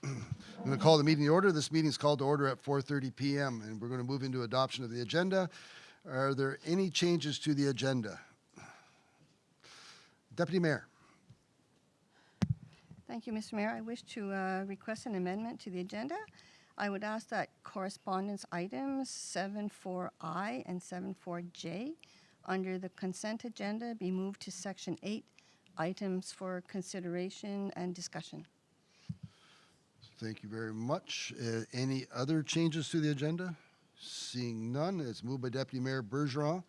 I'm going to call the meeting to order. This meeting is called to order at 4:30 p.m. and we're going to move into adoption of the agenda. Are there any changes to the agenda? Deputy Mayor. Thank you, Mr. Mayor. I wish to request an amendment to the agenda. I would ask that correspondence items 74I and 74J under the consent agenda be moved to Section 8, items for consideration and discussion. Thank you very much. Any other changes to the agenda? Seeing none, it's moved by Deputy Mayor Bergeron,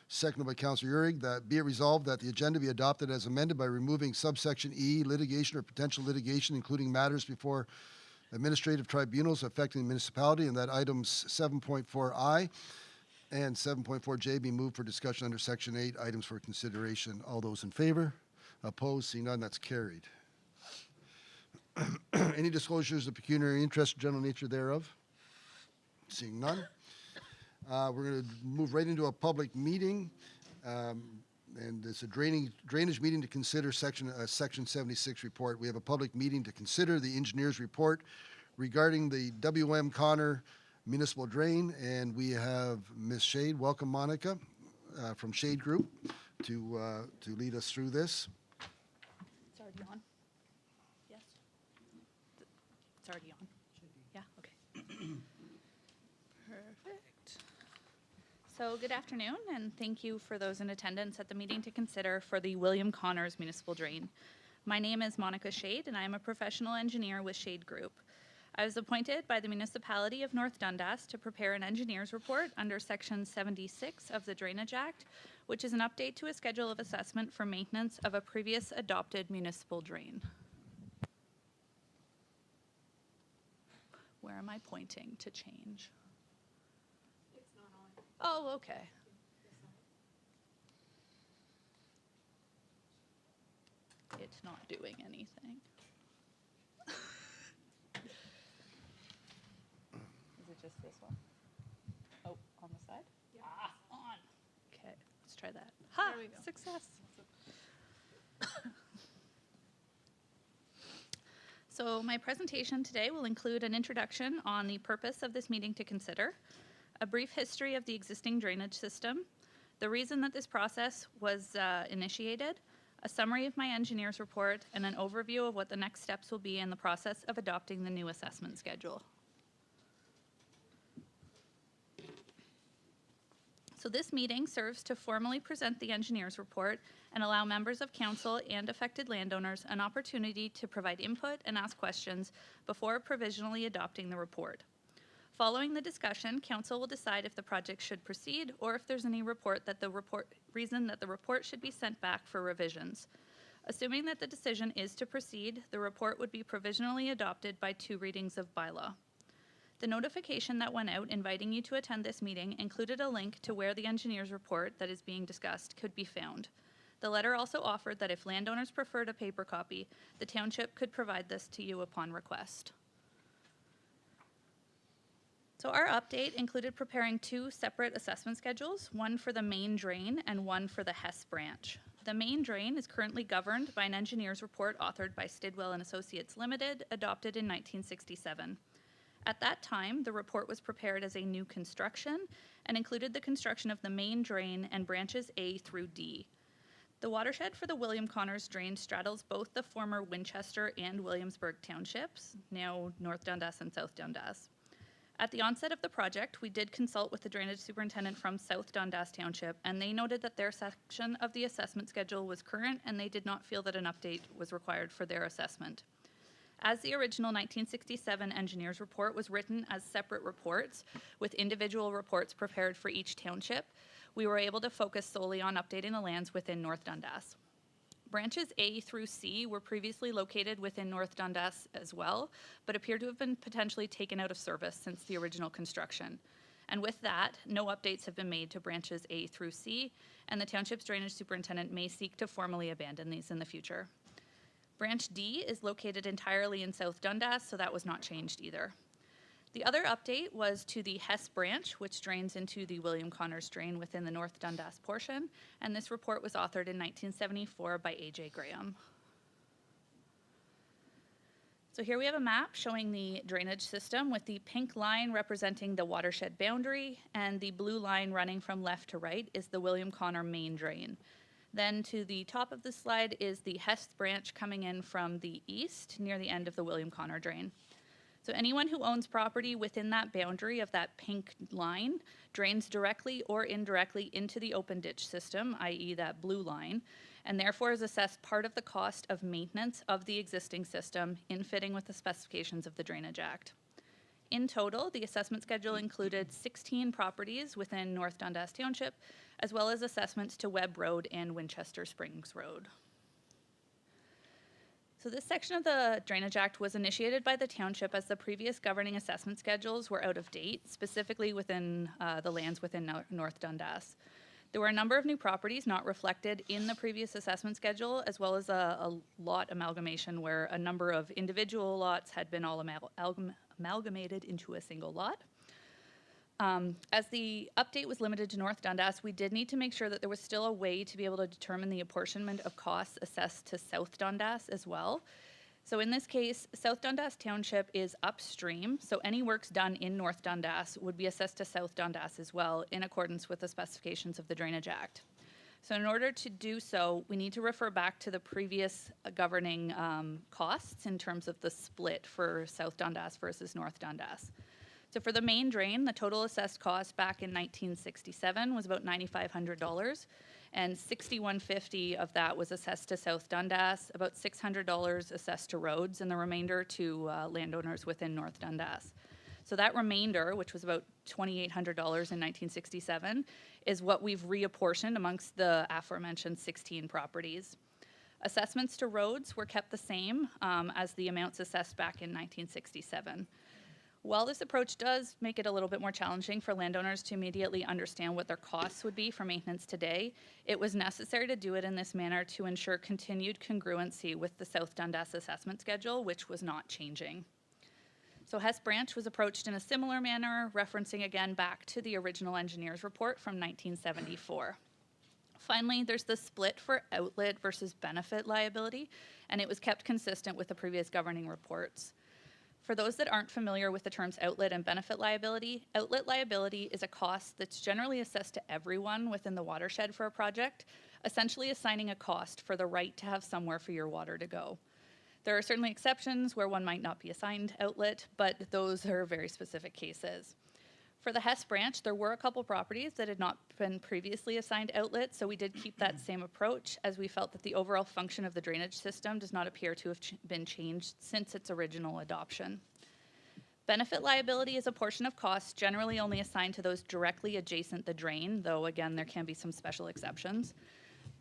seconded by Councillor Uhrig, that be it resolved that the agenda be adopted as amended by removing subsection E, litigation or potential litigation, including matters before administrative tribunals affecting the municipality, and that items 7.4I and 7.4J be moved for discussion under Section 8, items for consideration. All those in favor? Opposed? Seeing none, that's carried. Any disclosures of pecuniary interest or general nature thereof? Seeing none. We're going to move right into a public meeting, and it's a drainage meeting to consider Section 76 report. We have a public meeting to consider the engineer's report regarding the W.M. Connor Municipal Drain, and we have Ms. Shade. Welcome, Monica, from Shade Group, to lead us through this. It's already on. Yes. It's already on. Yeah. Okay. Perfect. So good afternoon, and thank you for those in attendance at the meeting to consider for the William Connors Municipal Drain. My name is Monica Shade, and I am a professional engineer with Shade Group. I was appointed by the municipality of North Dundas to prepare an engineer's report under Section 76 of the Drainage Act, which is an update to a schedule of assessment for maintenance of a previous adopted municipal drain. Where am I pointing to change? It's not on. Oh, okay. It's not doing anything. Is it just this one? Oh, on the side? Yeah. Ah, on. Okay, let's try that. Ha! There we go. Success. So my presentation today will include an introduction on the purpose of this meeting to consider, a brief history of the existing drainage system, the reason that this process was initiated, a summary of my engineer's report, and an overview of what the next steps will be in the process of adopting the new assessment schedule. So this meeting serves to formally present the engineer's report and allow members of council and affected landowners an opportunity to provide input and ask questions before provisionally adopting the report. Following the discussion, council will decide if the project should proceed or if there's any reason that the report should be sent back for revisions. Assuming that the decision is to proceed, the report would be provisionally adopted by 2 readings of bylaw. The notification that went out inviting you to attend this meeting included a link to where the engineer's report that is being discussed could be found. The letter also offered that if landowners preferred a paper copy, the township could provide this to you upon request. So our update included preparing 2 separate assessment schedules, one for the main drain and one for the Hess branch. The main drain is currently governed by an engineer's report authored by Stidwell and Associates Limited, adopted in 1967. At that time, the report was prepared as a new construction and included the construction of the main drain and branches A through D. The watershed for the William Connors drain straddles both the former Winchester and Williamsburg townships, now North Dundas and South Dundas. At the onset of the project, we did consult with the drainage superintendent from South Dundas Township, and they noted that their section of the assessment schedule was current and they did not feel that an update was required for their assessment. As the original 1967 engineer's report was written as separate reports, with individual reports prepared for each township, we were able to focus solely on updating the lands within North Dundas. Branches A through C were previously located within North Dundas as well, but appear to have been potentially taken out of service since the original construction. And with that, no updates have been made to branches A through C, and the township's drainage superintendent may seek to formally abandon these in the future. Branch D is located entirely in South Dundas, so that was not changed either. The other update was to the Hess branch, which drains into the William Connors drain within the North Dundas portion, and this report was authored in 1974 by A.J. Graham. So here we have a map showing the drainage system with the pink line representing the watershed boundary, and the blue line running from left to right is the William Connor main drain. Then to the top of the slide is the Hess branch coming in from the east near the end of the William Connor drain. So anyone who owns property within that boundary of that pink line drains directly or indirectly into the open ditch system, i.e. that blue line, and therefore is assessed part of the cost of maintenance of the existing system in fitting with the specifications of the Drainage Act. In total, the assessment schedule included 16 properties within North Dundas Township, as well as assessments to Webb Road and Winchester Springs Road. So this section of the Drainage Act was initiated by the township as the previous governing assessment schedules were out of date, specifically within the lands within North Dundas. There were a number of new properties not reflected in the previous assessment schedule, as well as a lot amalgamation where a number of individual lots had been all amalgamated into a single lot. As the update was limited to North Dundas, we did need to make sure that there was still a way to be able to determine the apportionment of costs assessed to South Dundas as well. So in this case, South Dundas Township is upstream, so any works done in North Dundas would be assessed to South Dundas as well, in accordance with the specifications of the Drainage Act. So in order to do so, we need to refer back to the previous governing costs in terms of the split for South Dundas versus North Dundas. So for the main drain, the total assessed cost back in 1967 was about $9,500, and $6,150 of that was assessed to South Dundas, about $600 assessed to roads, and the remainder to landowners within North Dundas. So that remainder, which was about $2,800 in 1967, is what we've reapportioned amongst the aforementioned 16 properties. Assessments to roads were kept the same as the amounts assessed back in 1967. While this approach does make it a little bit more challenging for landowners to immediately understand what their costs would be for maintenance today, it was necessary to do it in this manner to ensure continued congruency with the South Dundas assessment schedule, which was not changing. So Hess Branch was approached in a similar manner, referencing again back to the original engineer's report from 1974. Finally, there's the split for outlet versus benefit liability, and it was kept consistent with the previous governing reports. For those that aren't familiar with the terms outlet and benefit liability is a cost that's generally assessed to everyone within the watershed for a project, essentially assigning a cost for the right to have somewhere for your water to go. There are certainly exceptions where one might not be assigned outlet, but those are very specific cases. For the Hess branch, there were a couple properties that had not been previously assigned outlets, so we did keep that same approach, as we felt that the overall function of the drainage system does not appear to have been changed since its original adoption. Benefit liability is a portion of costs generally only assigned to those directly adjacent the drain, though again there can be some special exceptions.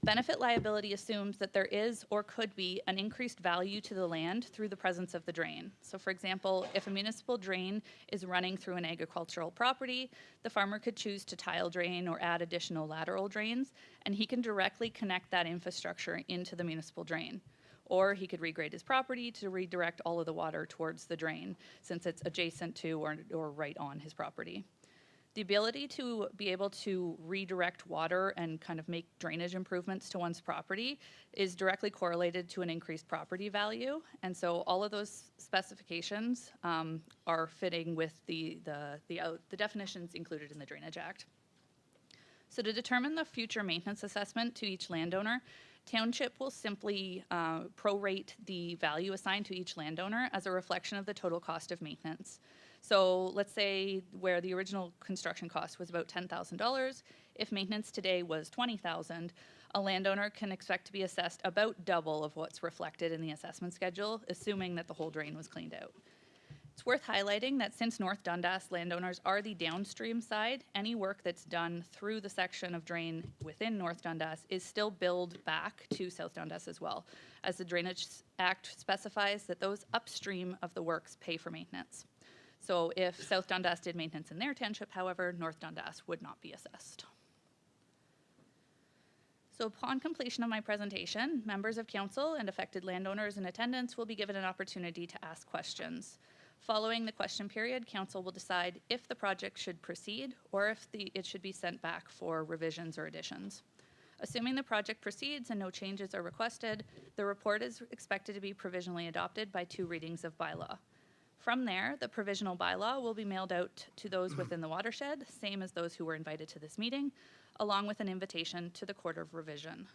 Benefit liability assumes that there is or could be an increased value to the land through the presence of the drain. So for example, if a municipal drain is running through an agricultural property, the farmer could choose to tile drain or add additional lateral drains, and he can directly connect that infrastructure into the municipal drain. Or he could regrade his property to redirect all of the water towards the drain, since it's adjacent to or right on his property. The ability to be able to redirect water and kind of make drainage improvements to one's property is directly correlated to an increased property value. And so all of those specifications are fitting with the definitions included in the Drainage Act. So to determine the future maintenance assessment to each landowner, Township will simply prorate the value assigned to each landowner as a reflection of the total cost of maintenance. So let's say where the original construction cost was about $10,000, if maintenance today was $20,000, a landowner can expect to be assessed about double of what's reflected in the assessment schedule, assuming that the whole drain was cleaned out. It's worth highlighting that since North Dundas landowners are the downstream side, any work that's done through the section of drain within North Dundas is still billed back to South Dundas as well, as the Drainage Act specifies that those upstream of the works pay for maintenance. So if South Dundas did maintenance in their township, however, North Dundas would not be assessed. So upon completion of my presentation, members of council and affected landowners in attendance will be given an opportunity to ask questions. Following the question period, council will decide if the project should proceed or if it should be sent back for revisions or additions. Assuming the project proceeds and no changes are requested, the report is expected to be provisionally adopted by 2 readings of bylaw. From there, the provisional bylaw will be mailed out to those within the watershed, same as those who were invited to this meeting, along with an invitation to the Court of Revision.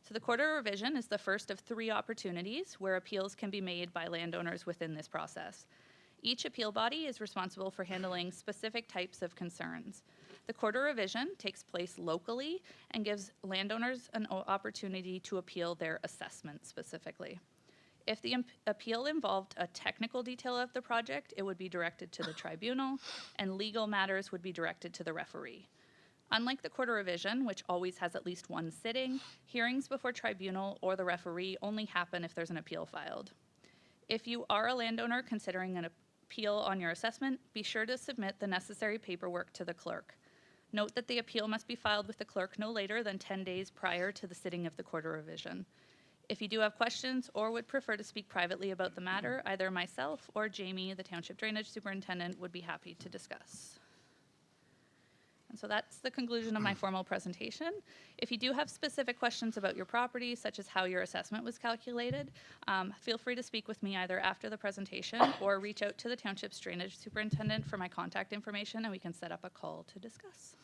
So the Court of Revision is the first of 3 opportunities where appeals can be made by landowners within this process. Each appeal body is responsible for handling specific types of concerns. The Court of Revision takes place locally and gives landowners an opportunity to appeal their assessment specifically. If the appeal involved a technical detail of the project, it would be directed to the tribunal, and legal matters would be directed to the referee. Unlike the Court of Revision, which always has at least 1 sitting, hearings before tribunal or the referee only happen if there's an appeal filed. If you are a landowner considering an appeal on your assessment, be sure to submit the necessary paperwork to the clerk. Note that the appeal must be filed with the clerk no later than 10 days prior to the sitting of the Court of Revision. If you do have questions or would prefer to speak privately about the matter, either myself or Jamie, the Township Drainage Superintendent, would be happy to discuss. And so that's the conclusion of my formal presentation. If you do have specific questions about your property, such as how your assessment was calculated, feel free to speak with me either after the presentation or reach out to the Township's Drainage Superintendent for my contact information, and we can set up a call to discuss.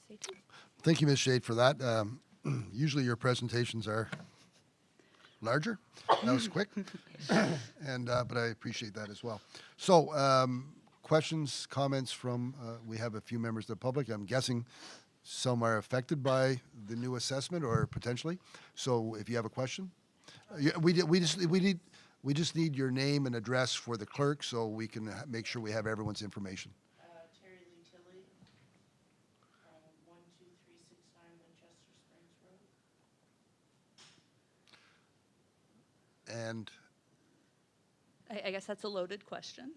Stay tuned. Thank you, Ms. Shade, for that. Usually your presentations are larger. That was quick, but I appreciate that as well. So, questions, comments from, we have a few members of the public. I'm guessing some are affected by the new assessment or potentially. So if you have a question, we just need your name and address for the clerk so we can make sure we have everyone's information. Terry Lee Tilley, 12369 Winchester Springs Road. And I guess that's a loaded question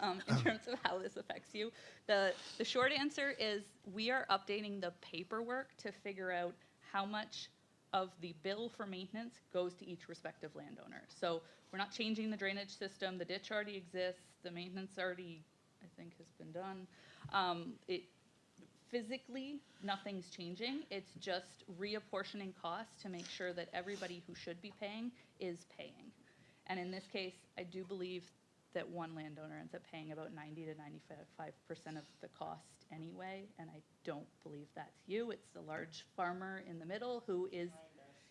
in terms of how this affects you. The short answer is we are updating the paperwork to figure out how much of the bill for maintenance goes to each respective landowner. So we're not changing the drainage system. The ditch already exists. The maintenance already, I think, has been done. Physically, nothing's changing. It's just reapportioning costs to make sure that everybody who should be paying is paying. And in this case, I do believe that one landowner ends up paying about 90 to 95% of the cost anyway, and I don't believe that's you. It's the large farmer in the middle who is,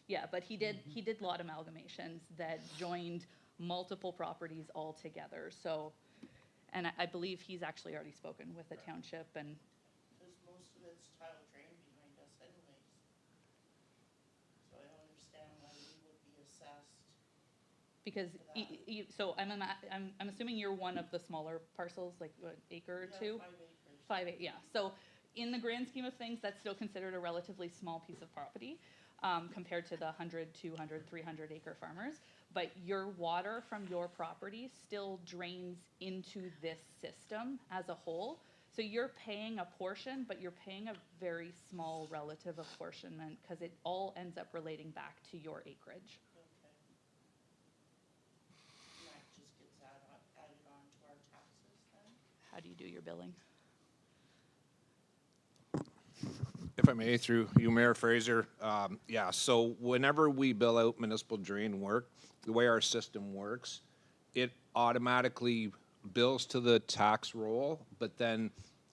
yeah, but he did lot amalgamations that joined multiple properties all together. So, and I believe he's actually already spoken with the township, and Because most of it's tile drain behind us anyways. So I don't understand why we would be assessed. because so I'm assuming you're one of the smaller parcels, like what, acre or two? 5 acres. 5 acres, yeah. So in the grand scheme of things, that's still considered a relatively small piece of property compared to the 100, 200, 300 acre farmers. But your water from your property still drains into this system as a whole. So you're paying a portion, but you're paying a very small relative apportionment because it all ends up relating back to your acreage. Okay. And that just gets added on to our taxes then? How do you do your billing? If I may, through you, Mayor Fraser, yeah, so whenever we bill out municipal drain work, the way our system works, it automatically bills to the tax roll, but then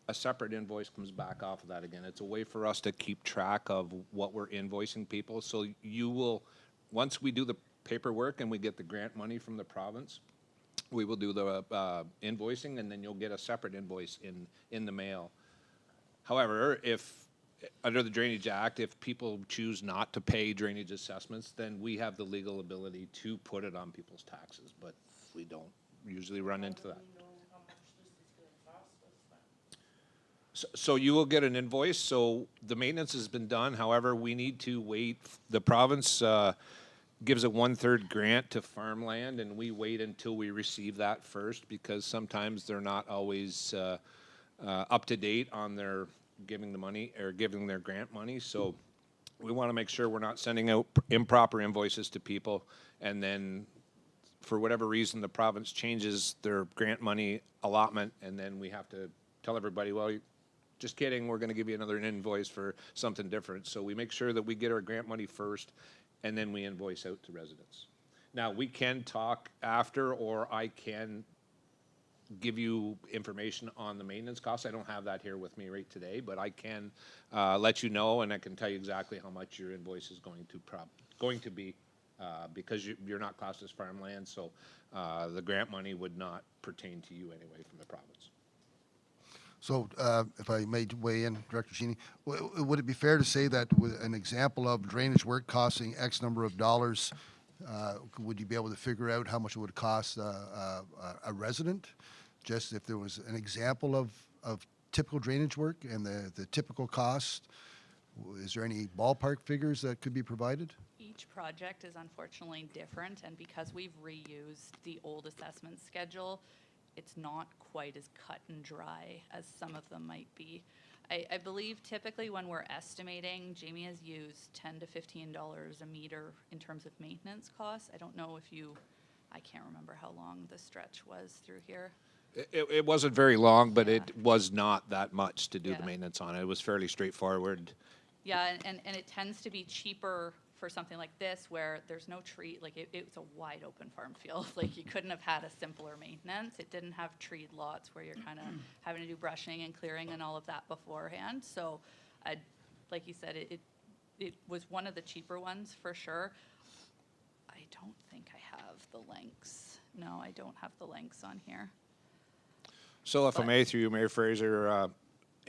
a separate invoice comes back off of that again. It's a way for us to keep track of what we're invoicing people. So you will, once we do the paperwork and we get the grant money from the province, we will do the invoicing, and then you'll get a separate invoice in the mail. However, if under the Drainage Act, if people choose not to pay drainage assessments, then we have the legal ability to put it on people's taxes, but we don't usually run into that. How do we know how much this is gonna cost us then? So you will get an invoice, so the maintenance has been done, however, we need to wait. The province gives a 1/3 grant to farmland, and we wait until we receive that first, because sometimes they're not always up to date on their giving the money or giving their grant money. So we want to make sure we're not sending out improper invoices to people, and then for whatever reason the province changes their grant money allotment, and then we have to tell everybody, well, just kidding, we're gonna give you another invoice for something different. So we make sure that we get our grant money first, and then we invoice out to residents. Now, we can talk after, or I can give you information on the maintenance costs. I don't have that here with me right today, but I can let you know, and I can tell you exactly how much your invoice is going to be, because you're not classed as farmland, so the grant money would not pertain to you anyway from the province. So if I may weigh in, Director Cheney, would it be fair to say that with an example of drainage work costing X number of dollars, would you be able to figure out how much it would cost a resident? Just if there was an example of typical drainage work and the typical cost, is there any ballpark figures that could be provided? Each project is unfortunately different, and because we've reused the old assessment schedule, it's not quite as cut and dry as some of them might be. I believe typically when we're estimating, Jamie has used $10 to $15 a meter in terms of maintenance costs. I don't know if I can't remember how long the stretch was through here. It wasn't very long, but Yeah. it was not that much to do the Yeah. maintenance on it. It was fairly straightforward. Yeah, and it tends to be cheaper for something like this where there's no tree, like it's a wide open farm field. Like you couldn't have had a simpler maintenance. It didn't have treed lots where you're kind of having to do brushing and clearing and all of that beforehand. So, like you said, it was one of the cheaper ones for sure. I don't think I have the links. No, I don't have the links on here. So if I may, through you, Mayor Fraser,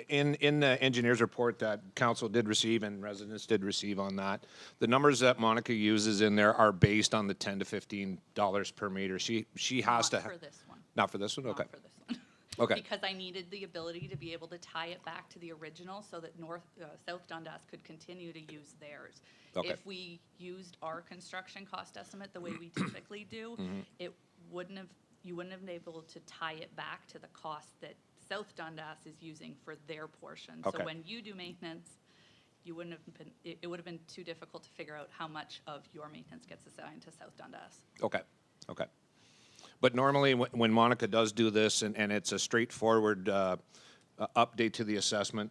in the engineer's report that council did receive and residents did receive on that, the numbers that Monica uses in there are based on the $10 to $15 per meter. She has Not to. for this one. Not for this one? Okay. Not for this one. Okay. Because I needed the ability to be able to tie it back to the original so that South Dundas could continue to use theirs. Okay. If we used our construction cost estimate the way we typically do, it wouldn't have, you wouldn't have been able to tie it back to the cost that South Dundas is using for their portion. Okay. So when you do maintenance, you wouldn't have been, it would have been too difficult to figure out how much of your maintenance gets assigned to South Dundas. Okay, okay. But normally, when Monica does do this, and it's a straightforward update to the assessment,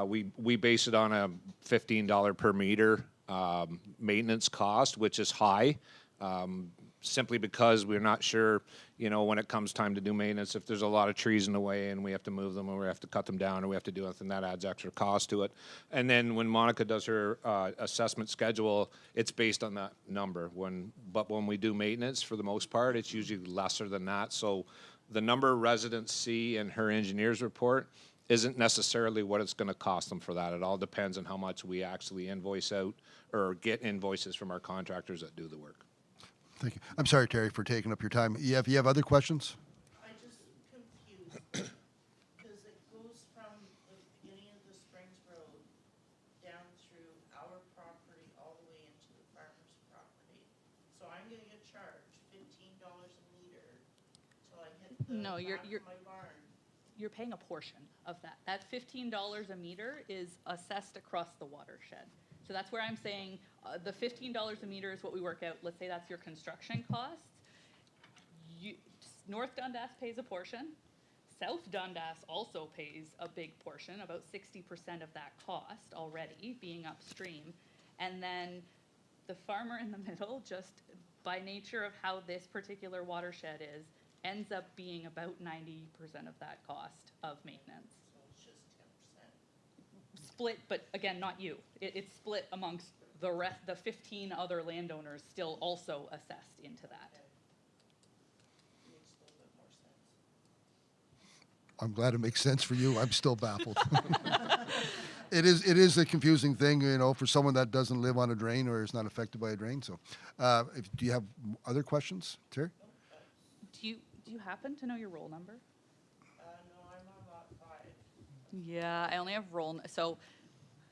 we base it on a $15 per meter maintenance cost, which is high, simply because we're not sure, when it comes time to do maintenance, if there's a lot of trees in the way and we have to move them, or we have to cut them down, or we have to do anything, that adds extra cost to it. And then when Monica does her assessment schedule, it's based on that number. But when we do maintenance, for the most part, it's usually lesser than that. So the number residents see in her engineer's report isn't necessarily what it's going to cost them for that. It all depends on how much we actually invoice out or get invoices from our contractors that do the work. Thank you. I'm sorry, Terry, for taking up your time. If you have other questions? I just confused, because it goes from the beginning of the Springs Road down through our property all the way into the farmer's property. So I'm gonna get charged $15 a meter till I hit the No, back of my barn. You're paying a portion of that. That $15 a meter is assessed across the watershed. So that's where I'm saying the $15 a meter is what we work out. Let's say that's your construction costs. North Dundas pays a portion. South Dundas also pays a big portion, about 60% of that cost already being upstream. And then the farmer in the middle, just by nature of how this particular watershed is, ends up being about 90% of that cost of maintenance. So it's just 10%. Split, but again, not you. It's split amongst the 15 other landowners still also assessed into that. Makes a little bit more sense. I'm glad it makes sense for you. I'm still baffled. It is a confusing thing, for someone that doesn't live on a drain or is not affected by a drain. So, do you have other questions, Terry? Do you happen to know your roll number? No, I'm on lot 5. Yeah, I only have so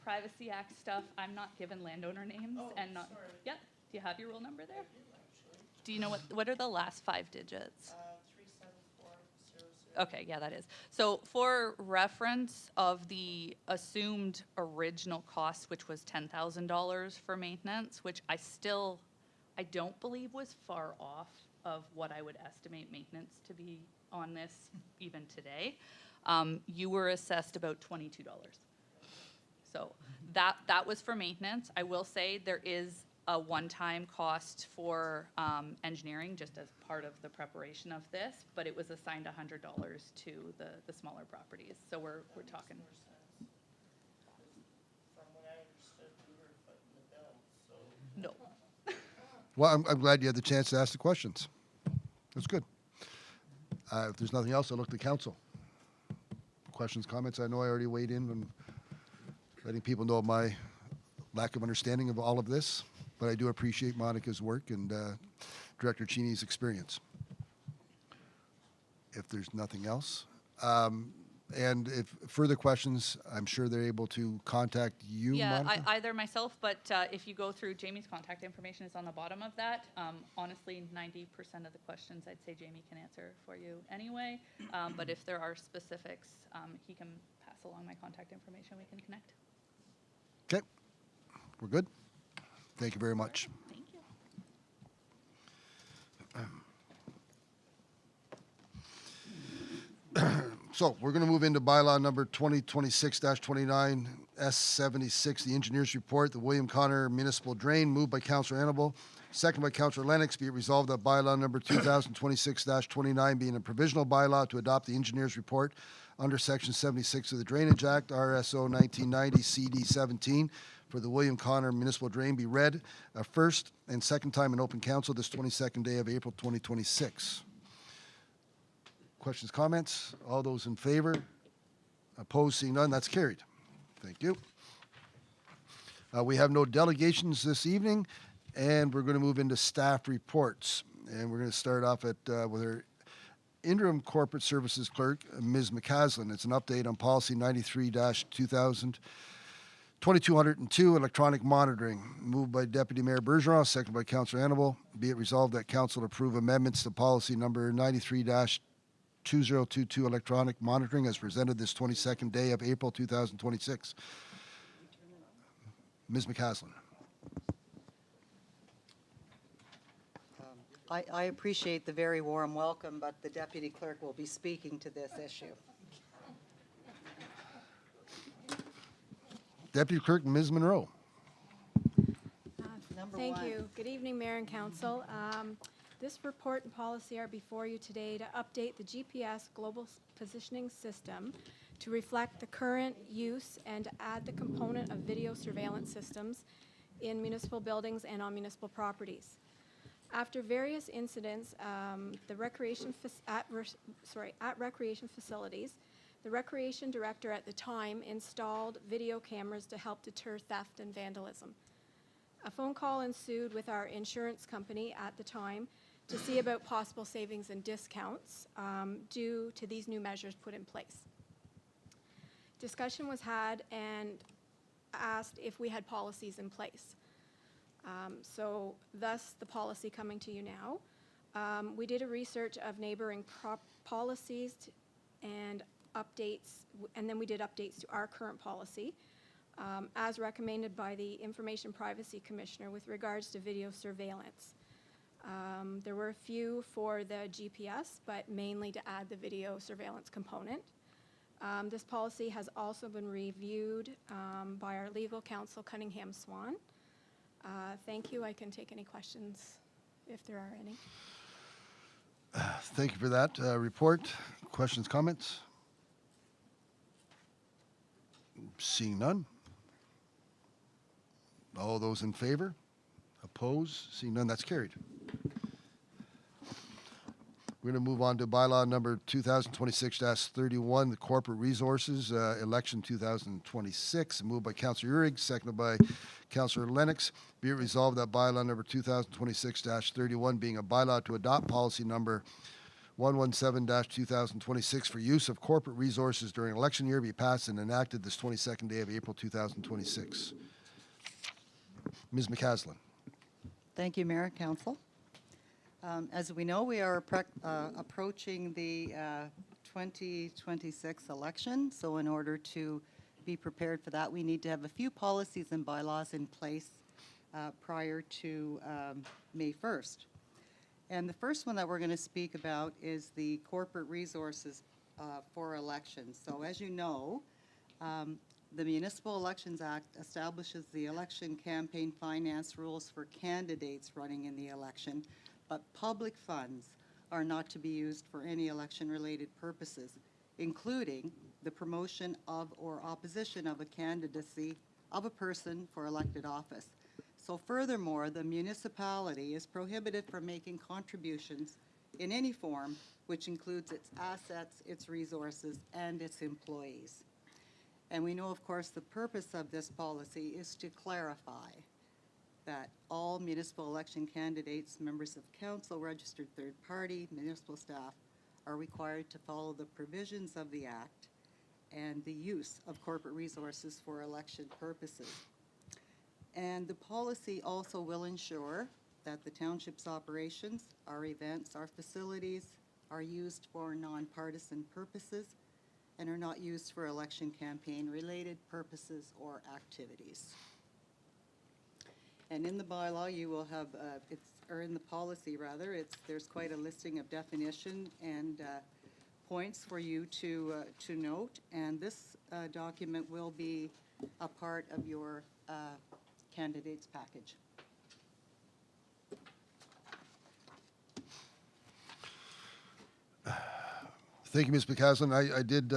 Privacy Act stuff, I'm not given landowner names Oh, and not, sorry. yeah, do you have your roll number there? I do actually. Do you know what are the last 5 digits? 37400. Okay, yeah, that is. So for reference of the assumed original cost, which was $10,000 for maintenance, which I don't believe was far off of what I would estimate maintenance to be on this even today. you were assessed about $22. So that was for maintenance. I will say there is a one-time cost for engineering, just as part of the preparation of this, but it was assigned $100 to the smaller properties. So we're talking. More sense. From what I understood, we were footing the bill, so. No. Well, I'm glad you had the chance to ask the questions. That's good. If there's nothing else, I'll look to council. Questions, comments? I know I already weighed in on letting people know my lack of understanding of all of this, but I do appreciate Monica's work and Director Cheney's experience. If there's nothing else, and if further questions, I'm sure they're able to contact you, Yeah, Monica? either myself, but if you go through Jamie's contact information is on the bottom of that. Honestly, 90% of the questions I'd say Jamie can answer for you anyway. But if there are specifics, he can pass along my contact information. We can connect. Okay, we're good. Thank you very much. Thank you. So we're going to move into bylaw number 2026-29 S76, the engineer's report, the William Connor Municipal Drain, moved by Councillor Annable, second by Councillor Lennox. Be it resolved that bylaw number 2026-29 being a provisional bylaw to adopt the engineer's report under Section 76 of the Drainage Act, RSO 1990 CD 17, for the William Connor Municipal Drain be read a first and second time in open council this 22nd day of April 2026. Questions, comments? All those in favor? Opposed, seeing none, that's carried. Thank you. We have no delegations this evening, and we're going to move into staff reports. And we're going to start off with our interim corporate services clerk, Ms. McCaslin. It's an update on policy 93-2202, electronic monitoring, moved by Deputy Mayor Bergeron, seconded by Councillor Annable. Be it resolved that council approve amendments to policy number 93-2022, electronic monitoring, as presented this 22nd day of April 2026. Ms. McCaslin. I appreciate the very warm welcome, but the deputy clerk will be speaking to this issue. Deputy Clerk, Ms. Monroe. Thank Thank you. Good evening, Mayor and Council. This report and policy are before you today to update the GPS global positioning system to reflect the current use and to add the component of video surveillance systems in municipal buildings and on municipal properties. After various incidents at recreation facilities, the recreation director at the time installed video cameras to help deter theft and vandalism. A phone call ensued with our insurance company at the time to see about possible savings and discounts due to these new measures put in place. Discussion was had and asked if we had policies in place. So thus the policy coming to you now. We did a research of neighboring policies and updates, and then we did updates to our current policy as recommended by the Information Privacy Commissioner with regards to video surveillance. There were a few for the GPS, but mainly to add the video surveillance component. This policy has also been reviewed by our legal counsel, Cunningham Swan. Thank you. I can take any questions if there are any. Thank you for that report. Questions, comments? Seeing none. All those in favor? Opposed? Seeing none, that's carried. We're going to move on to bylaw number 2026-31, the corporate resources, election 2026, moved by Councillor Uhrig, seconded by Councillor Lennox. Be it resolved that bylaw number 2026-31, being a bylaw to adopt policy number 117-2026 for use of corporate resources during election year, be passed and enacted this 22nd day of April 2026. Ms. McCaslin. Thank you, Mayor and Council. As we know, we are approaching the 2026 election, so in order to be prepared for that, we need to have a few policies and bylaws in place prior to May 1st. And the first one that we're going to speak about is the corporate resources for elections. So as you know, the Municipal Elections Act establishes the election campaign finance rules for candidates running in the election, but public funds are not to be used for any election-related purposes, including the promotion of or opposition of a candidacy of a person for elected office. So furthermore, the municipality is prohibited from making contributions in any form, which includes its assets, its resources, and its employees. And we know, of course, the purpose of this policy is to clarify that all municipal election candidates, members of council, registered third party, municipal staff are required to follow the provisions of the Act and the use of corporate resources for election purposes. And the policy also will ensure that the township's operations, our events, our facilities are used for nonpartisan purposes and are not used for election campaign-related purposes or activities. And in the bylaw, you will have, or in the policy rather, there's quite a listing of definition and points for you to note, and this document will be a part of your candidates package. Thank you, Ms. McCaslin. I did,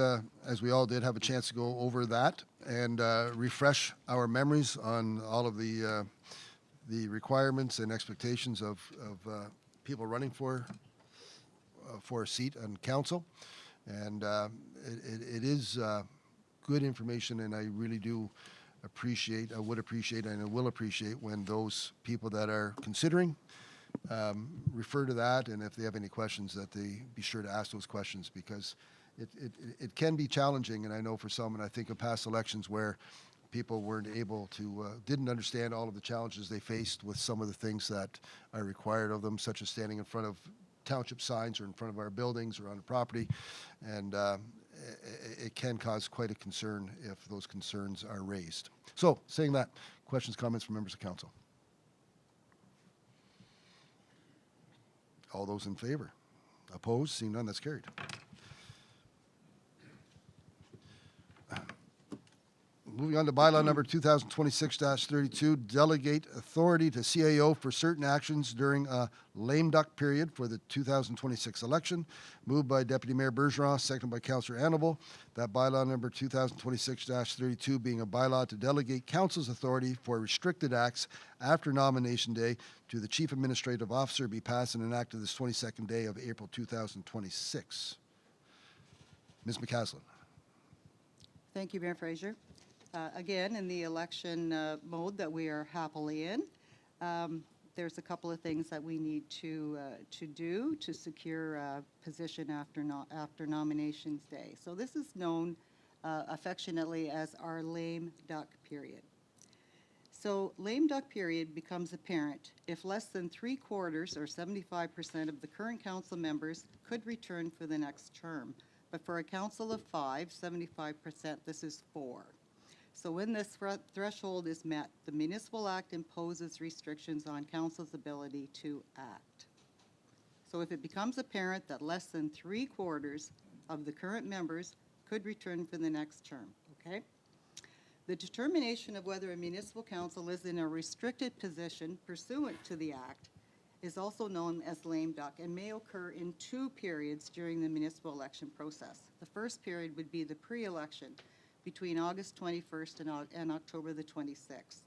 as we all did, have a chance to go over that and refresh our memories on all of the requirements and expectations of people running for a seat on council. And it is good information, and I really do appreciate, I would appreciate, and I will appreciate when those people that are considering refer to that, and if they have any questions, that they be sure to ask those questions, because it can be challenging, and I know for some, and I think of past elections where people weren't able to, didn't understand all of the challenges they faced with some of the things that are required of them, such as standing in front of township signs or in front of our buildings or on the property, and it can cause quite a concern if those concerns are raised. So, saying that, questions, comments from members of council? All those in favor? Opposed? Seeing none, that's carried. Moving on to bylaw number 2026-32, delegate authority to CAO for certain actions during a lame duck period for the 2026 election. Moved by Deputy Mayor Bergeron, seconded by Councillor Annable. That bylaw number 2026-32 being a bylaw to delegate council's authority for restricted acts after nomination day to the Chief Administrative Officer be passed and enacted this 22nd day of April 2026. Ms. McCaslin. Thank you, Mayor Fraser. Again, in the election mode that we are happily in, there's a couple of things that we need to do to secure a position after nominations day. So this is known affectionately as our lame duck period. So lame duck period becomes apparent if less than 3/4 or 75% of the current council members could return for the next term. But for a council of 5, 75%, this is 4. So when this threshold is met, the Municipal Act imposes restrictions on council's ability to act. So if it becomes apparent that less than 3/4 of the current members could return for the next term, okay? The determination of whether a municipal council is in a restricted position pursuant to the Act is also known as lame duck and may occur in 2 periods during the municipal election process. The first period would be the pre-election between August 21st and October the 26th.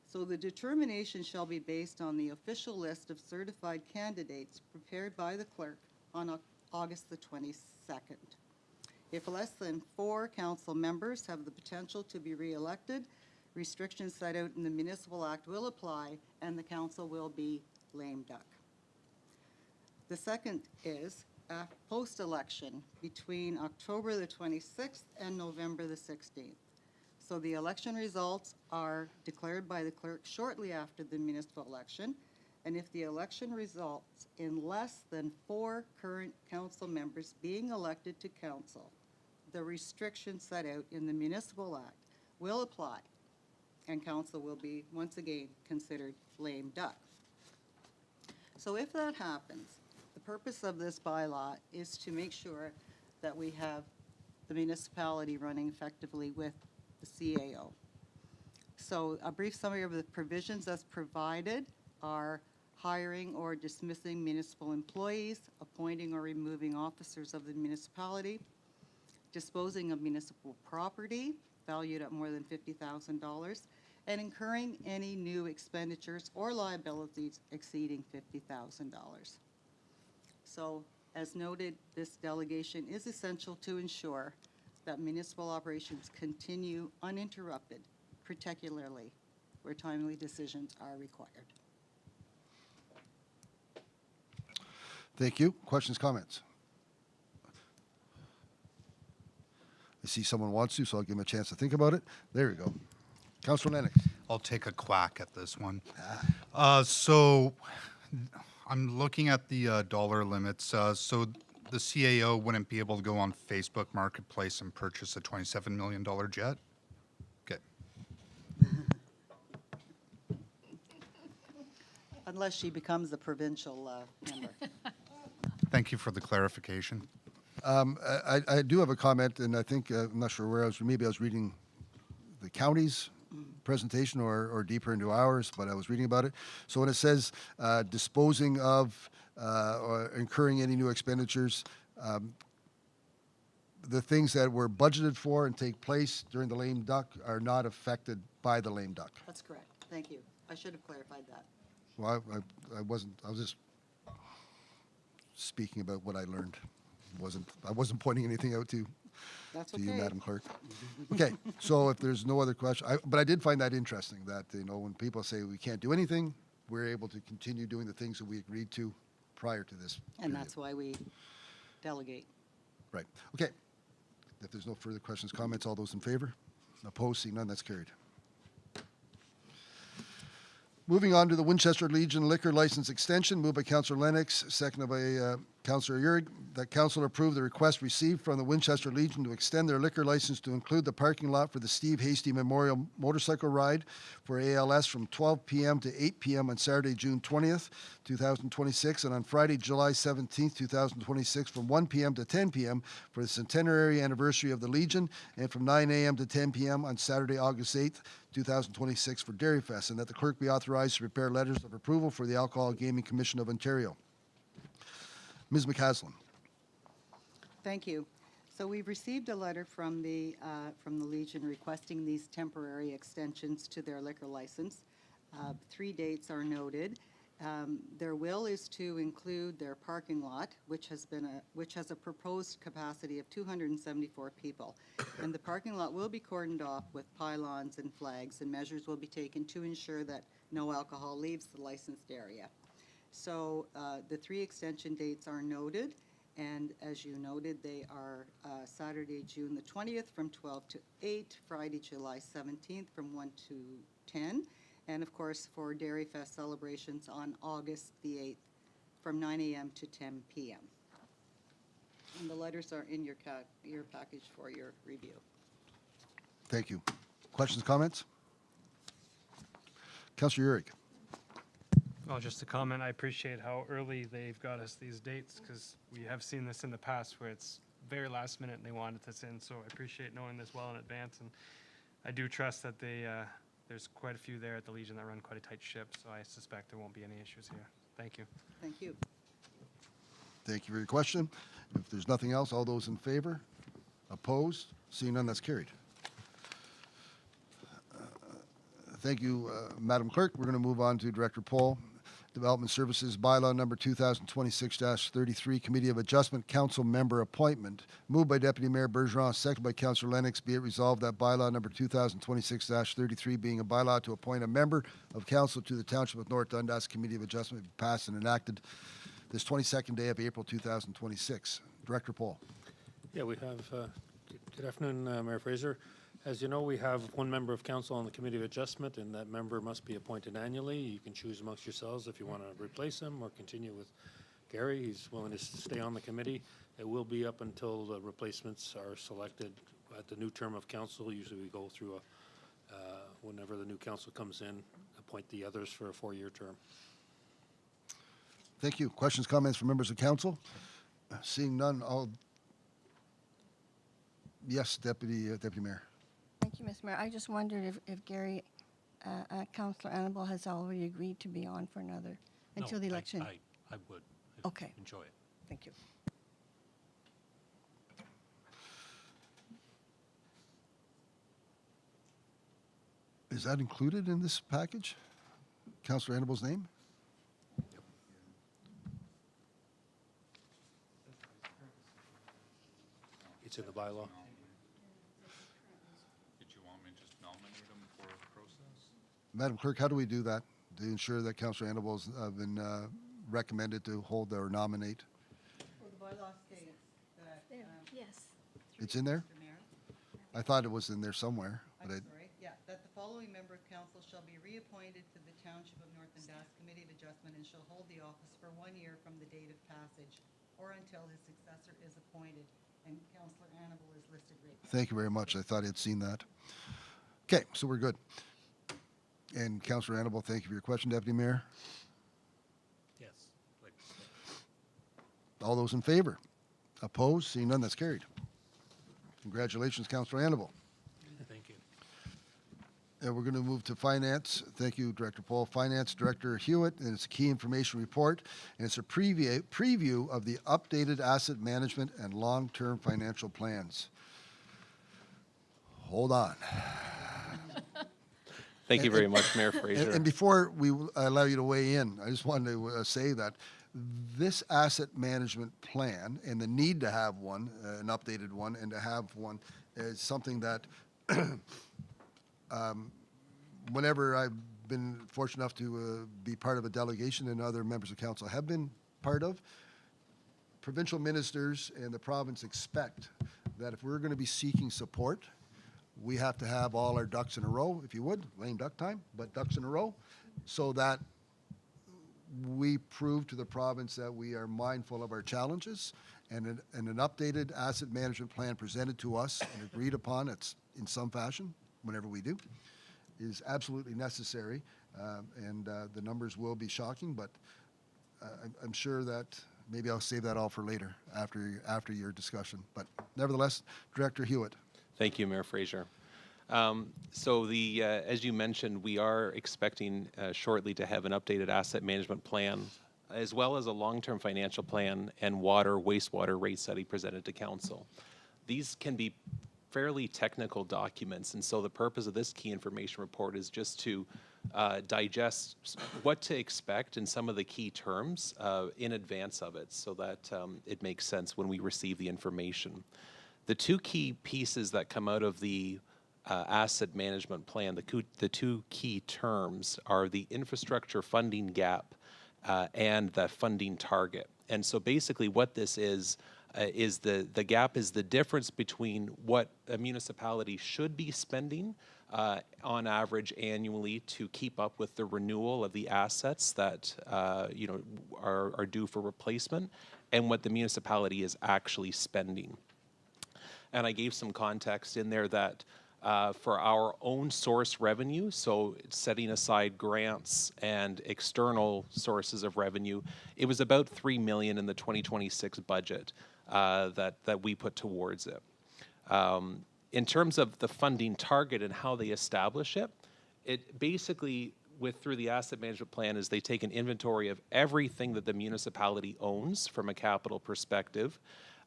So the determination shall be based on the official list of certified candidates prepared by the clerk on August the 22nd. If less than 4 council members have the potential to be re-elected, restrictions set out in the Municipal Act will apply and the council will be lame duck. The second is post-election between October the 26th and November the 16th. So the election results are declared by the clerk shortly after the municipal election, and if the election results in less than 4 current council members being elected to council, the restrictions set out in the Municipal Act will apply, and council will be once again considered lame duck. So if that happens, the purpose of this bylaw is to make sure that we have the municipality running effectively with the CAO. So a brief summary of the provisions as provided are hiring or dismissing municipal employees, appointing or removing officers of the municipality, disposing of municipal property valued at more than $50,000, and incurring any new expenditures or liabilities exceeding $50,000. So, as noted, this delegation is essential to ensure that municipal operations continue uninterrupted, particularly where timely decisions are required. Thank you. Questions, comments? I see someone wants to, so I'll give him a chance to think about it. There we go. Councillor Lennox. I'll take a quack at this one. So I'm looking at the dollar limits. So the CAO wouldn't be able to go on Facebook Marketplace and purchase a $27 million jet? Okay. Unless she becomes a provincial member. Thank you for the clarification. I do have a comment, and I think, I'm not sure where maybe I was reading the county's presentation or deeper into ours, but I was reading about it. So when it says disposing of or incurring any new expenditures, the things that were budgeted for and take place during the lame duck are not affected by the lame duck. That's correct. Thank you. I should have clarified that. Well, I was just speaking about what I learned. I wasn't pointing anything out to That's you, okay. Madam Clerk. Okay, so if there's no other question, but I did find that interesting that, when people say we can't do anything, we're able to continue doing the things that we agreed to prior to this. And period. that's why we delegate. Right. Okay. If there's no further questions, comments, all those in favor? Opposed? Seeing none, that's carried. Moving on to the Winchester Legion liquor license extension, moved by Councillor Lennox, seconded by Councillor Urick, that council approve the request received from the Winchester Legion to extend their liquor license to include the parking lot for the Steve Hasty Memorial Motorcycle Ride for ALS from 12 p.m. to 8 p.m. on Saturday, June 20th, 2026, and on Friday, July 17th, 2026, from 1 p.m. to 10 p.m. for the centenary anniversary of the Legion, and from 9 a.m. to 10 p.m. on Saturday, August 8th, 2026 for Dairy Fest, and that the clerk be authorized to prepare letters of approval for the Alcohol Gaming Commission of Ontario. Ms. McCaslin. Thank you. So we've received a letter from the Legion requesting these temporary extensions to their liquor license. 3 dates are noted. Their will is to include their parking lot, which has a proposed capacity of 274 people. And the parking lot will be cordoned off with pylons and flags, and measures will be taken to ensure that no alcohol leaves the licensed area. So the 3 extension dates are noted, and as you noted, they are Saturday, June the 20th from 12 to 8, Friday, July 17th from 1 to 10, and of course for Dairy Fest celebrations on August the 8th from 9 a.m. to 10 p.m. And the letters are in your package for your review. Thank you. Questions, comments? Councillor Urick. Well, just a comment, I appreciate how early they've got us these dates, because we have seen this in the past where it's very last minute and they wanted us in, so I appreciate knowing this well in advance, and I do trust that there's quite a few there at the Legion that run quite a tight ship, so I suspect there won't be any issues here. Thank you. Thank you. Thank you for your question. If there's nothing else, all those in favor? Opposed? Seeing none, that's carried. Thank you, Madam Clerk. We're going to move on to Director Pohl. Development Services Bylaw Number 2026-33, Committee of Adjustment Council Member Appointment. Moved by Deputy Mayor Bergeron, seconded by Councillor Lennox. Be it resolved that Bylaw Number 2026-33, being a bylaw to appoint a member of council to the Township of North Dundas Committee of Adjustment, be passed and enacted this 22nd day of April 2026. Director Pohl. Yeah, we have, good afternoon, Mayor Fraser. As you know, we have one member of council on the Committee of Adjustment, and that member must be appointed annually. You can choose amongst yourselves if you want to replace him or continue with Gary. He's willing to stay on the committee. It will be up until the replacements are selected at the new term of council. Usually we go through whenever the new council comes in, appoint the others for a 4-year term. Thank you. Questions, comments from members of council? Seeing none, all Yes, Deputy Mayor. Thank you, Mr. Mayor. I just wondered if Gary, Councillor Annabelle has already agreed to be on for another, until the election. I would. Okay. Enjoy it. Thank you. Is that included in this package? Councillor Annabelle's name? It's in the bylaw. Did you want me to just nominate him for process? Madam Clerk, how do we do that to ensure that Councillor Annabelle's been recommended to hold or nominate? Well, the bylaw states that, Yes. It's in there? Mr. Mayor, I thought it was in there somewhere, I'm but sorry, yeah, that the following member of council shall be reappointed to the Township of North Dundas Committee of Adjustment and shall hold the office for 1 year from the date of passage or until his successor is appointed. And Councillor Annabelle is listed right there. thank you very much. I thought I'd seen that. Okay, so we're good. And Councillor Annabelle, thank you for your question, Deputy Mayor. Yes. All those in favor? Opposed? Seeing none, that's carried. Congratulations, Councillor Annabelle. Thank you. And we're going to move to Finance. Thank you, Director Paul. Finance Director Hewitt, and it's a key information report, and it's a preview of the updated asset management and long-term financial plans. Hold on. Thank you very much, Mayor Fraser. And before we allow you to weigh in, I just wanted to say that this asset management plan and the need to have one, an updated one, and to have one is something that whenever I've been fortunate enough to be part of a delegation and other members of council have been part of, provincial ministers and the province expect that if we're going to be seeking support, we have to have all our ducks in a row, if you would, lame duck time, but ducks in a row, so that we prove to the province that we are mindful of our challenges, and an updated asset management plan presented to us and agreed upon it's in some fashion, whenever we do, is absolutely necessary. And the numbers will be shocking, but I'm sure that maybe I'll save that all for later, after your discussion. But nevertheless, Director Hewitt. Thank you, Mayor Fraser. So as you mentioned, we are expecting shortly to have an updated asset management plan, as well as a long-term financial plan and wastewater rate study presented to council. These can be fairly technical documents, and so the purpose of this key information report is just to digest what to expect and some of the key terms in advance of it, so that it makes sense when we receive the information. The two key pieces that come out of the asset management plan, the two key terms are the infrastructure funding gap and the funding target. And so basically what this is the gap is the difference between what a municipality should be spending on average annually to keep up with the renewal of the assets that are due for replacement, and what the municipality is actually spending. And I gave some context in there that for our own source revenue, so setting aside grants and external sources of revenue, it was about $3 million in the 2026 budget that we put towards it. In terms of the funding target and how they establish it, it basically, through the asset management plan, is they take an inventory of everything that the municipality owns from a capital perspective,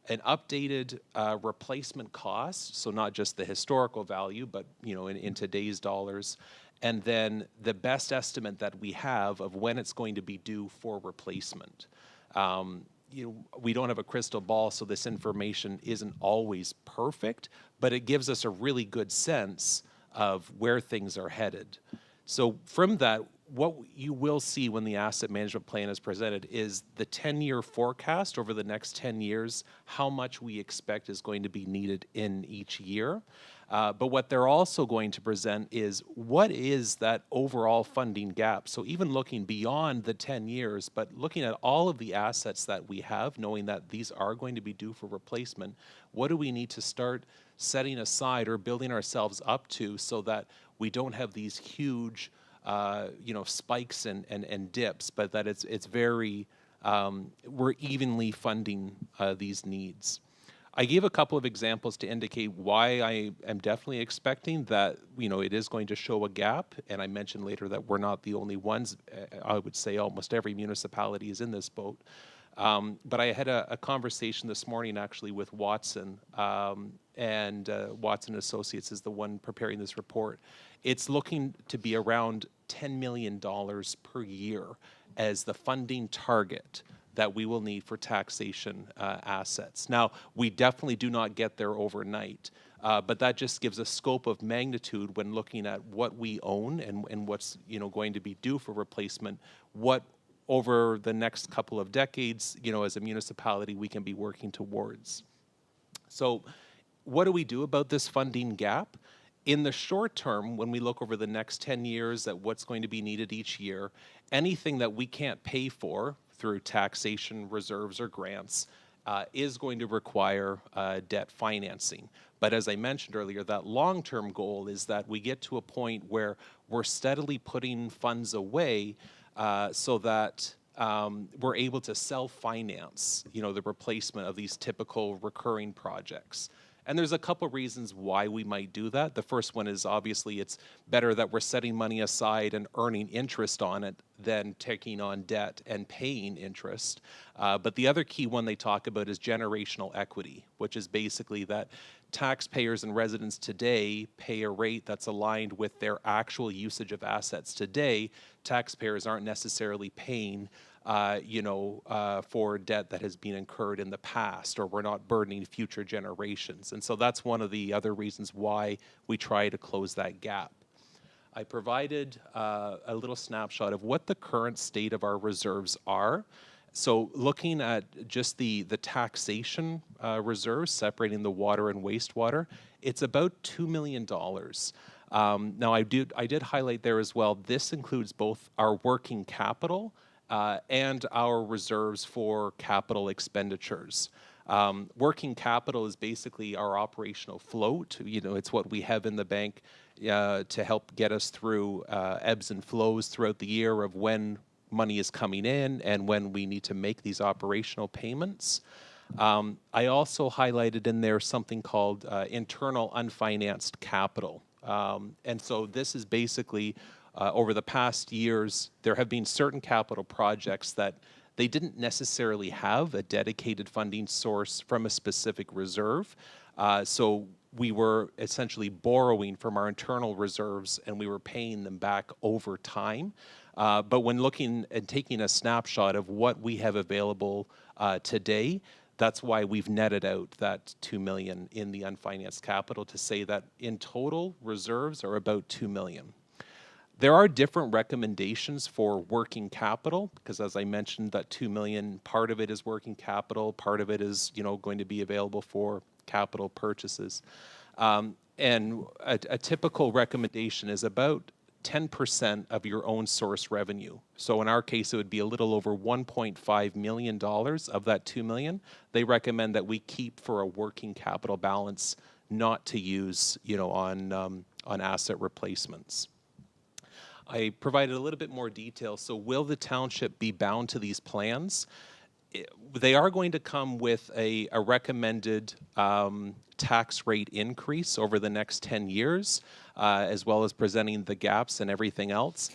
an updated replacement cost, so not just the historical value, but in today's dollars, and then the best estimate that we have of when it's going to be due for replacement. We don't have a crystal ball, so this information isn't always perfect, but it gives us a really good sense of where things are headed. So from that, what you will see when the asset management plan is presented is the 10-year forecast over the next 10 years, how much we expect is going to be needed in each year. But what they're also going to present is what is that overall funding gap. So even looking beyond the 10 years, but looking at all of the assets that we have, knowing that these are going to be due for replacement, what do we need to start setting aside or building ourselves up to so that we don't have these huge spikes and dips, but that it's very, we're evenly funding these needs. I gave a couple of examples to indicate why I am definitely expecting that, it is going to show a gap. And I mentioned later that we're not the only ones. I would say almost every municipality is in this boat. But I had a conversation this morning actually with Watson, and Watson Associates is the one preparing this report. It's looking to be around $10 million per year as the funding target that we will need for taxation assets. Now, we definitely do not get there overnight, but that just gives a scope of magnitude when looking at what we own and what's going to be due for replacement, what over the next couple of decades, as a municipality, we can be working towards. So what do we do about this funding gap? In the short term, when we look over the next 10 years at what's going to be needed each year, anything that we can't pay for through taxation, reserves, or grants is going to require debt financing. But as I mentioned earlier, that long-term goal is that we get to a point where we're steadily putting funds away so that we're able to self-finance, the replacement of these typical recurring projects. And there's a couple reasons why we might do that. The first one is obviously it's better that we're setting money aside and earning interest on it than taking on debt and paying interest. But the other key one they talk about is generational equity, which is basically that taxpayers and residents today pay a rate that's aligned with their actual usage of assets today. Taxpayers aren't necessarily paying for debt that has been incurred in the past, or we're not burdening future generations. And so that's one of the other reasons why we try to close that gap. I provided a little snapshot of what the current state of our reserves are. So looking at just the taxation reserves, separating the water and wastewater, it's about $2 million. Now I did highlight there as well, this includes both our working capital and our reserves for capital expenditures. Working capital is basically our operational float. It's what we have in the bank to help get us through ebbs and flows throughout the year of when money is coming in and when we need to make these operational payments. I also highlighted in there something called internal unfinanced capital. And so this is basically over the past years, there have been certain capital projects that they didn't necessarily have a dedicated funding source from a specific reserve. So we were essentially borrowing from our internal reserves and we were paying them back over time. But when looking and taking a snapshot of what we have available today, that's why we've netted out that $2 million in the unfinanced capital to say that in total reserves are about $2 million. There are different recommendations for working capital because, as I mentioned, that $2 million, part of it is working capital, part of it is going to be available for capital purchases. And a typical recommendation is about 10% of your own source revenue. So in our case, it would be a little over $1.5 million of that $2 million. They recommend that we keep for a working capital balance, not to use on asset replacements. I provided a little bit more detail. So will the township be bound to these plans? They are going to come with a recommended tax rate increase over the next 10 years, as well as presenting the gaps and everything else.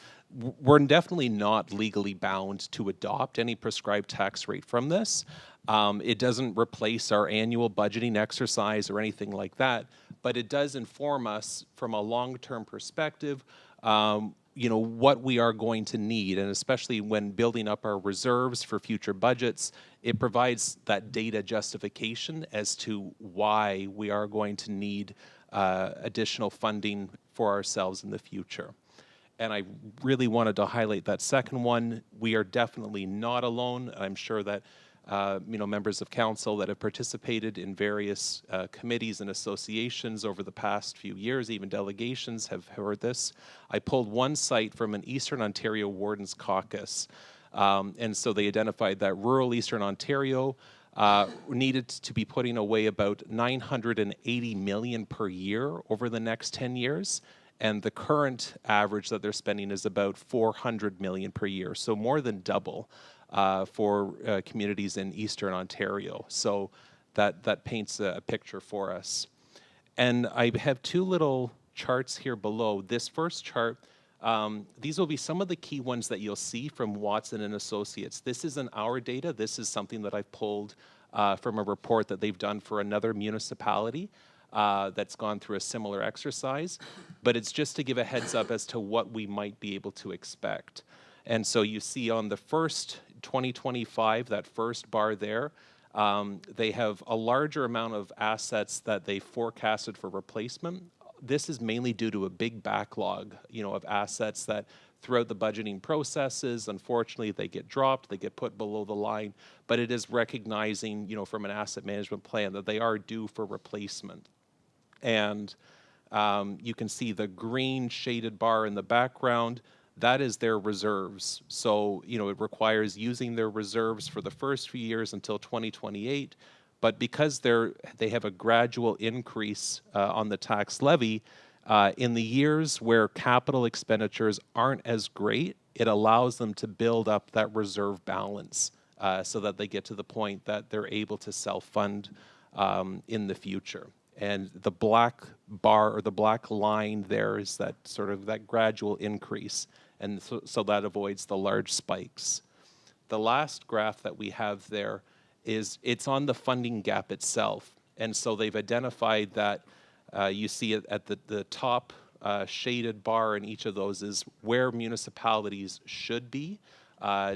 We're definitely not legally bound to adopt any prescribed tax rate from this. It doesn't replace our annual budgeting exercise or anything like that, but it does inform us from a long-term perspective what we are going to need, and especially when building up our reserves for future budgets, it provides that data justification as to why we are going to need additional funding for ourselves in the future. And I really wanted to highlight that second one. We are definitely not alone. I'm sure that members of council that have participated in various committees and associations over the past few years, even delegations, have heard this. I pulled one site from an Eastern Ontario Wardens Caucus, and so they identified that rural Eastern Ontario needed to be putting away about $980 million per year over the next 10 years. And the current average that they're spending is about $400 million per year, so more than double for communities in Eastern Ontario. So that paints a picture for us. And I have two little charts here below. This first chart, these will be some of the key ones that you'll see from Watson and Associates. This isn't our data. This is something that I've pulled from a report that they've done for another municipality that's gone through a similar exercise. But it's just to give a heads up as to what we might be able to expect. And so you see on the first 2025, that first bar there, they have a larger amount of assets that they forecasted for replacement. This is mainly due to a big backlog, of assets that throughout the budgeting processes, unfortunately, they get dropped, they get put below the line, but it is recognizing, from an asset management plan that they are due for replacement. And you can see the green shaded bar in the background. That is their reserves. So, it requires using their reserves for the first few years until 2028. But because they have a gradual increase on the tax levy, in the years where capital expenditures aren't as great, it allows them to build up that reserve balance so that they get to the point that they're able to self-fund in the future. And the black bar or the black line there is that sort of that gradual increase. And so that avoids the large spikes. The last graph that we have there is it's on the funding gap itself. And so they've identified that you see it at the top shaded bar in each of those is where municipalities should be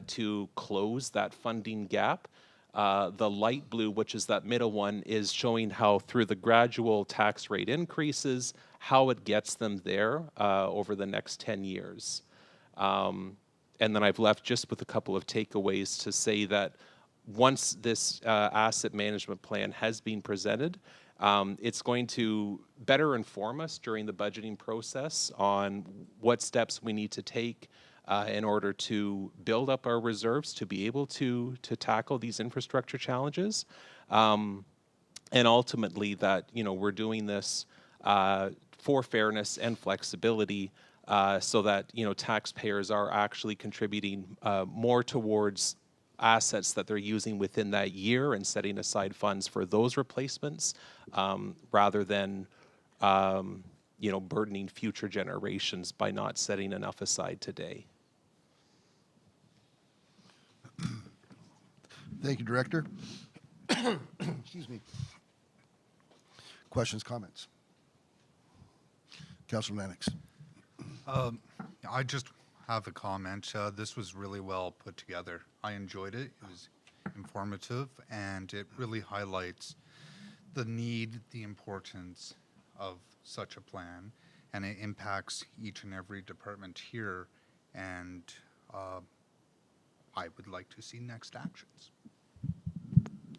to close that funding gap. The light blue, which is that middle one, is showing how through the gradual tax rate increases, how it gets them there over the next 10 years. And then I've left just with a couple of takeaways to say that once this asset management plan has been presented, it's going to better inform us during the budgeting process on what steps we need to take in order to build up our reserves to be able to tackle these infrastructure challenges. And ultimately that, we're doing this for fairness and flexibility so that, taxpayers are actually contributing more towards assets that they're using within that year and setting aside funds for those replacements rather than, burdening future generations by not setting enough aside today. Thank you, Director. Excuse me. Questions, comments? Councilor Lennox. I just have a comment. This was really well put together. I enjoyed it. It was informative, and it really highlights the need, the importance of such a plan, and it impacts each and every department here, and I would like to see next actions.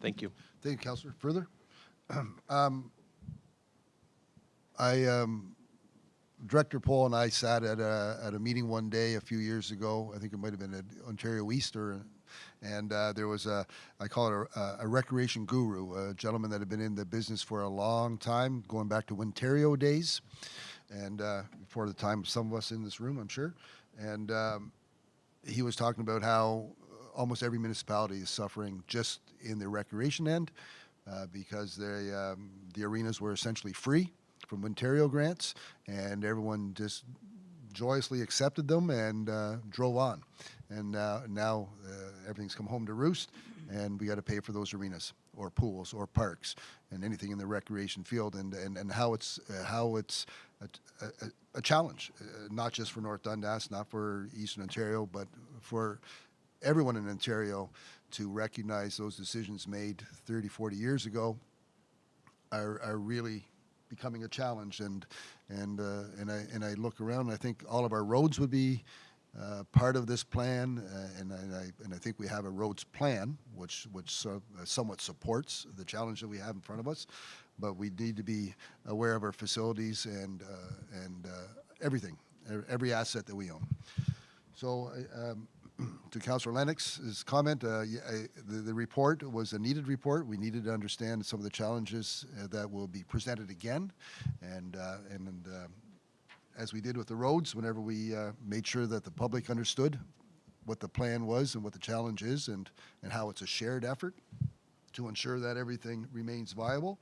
Thank you. Thank you, Councilor. Further? Director Pohl and I sat at a meeting one day a few years ago. I think it might have been at Ontario East, and there was I call it a recreation guru, a gentleman that had been in the business for a long time, going back to Ontario days, and before the time of some of us in this room, I'm sure. And he was talking about how almost every municipality is suffering just in the recreation end because the arenas were essentially free from Ontario grants, and everyone just joyously accepted them and drove on. And now everything's come home to roost, and we got to pay for those arenas or pools or parks and anything in the recreation field, and how it's a challenge, not just for North Dundas, not for Eastern Ontario, but for everyone in Ontario to recognize those decisions made 30, 40 years ago are really becoming a challenge, and I look around and I think all of our roads would be part of this plan, and I think we have a roads plan which somewhat supports the challenge that we have in front of us, but we need to be aware of our facilities and everything, every asset that we own. So. To Councillor Lennox's comment, the report was a needed report. We needed to understand some of the challenges that will be presented again, and as we did with the roads, whenever we made sure that the public understood what the plan was and what the challenge is, and how it's a shared effort. to ensure that everything remains viable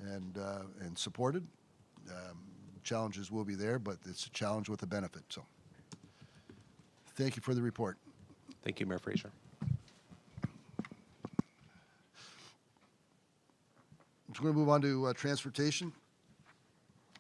and supported. Challenges will be there, but it's a challenge with a benefit. So thank you for the report. Thank you, Mayor Fraser. We're going to move on to transportation.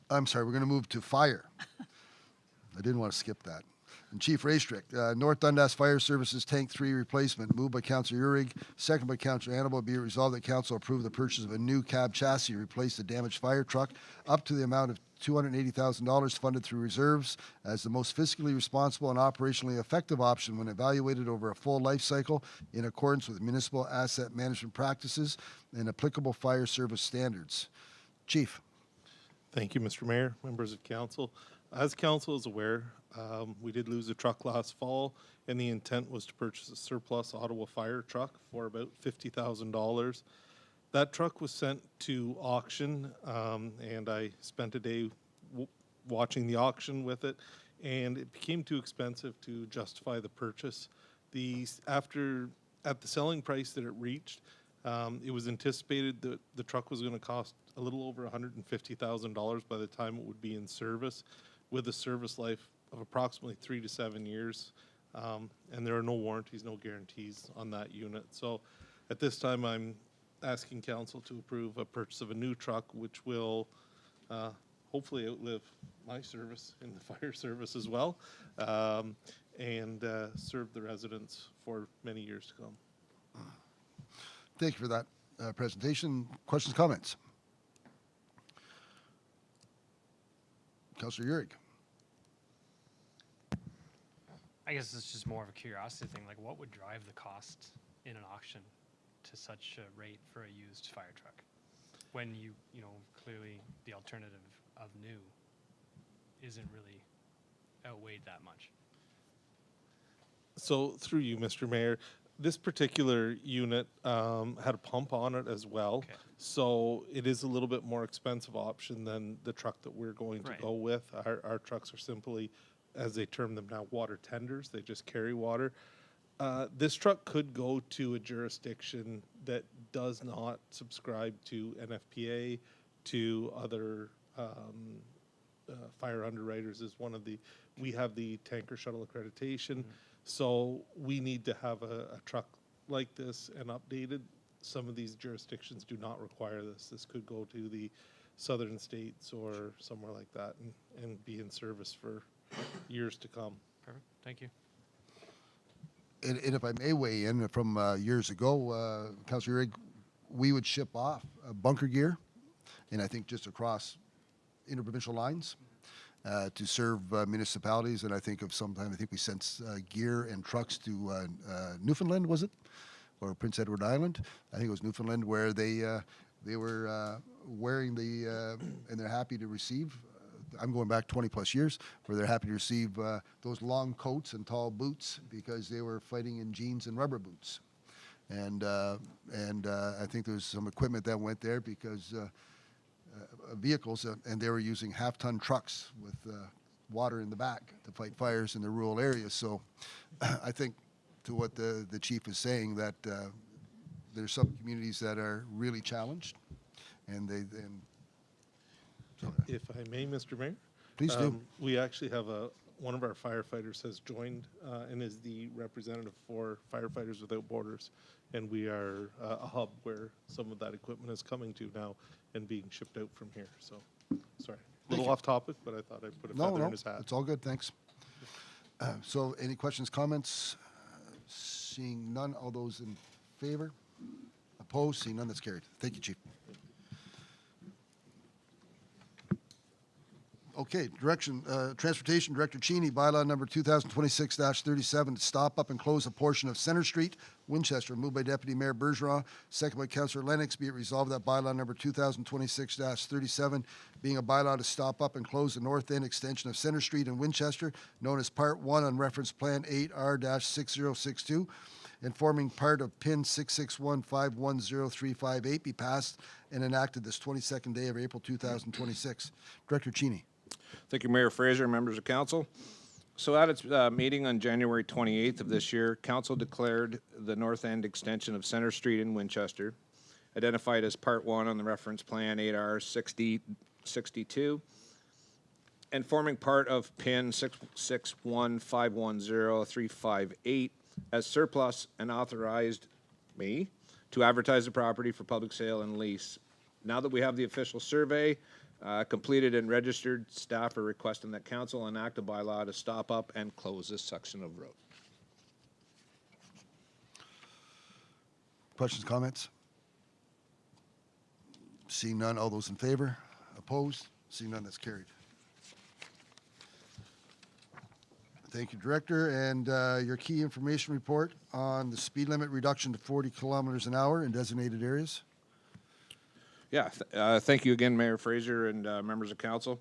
I'm sorry, we're going to move to fire. I didn't want to skip that. And Chief Raystrick, North Dundas Fire Services Tank 3 replacement, moved by Councillor Uhrig, second by Councillor Annable. Be it resolved that Council approve the purchase of a new cab chassis to replace the damaged fire truck up to the amount of $280,000 funded through reserves as the most fiscally responsible and operationally effective option when evaluated over a full life cycle in accordance with municipal asset management practices and applicable fire service standards. Chief. Thank you, Mr. Mayor, members of council. As council is aware, we did lose a truck last fall, and the intent was to purchase a surplus Ottawa fire truck for about $50,000. That truck was sent to auction, and I spent a day watching the auction with it, and it became too expensive to justify the purchase. At the selling price that it reached, it was anticipated that the truck was going to cost a little over $150,000 by the time it would be in service, with a service life of approximately 3 to 7 years. And there are no warranties, no guarantees on that unit. So at this time, I'm asking council to approve a purchase of a new truck, which will hopefully outlive my service in the fire service as well, and serve the residents for many years to come. Thank you for that presentation. Questions, comments? Councillor Uhrig. I guess it's just more of a curiosity thing. Like, what would drive the cost in an auction to such a rate for a used fire truck, when you know, clearly the alternative of new isn't really outweighed that much? So through you, Mr. Mayor, this particular unit had a pump on it as well. Okay. So it is a little bit more expensive option than the truck that we're going to Right. go with. Our trucks are simply, as they term them now, water tenders. They just carry water. This truck could go to a jurisdiction that does not subscribe to NFPA, to other fire underwriters is one of the, we have the tanker shuttle accreditation. So we need to have a truck like this and updated. Some of these jurisdictions do not require this. This could go to the southern states or somewhere like that and be in service for years to come. Perfect. Thank you. And if I may weigh in, from years ago, Councillor Uhrig, we would ship off bunker gear, and I think just across interprovincial lines to serve municipalities. And I think I think we sent gear and trucks to Newfoundland, was it? Or Prince Edward Island? I think it was Newfoundland, where they were wearing and they're happy to receive. I'm going back 20 plus years, where they're happy to receive those long coats and tall boots because they were fighting in jeans and rubber boots. And I think there's some equipment that went there because vehicles, and they were using half-ton trucks with water in the back to fight fires in the rural areas. So I think, to what the chief is saying, that there's some communities that are really challenged, and If I may, Mr. Mayor? Please do. We actually have one of our firefighters has joined and is the representative for Firefighters Without Borders. And we are a hub where some of that equipment is coming to now and being shipped out from here. So, sorry, a little off topic, but I thought I'd put a feather in his hat. It's all good, thanks. So any questions, comments? Seeing none, all those in favor? Opposed? Seeing none, that's carried. Thank you, Chief. Okay, Transportation Director Cheney, bylaw number 2026-37, to stop up and close a portion of Center Street, Winchester, moved by Deputy Mayor Bergeron, second by Councillor Lennox. Be it resolved that bylaw number 2026-37, being a bylaw to stop up and close the north end extension of Center Street in Winchester, known as Part 1 on Reference Plan 8R-6062, and forming part of PIN 661510358, be passed and enacted this 22nd day of April 2026. Director Cheney. Thank you, Mayor Fraser, members of council. So at its meeting on January 28th of this year, council declared the north end extension of Center Street in Winchester, identified as Part 1 on the reference plan 8R 6062, and forming part of PIN 661510358 as surplus, and authorized me to advertise the property for public sale and lease. Now that we have the official survey completed and registered, staff are requesting that council enact a bylaw to stop up and close this section of road. Questions, comments? Seeing none, all those in favor? Opposed? Seeing none, that's carried. Thank you, Director. And your key information report on the speed limit reduction to 40 kilometers an hour in designated areas. Yeah, thank you again, Mayor Fraser and members of council.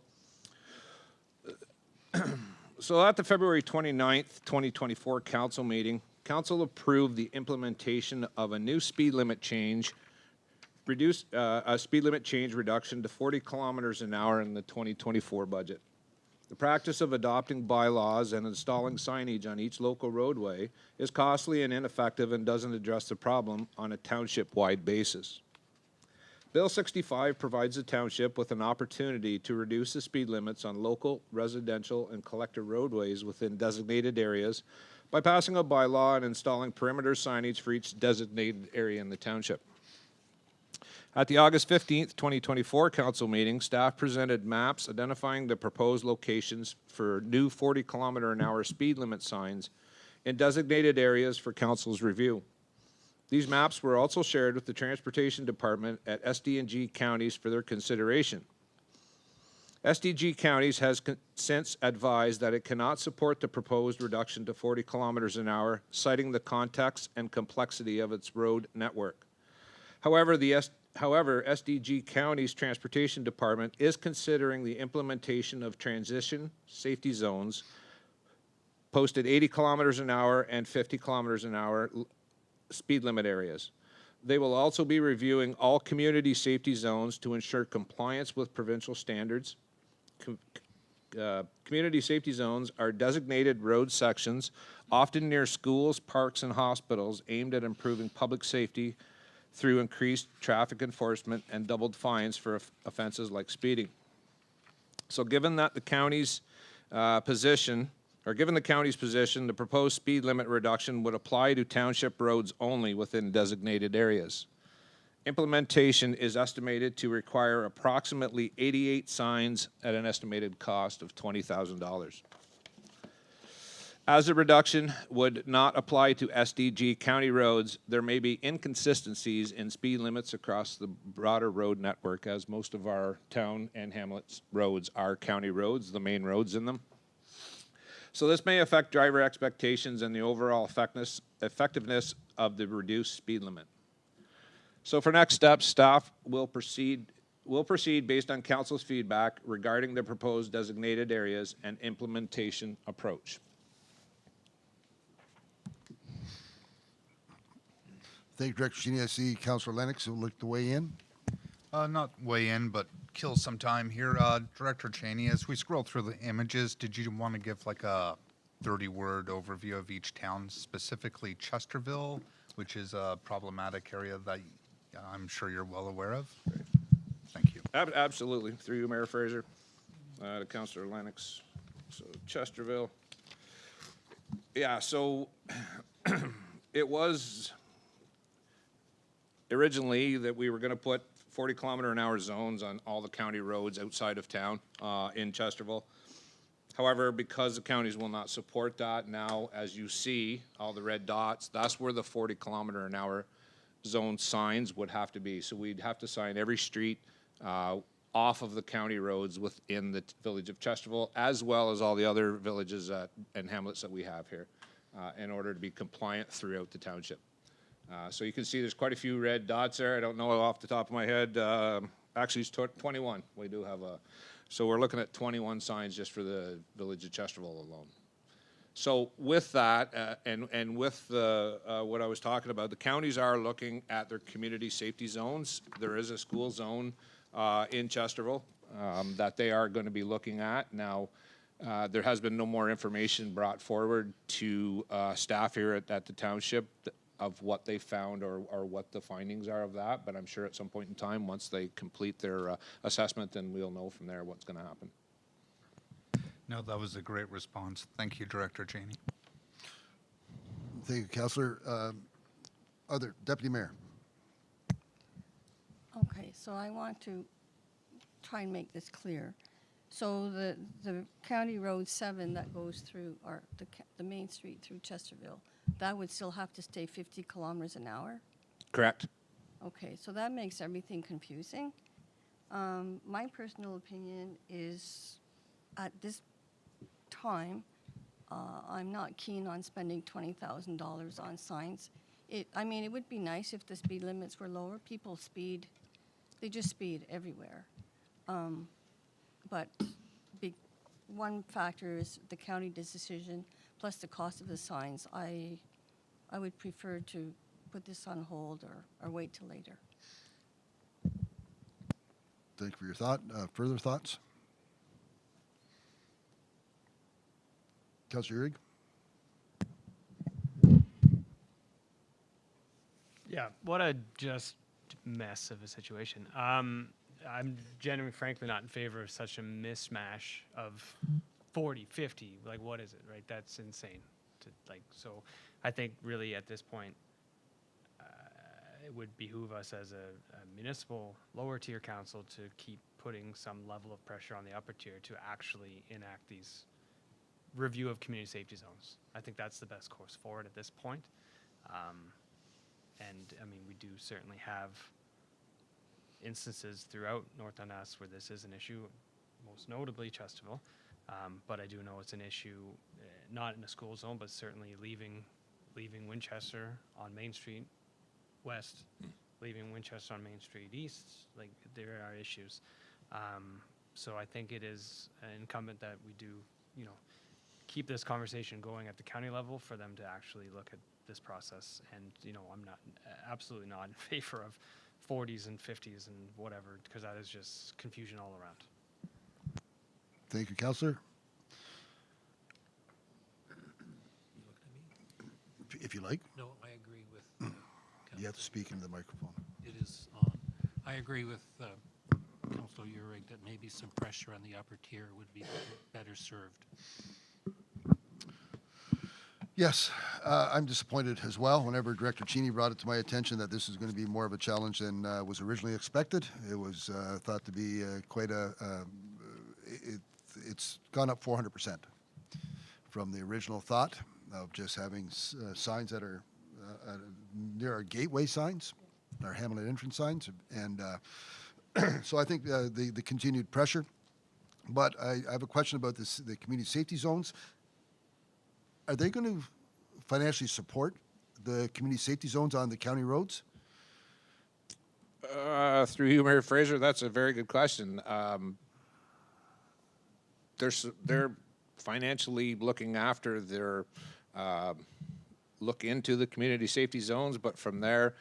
So at the February 29th, 2024 council meeting, council approved the implementation of a new speed limit change, a speed limit change reduction to 40 kilometers an hour in the 2024 budget. The practice of adopting bylaws and installing signage on each local roadway is costly and ineffective and doesn't address the problem on a township-wide basis. Bill 65 provides the township with an opportunity to reduce the speed limits on local, residential, and collector roadways within designated areas by passing a bylaw and installing perimeter signage for each designated area in the township. At the August 15th, 2024 council meeting, staff presented maps identifying the proposed locations for new 40-kilometer-an-hour speed limit signs in designated areas for council's review. These maps were also shared with the Transportation Department at SD&G counties for their consideration. SDG counties has since advised that it cannot support the proposed reduction to 40 kilometers an hour, citing the context and complexity of its road network. However, SDG County's Transportation Department is considering the implementation of transition safety zones posted 80 kilometers an hour and 50 kilometers an hour speed limit areas. They will also be reviewing all community safety zones to ensure compliance with provincial standards. Community safety zones are designated road sections, often near schools, parks, and hospitals, aimed at improving public safety through increased traffic enforcement and doubled fines for offenses like speeding. So given that the county's position, the proposed speed limit reduction would apply to township roads only within designated areas. Implementation is estimated to require approximately 88 signs at an estimated cost of $20,000. As the reduction would not apply to SDG county roads, there may be inconsistencies in speed limits across the broader road network, as most of our town and hamlets roads are county roads, the main roads in them. So this may affect driver expectations and the overall effectiveness of the reduced speed limit. So for next steps, staff will proceed based on council's feedback regarding the proposed designated areas and implementation approach. Thank you, Director Cheney. I see Councilor Lennox who would like to weigh in. Not weigh in, but kill some time here. Director Cheney, as we scroll through the images, did you want to give like a 30-word overview of each town, specifically Chesterville, which is a problematic area that I'm sure you're well aware of? Great. Thank you. Absolutely. Through you, Mayor Fraser, to Councilor Lennox. So Chesterville. Yeah, so it was originally that we were going to put 40-kilometer-an-hour zones on all the county roads outside of town in Chesterville. However, because the counties will not support that, now, as you see, all the red dots, that's where the 40-kilometer-an-hour zone signs would have to be. So we'd have to sign every street off of the county roads within the village of Chesterville, as well as all the other villages and hamlets that we have here, in order to be compliant throughout the township. So you can see there's quite a few red dots there. I don't know off the top of my head. Actually, it's 21. We do have a... So we're looking at 21 signs just for the village of Chesterville alone. So with that, and with the, what I was talking about, the counties are looking at their community safety zones. There is a school zone in Chesterville that they are going to be looking at. Now, There has been no more information brought forward to staff here at the township of what they found or what the findings are of that, but I'm sure at some point in time, once they complete their assessment, then we'll know from there what's going to happen. No, that was a great response. Thank you, Director Cheney. Thank you, Councillor. Other Deputy Mayor. Okay, so I want to try and make this clear. So the County Road 7 that goes through, or the main street through Chesterville, that would still have to stay 50 kilometers an hour? Correct. Okay, so that makes everything confusing. My personal opinion is, at this time, I'm not keen on spending $20,000 on signs. I mean, it would be nice if the speed limits were lower. People speed, they just speed everywhere. But one factor is the county decision, plus the cost of the signs. I would prefer to put this on hold or wait till later. Thank you for your thought. Further thoughts? Councillor Urick? Yeah, what a just mess of a situation. I'm genuinely, frankly, not in favor of such a mishmash of 40, 50. Like, what is it, right? That's insane. So I think really at this point, it would behoove us as a municipal lower tier council to keep putting some level of pressure on the upper tier to actually enact these review of community safety zones. I think that's the best course forward at this point. And I mean, we do certainly have instances throughout North Dundas where this is an issue, most notably Chesterville. But I do know it's an issue, not in a school zone, but certainly leaving Winchester on Main Street West, leaving Winchester on Main Street East. Like, there are issues. So I think it is incumbent that we do, keep this conversation going at the county level for them to actually look at this process. And, I'm absolutely not in favor of 40s and 50s and whatever, because that is just confusion all around. Thank you, Councillor. If you like, No, I agree with. you have to speak into the microphone. It is on. I agree with Councilor Urick that maybe some pressure on the upper tier would be better served. Yes, I'm disappointed as well. Whenever Director Cheney brought it to my attention that this is going to be more of a challenge than was originally expected, it was thought to be quite it's gone up 400% from the original thought of just having signs that are near our gateway signs, our Hamlet entrance signs, and so I think the continued pressure. But I have a question about the community safety zones. Are they going to financially support the community safety zones on the county roads? Through you, Mayor Fraser, that's a very good question. They're financially looking after their look into the community safety zones, but from there,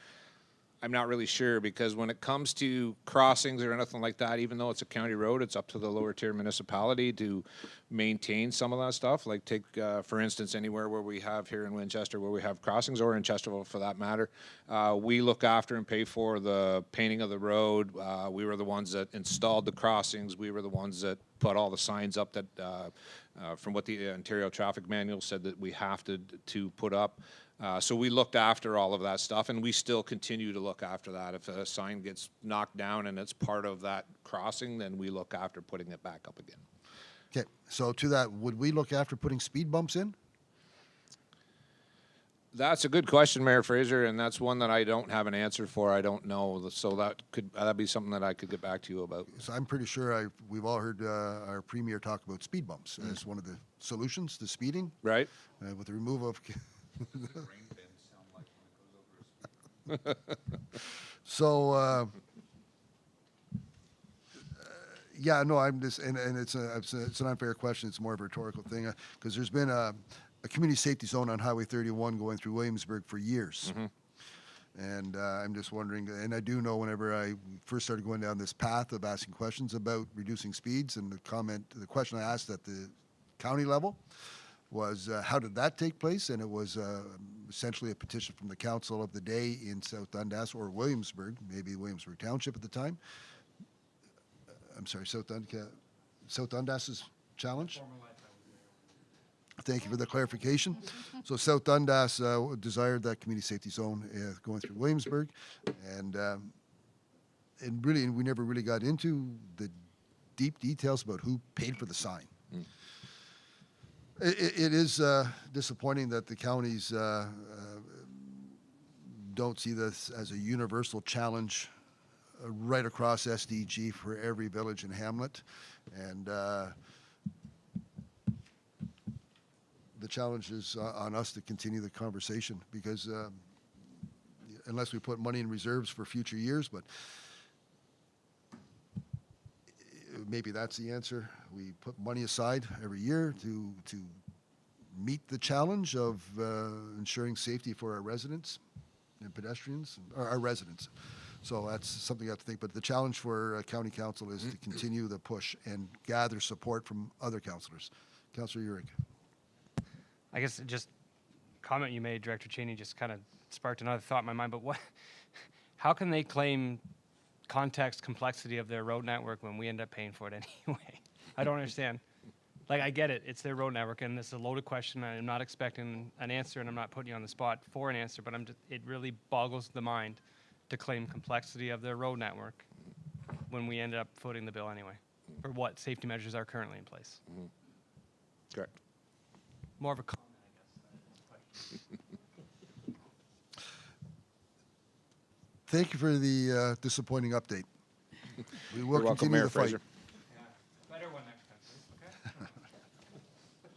I'm not really sure, because when it comes to crossings or anything like that, even though it's a county road, it's up to the lower tier municipality to maintain some of that stuff. Like take, for instance, anywhere where we have here in Winchester where we have crossings, or in Chesterville for that matter, we look after and pay for the painting of the road. We were the ones that installed the crossings. We were the ones that put all the signs up that, from what the Ontario Traffic Manual said that we have to put up. So we looked after all of that stuff, and we still continue to look after that. If a sign gets knocked down and it's part of that crossing, then we look after putting it back up again. Okay, so to that, would we look after putting speed bumps in? That's a good question, Mayor Fraser, and that's one that I don't have an answer for. I don't know, so that'd be something that I could get back to you about. So I'm pretty sure we've all heard our premier talk about speed bumps as one of the solutions to speeding. Right. With the removal of. So, yeah, no, I'm just, and it's an unfair question. It's more of a rhetorical thing, because there's been a community safety zone on Highway 31 going through Williamsburg for years. And I'm just wondering, and I do know whenever I first started going down this path of asking questions about reducing speeds, and the question I asked at the county level was how did that take place? And it was essentially a petition from the council of the day in South Dundas or Williamsburg, maybe Williamsburg Township at the time. I'm sorry, South Dundas's challenge? Thank you for the clarification. So South Dundas desired that community safety zone going through Williamsburg, and really we never really got into the deep details about who paid for the sign. It is disappointing that the counties don't see this as a universal challenge right across SDG for every village and hamlet, and the challenge is on us to continue the conversation, because unless we put money in reserves for future years, but maybe that's the answer. We put money aside every year to meet the challenge of ensuring safety for our residents and pedestrians, or our residents. So that's something I have to think. But the challenge for county council is to continue the push and gather support from other councillors. Councillor Urick. I guess just comment you made, Director Cheney, just kind of sparked another thought in my mind. But how can they claim context complexity of their road network when we end up paying for it anyway? I don't understand. Like, I get it. It's their road network, and this is a loaded question. I'm not expecting an answer, and I'm not putting you on the spot for an answer, but it really boggles the mind to claim complexity of their road network when we end up footing the bill anyway, for what safety measures are currently in place. Correct. More of a comment, I guess. Thank you for the disappointing update. We will You're welcome, continue Mayor the fight. Fraser. Better one next time, please,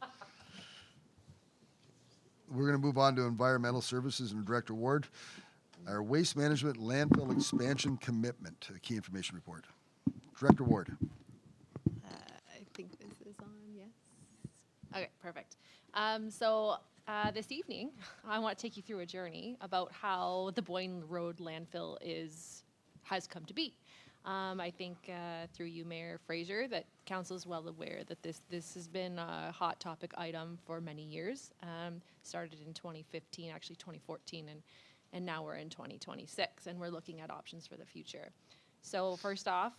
okay? We're going to move on to environmental services and Director Ward. Our waste management landfill expansion commitment, a key information report. Director Ward. I think this is on, yes. Okay, perfect. This evening, I want to take you through a journey about how the Boyne Road landfill has come to be. I think through you, Mayor Fraser, that council is well aware that this has been a hot topic item for many years. Started in 2015, actually 2014, and now we're in 2026, and we're looking at options for the future. So first off,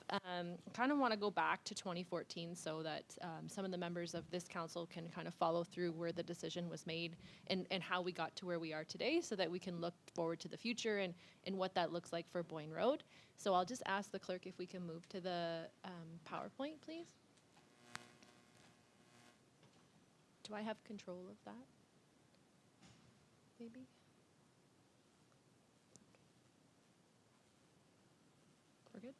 kind of want to go back to 2014 so that some of the members of this council can kind of follow through where the decision was made and how we got to where we are today, so that we can look forward to the future and what that looks like for Boyne Road. So I'll just ask the clerk if we can move to the PowerPoint, please. Do I have control of that? Maybe? We're good?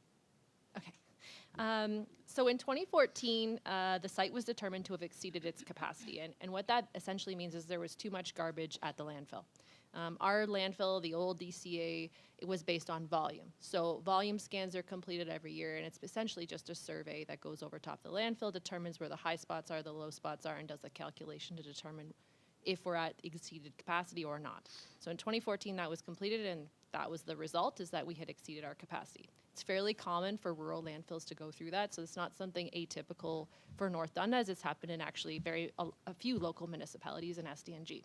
Okay. So in 2014, the site was determined to have exceeded its capacity. And what that essentially means is there was too much garbage at the landfill. Our landfill, the old DCA, it was based on volume. So volume scans are completed every year, and it's essentially just a survey that goes over top the landfill, determines where the high spots are, the low spots are, and does a calculation to determine if we're at exceeded capacity or not. So in 2014, that was completed, and that was the result, is that we had exceeded our capacity. It's fairly common for rural landfills to go through that, so it's not something atypical for North Dundas. It's happened in actually a few local municipalities in SDNG.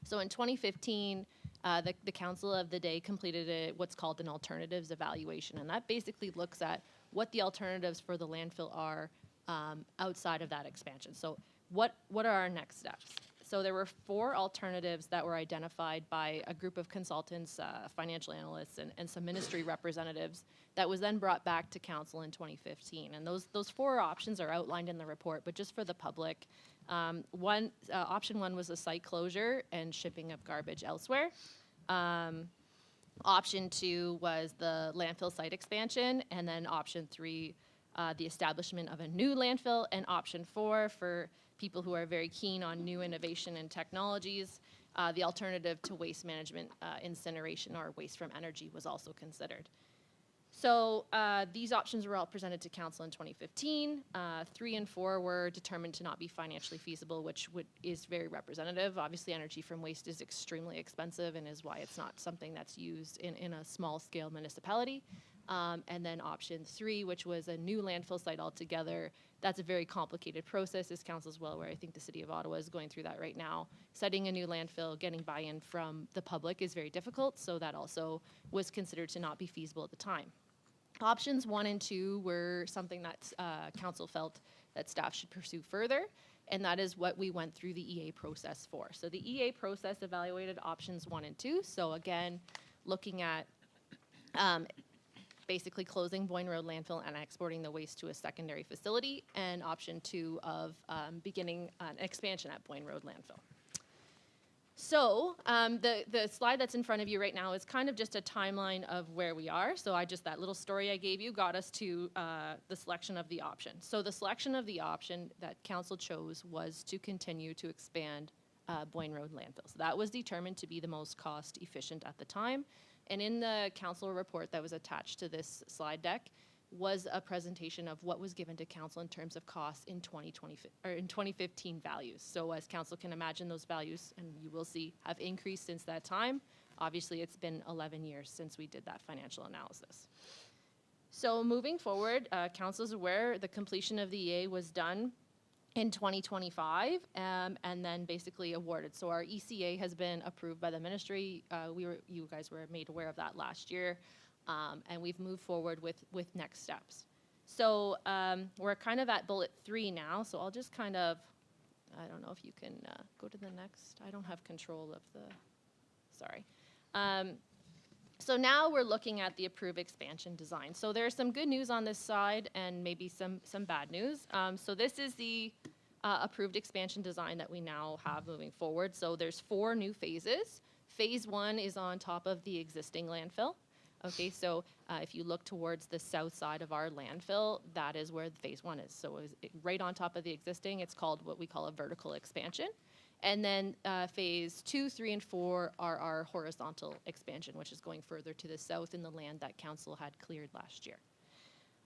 So in 2015, the council of the day completed what's called an alternatives evaluation, and that basically looks at what the alternatives for the landfill are outside of that expansion. So what are our next steps? So there were 4 alternatives that were identified by a group of consultants, financial analysts, and some ministry representatives that was then brought back to council in 2015. And those 4 options are outlined in the report, but just for the public, option 1 was a site closure and shipping of garbage elsewhere. Option 2 was the landfill site expansion, and then option 3, the establishment of a new landfill, and option 4 for people who are very keen on new innovation and technologies, the alternative to waste management, incineration, or waste from energy was also considered. So these options were all presented to council in 2015. 3 and 4 were determined to not be financially feasible, which is very representative. Obviously, energy from waste is extremely expensive and is why it's not something that's used in a small-scale municipality. And then option 3, which was a new landfill site altogether. That's a very complicated process, as council's well aware. I think the city of Ottawa is going through that right now. Setting a new landfill, getting buy-in from the public is very difficult, so that also was considered to not be feasible at the time. Options 1 and 2 were something that council felt that staff should pursue further, and that is what we went through the EA process for. So the EA process evaluated options 1 and 2. So again, looking at basically closing Boyne Road landfill and exporting the waste to a secondary facility, and option 2 of beginning an expansion at Boyne Road landfill. So the slide that's in front of you right now is kind of just a timeline of where we are. So that little story I gave you got us to the selection of the option. So the selection of the option that council chose was to continue to expand Boyne Road landfill. So that was determined to be the most cost efficient at the time. And in the council report that was attached to this slide deck was a presentation of what was given to council in terms of costs in 2015 values. So as council can imagine, those values, and you will see, have increased since that time. Obviously, it's been 11 years since we did that financial analysis. So moving forward, council is aware the completion of the EA was done in 2025 and then basically awarded. So our ECA has been approved by the ministry. You guys were made aware of that last year. And we've moved forward with next steps. So we're kind of at bullet 3 now, so I'll just kind of, I don't know if you can go to the next. I don't have control of the, sorry. So now we're looking at the approved expansion design. So there's some good news on this side and maybe some bad news. So this is the approved expansion design that we now have moving forward. So there's 4 new phases. Phase 1 is on top of the existing landfill. Okay, so if you look towards the south side of our landfill, that is where phase 1 is. So right on top of the existing, it's called what we call a vertical expansion. And then phase 2, 3, and 4 are our horizontal expansion, which is going further to the south in the land that council had cleared last year.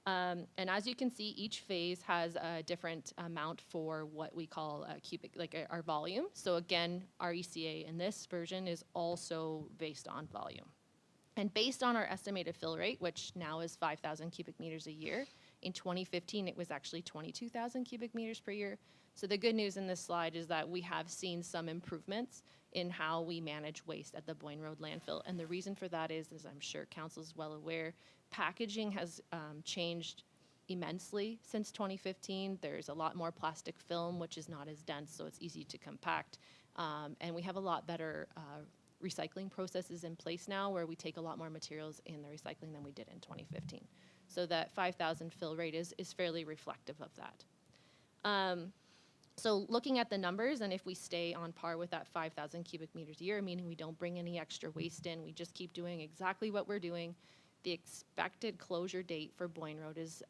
And as you can see, each phase has a different amount for what we call cubic, like our volume. So again, our ECA in this version is also based on volume. And based on our estimated fill rate, which now is 5,000 cubic meters a year, in 2015 it was actually 22,000 cubic meters per year. So the good news in this slide is that we have seen some improvements in how we manage waste at the Boyne Road landfill. And the reason for that is, as I'm sure council is well aware, packaging has changed immensely since 2015. There's a lot more plastic film, which is not as dense, so it's easy to compact. And we have a lot better recycling processes in place now where we take a lot more materials in the recycling than we did in 2015. So that 5,000 fill rate is fairly reflective of that. So looking at the numbers, and if we stay on par with that 5,000 cubic meters a year, meaning we don't bring any extra waste in, we just keep doing exactly what we're doing, the expected closure date for Boyne Road is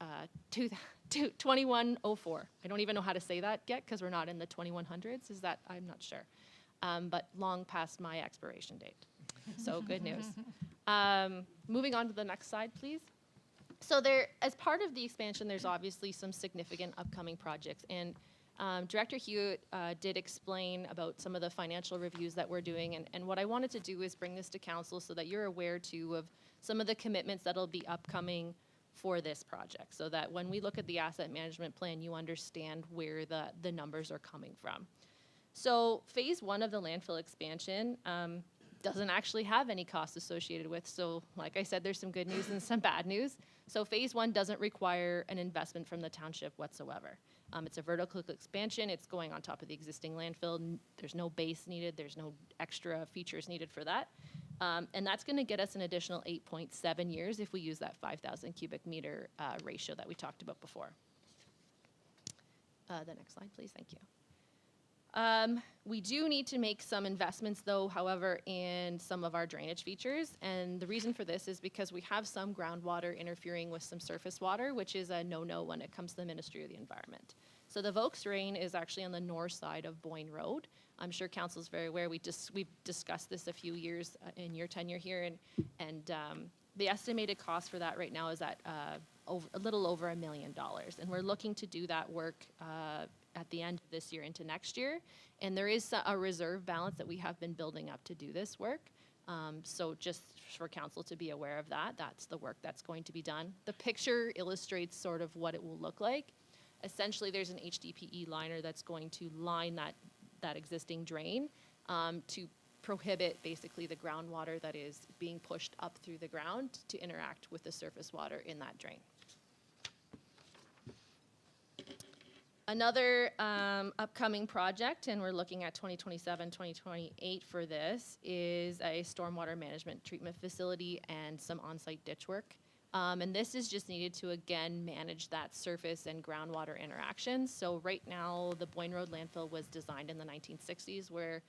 2104. I don't even know how to say that yet because we're not in the 2100s. Is that? I'm not sure. But long past my expiration date. So good news. Moving on to the next slide, please. So there, as part of the expansion, there's obviously some significant upcoming projects. And Director Hewitt did explain about some of the financial reviews that we're doing. And what I wanted to do is bring this to council so that you're aware, too, of some of the commitments that'll be upcoming for this project. So that when we look at the asset management plan, you understand where the numbers are coming from. So phase 1 of the landfill expansion doesn't actually have any costs associated with. So like I said, there's some good news and some bad news. So phase 1 doesn't require an investment from the township whatsoever. It's a vertical expansion. It's going on top of the existing landfill. There's no base needed. There's no extra features needed for that. And that's going to get us an additional 8.7 years if we use that 5,000 cubic meter ratio that we talked about before. The next slide, please. Thank you. We do need to make some investments, though, however, in some of our drainage features. And the reason for this is because we have some groundwater interfering with some surface water, which is a no-no when it comes to the Ministry of the Environment. So the Vokes Drain is actually on the north side of Boyne Road. I'm sure council is very aware. We've discussed this a few years in your tenure here, and the estimated cost for that right now is at a little over $1 million. And we're looking to do that work at the end of this year into next year. And there is a reserve balance that we have been building up to do this work. So just for council to be aware of that, that's the work that's going to be done. The picture illustrates sort of what it will look like. Essentially, there's an HDPE liner that's going to line that existing drain to prohibit basically the groundwater that is being pushed up through the ground to interact with the surface water in that drain. Another upcoming project, and we're looking at 2027, 2028 for this, is a stormwater management treatment facility and some on-site ditch work. And this is just needed to, again, manage that surface and groundwater interaction. So right now, the Boyne Road landfill was designed in the 1960s where,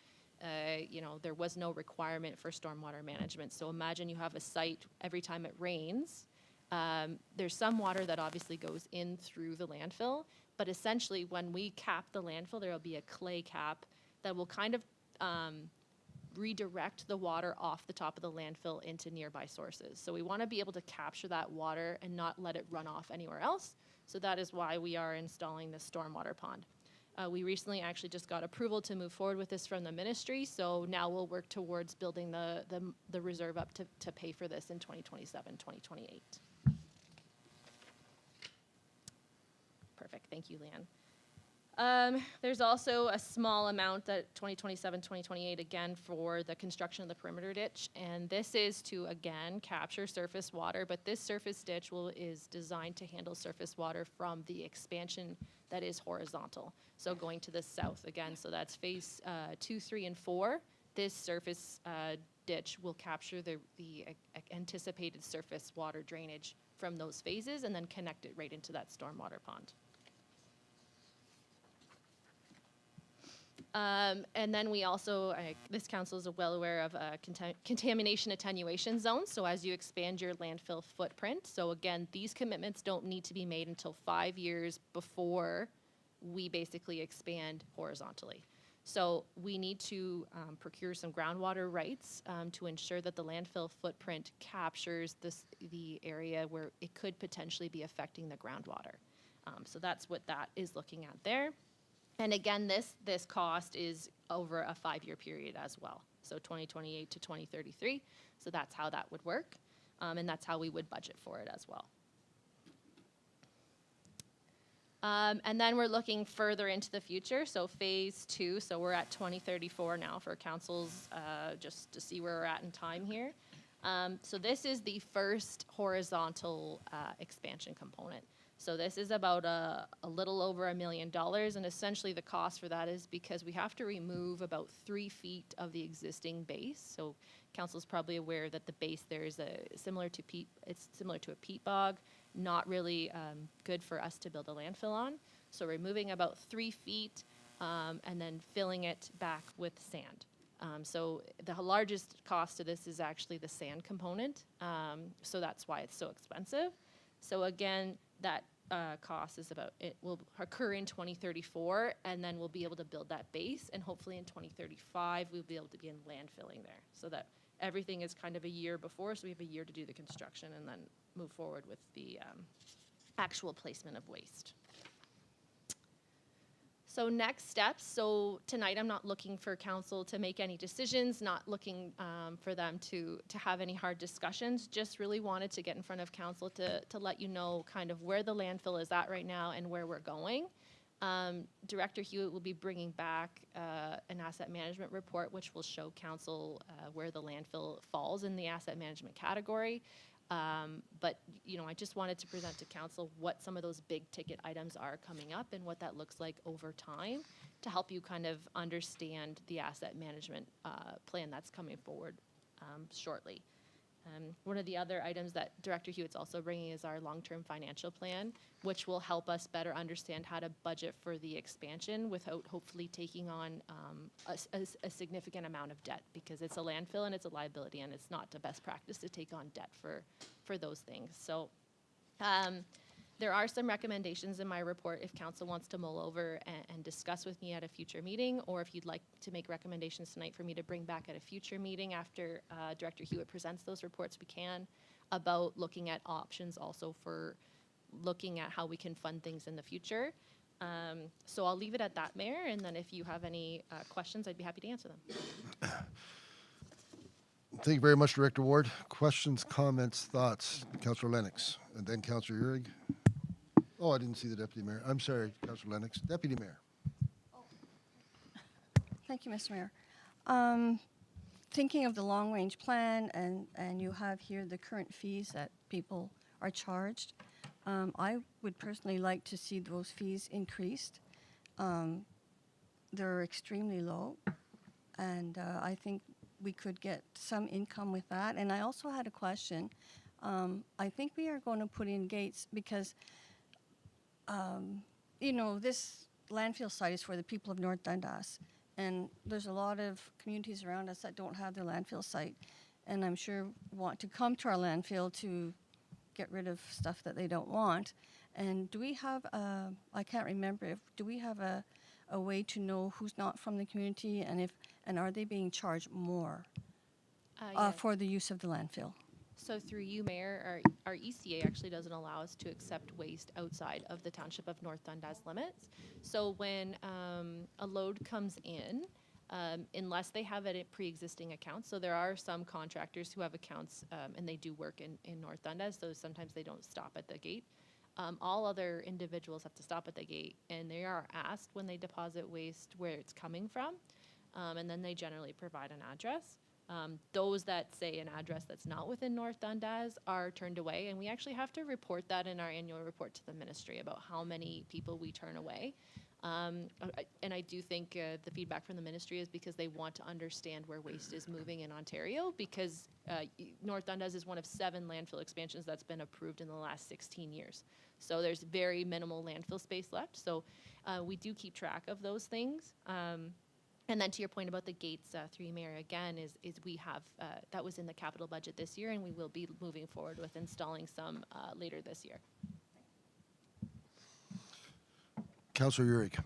there was no requirement for stormwater management. So imagine you have a site every time it rains. There's some water that obviously goes in through the landfill, but essentially when we cap the landfill, there will be a clay cap that will kind of redirect the water off the top of the landfill into nearby sources. So we want to be able to capture that water and not let it run off anywhere else. So that is why we are installing this stormwater pond. We recently actually just got approval to move forward with this from the ministry, so now we'll work towards building the reserve up to pay for this in 2027, 2028. Perfect, thank you, Leanne. There's also a small amount that 2027, 2028, again, for the construction of the perimeter ditch. And this is to, again, capture surface water, but this surface ditch is designed to handle surface water from the expansion that is horizontal. So going to the south again, so that's phase 2, 3, and 4. This surface ditch will capture the anticipated surface water drainage from those phases and then connect it right into that stormwater pond. And then we also, this council is well aware of contamination attenuation zones. So as you expand your landfill footprint, so again, these commitments don't need to be made until 5 years before we basically expand horizontally. So we need to procure some groundwater rights to ensure that the landfill footprint captures the area where it could potentially be affecting the groundwater. So that's what that is looking at there. And again, this cost is over a 5-year period as well. So 2028 to 2033. So that's how that would work. And that's how we would budget for it as well. And then we're looking further into the future. So phase 2, so we're at 2034 now for councils, just to see where we're at in time here. So this is the first horizontal expansion component. So this is about a little over $1 million, and essentially the cost for that is because we have to remove about 3 feet of the existing base. So council's probably aware that the base there is similar to a peat bog, not really good for us to build a landfill on. So removing about 3 feet and then filling it back with sand. So the largest cost to this is actually the sand component. So that's why it's so expensive. So again, that cost is it will occur in 2034, and then we'll be able to build that base, and hopefully in 2035 we'll be able to begin landfilling there, so that everything is kind of a year before, so we have a year to do the construction and then move forward with the actual placement of waste. So next steps, so tonight I'm not looking for council to make any decisions, not looking for them to have any hard discussions, just really wanted to get in front of council to let you know kind of where the landfill is at right now and where we're going. Director Hewitt will be bringing back an asset management report, which will show council where the landfill falls in the asset management category. But, I just wanted to present to council what some of those big ticket items are coming up and what that looks like over time to help you kind of understand the asset management plan that's coming forward shortly. One of the other items that Director Hewitt's also bringing is our long-term financial plan, which will help us better understand how to budget for the expansion without hopefully taking on a significant amount of debt, because it's a landfill and it's a liability, and it's not the best practice to take on debt for those things. So there are some recommendations in my report if council wants to mull over and discuss with me at a future meeting, or if you'd like to make recommendations tonight for me to bring back at a future meeting after Director Hewitt presents those reports, we can, about looking at options also for looking at how we can fund things in the future. So I'll leave it at that, Mayor, and then if you have any questions, I'd be happy to answer them. Thank you very much, Director Ward. Questions, comments, thoughts? Councillor Lennox, and then Councillor Urick. Oh, I didn't see the Deputy Mayor. I'm sorry, Councillor Lennox. Deputy Mayor. Thank you, Mr. Mayor. Thinking of the long-range plan, and you have here the current fees that people are charged, I would personally like to see those fees increased. They're extremely low, and I think we could get some income with that. And I also had a question. I think we are going to put in gates because, you know, this landfill site is for the people of North Dundas. And there's a lot of communities around us that don't have their landfill site, and I'm sure want to come to our landfill to get rid of stuff that they don't want. And do we have I can't remember, do we have a way to know who's not from the community, and are they being charged more Yeah. for the use of the landfill? So through you, Mayor, our ECA actually doesn't allow us to accept waste outside of the Township of North Dundas limits. So when a load comes in, unless they have a pre-existing account, so there are some contractors who have accounts and they do work in North Dundas, so sometimes they don't stop at the gate. All other individuals have to stop at the gate, and they are asked when they deposit waste where it's coming from, and then they generally provide an address. Those that say an address that's not within North Dundas are turned away, and we actually have to report that in our annual report to the ministry about how many people we turn away. And I do think the feedback from the ministry is because they want to understand where waste is moving in Ontario, because North Dundas is one of 7 landfill expansions that's been approved in the last 16 years. So there's very minimal landfill space left. So we do keep track of those things. And then to your point about the gates, through you, Mayor, again, is we have, that was in the capital budget this year, and we will be moving forward with installing some later this year. Councillor Urick.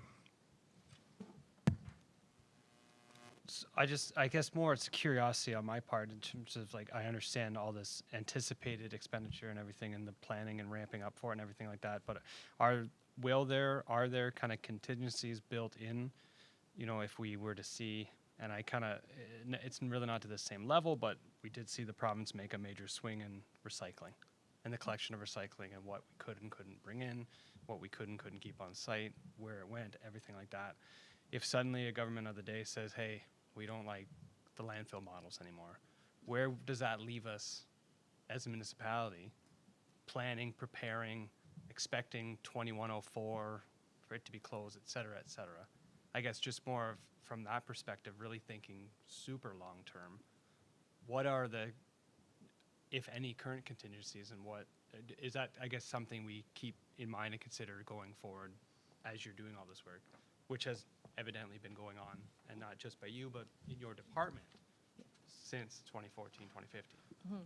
I guess more it's curiosity on my part in terms of, like, I understand all this anticipated expenditure and everything and the planning and ramping up for it and everything like that, but are there kind of contingencies built in, you know, if we were to see, and I kind of, it's really not to the same level, but we did see the province make a major swing in recycling and the collection of recycling and what we could and couldn't bring in, what we could and couldn't keep on site, where it went, everything like that. If suddenly a government of the day says, hey, we don't like the landfill models anymore, where does that leave us as a municipality, planning, preparing, expecting 2104 for it to be closed, et cetera, et cetera? I guess just more of, from that perspective, really thinking super long term, what are the, if any, current contingencies, and what is that, I guess, something we keep in mind and consider going forward as you're doing all this work, which has evidently been going on, and not just by you, but in your department since 2014, 2015. Mm-hmm.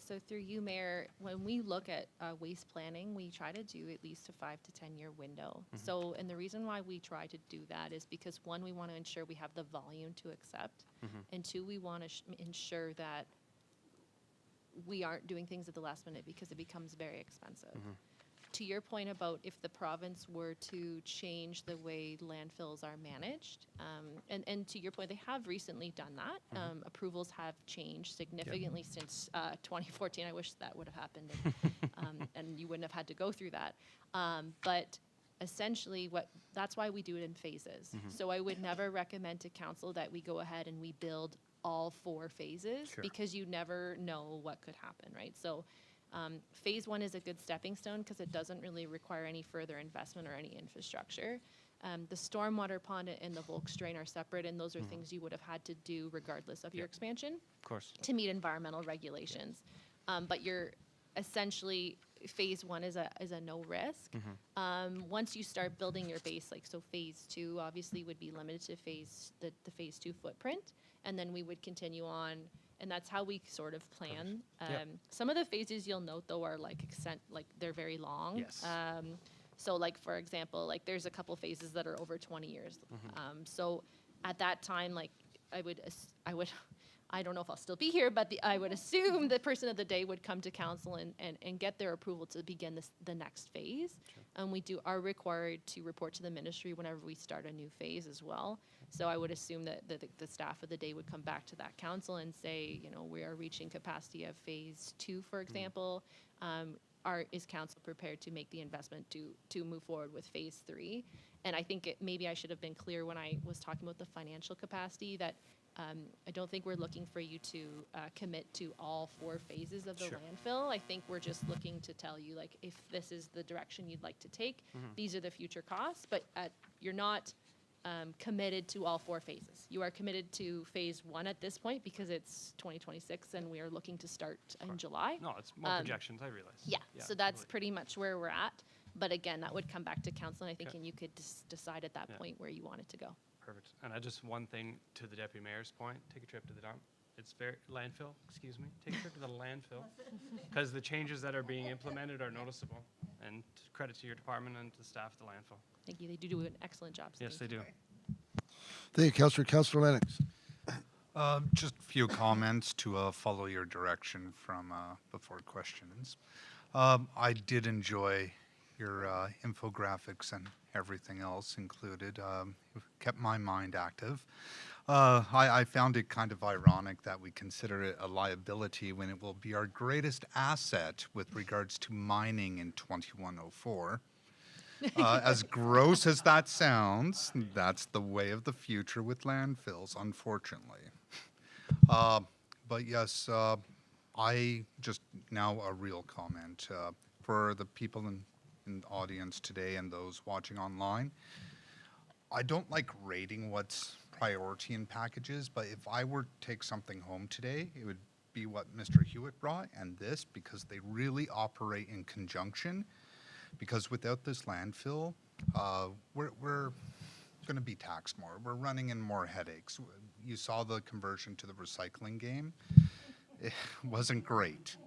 So through you, Mayor, when we look at waste planning, we try to do at least a 5 to 10 year window. Mm-hmm. So, and the reason why we try to do that is because 1, we want to ensure we have the volume to accept, mm-hmm. and 2, we want to ensure that we aren't doing things at the last minute because it becomes very expensive. Mm-hmm. To your point about if the province were to change the way landfills are managed, and to your point, they have recently done that. Mm-hmm. Approvals have changed significantly since 2014. I wish that would have happened, and you wouldn't have had to go through that. But essentially, that's why we do it in phases. Mm-hmm. So I would never recommend to council that we go ahead and we build all 4 phases, sure, because you never know what could happen, right? So phase 1 is a good stepping stone because it doesn't really require any further investment or any infrastructure. The stormwater pond and the Volks drain are separate, and those are, mm-hmm, things you would have had to do regardless of, yep, your expansion, of course, to meet environmental regulations. Yep. But you're essentially, phase 1 is a no risk. Mm-hmm. Once you start building your base, like, so phase 2 obviously would be limited to the phase 2 footprint, and then we would continue on. And that's how we sort of plan. Yep. Some of the phases you'll note, though, are like they're very long. Yes. So, like, for example, like, there's a couple phases that are over 20 years. Mm-hmm. So at that time, like, I don't know if I'll still be here, but I would assume the person of the day would come to council and get their approval to begin the next phase. Sure. And we are required to report to the ministry whenever we start a new phase as well. So I would assume that the staff of the day would come back to that council and say, you know, we are reaching capacity of phase 2, for example. Is council prepared to make the investment to move forward with phase 3? And I think maybe I should have been clear when I was talking about the financial capacity that I don't think we're looking for you to commit to all 4 phases of the landfill. I think we're just looking to tell you, like, if this is the direction you'd like to take, these are the future costs, but you're not committed to all 4 phases. You are committed to phase 1 at this point because it's 2026 and we are looking to start in July. No, it's more projections, I realize. Yeah, so that's pretty much where we're at. But again, that would come back to council, and I think Okay. and you could decide at that point where you want it to go. Perfect. And just one thing to the deputy mayor's point, take a trip to the dump. It's landfill, excuse me. Take a trip to the landfill because the changes that are being implemented are noticeable. And credit to your department and to the staff at the landfill. Thank you. They do an excellent job. So Yes, they do. Thank you, Councillor. Councillor Lennox. Just a few comments to follow your direction from before questions. I did enjoy your infographics and everything else included. It kept my mind active. I found it kind of ironic that we consider it a liability when it will be our greatest asset with regards to mining in 2104. As gross as that sounds, that's the way of the future with landfills, unfortunately. But yes, I just now a real comment for the people in the audience today and those watching online. I don't like rating what's priority in packages, but if I were to take something home today, it would be what Mr. Hewitt brought and this, because they really operate in conjunction. Because without this landfill, we're going to be taxed more. We're running in more headaches. You saw the conversion to the recycling game. It wasn't great.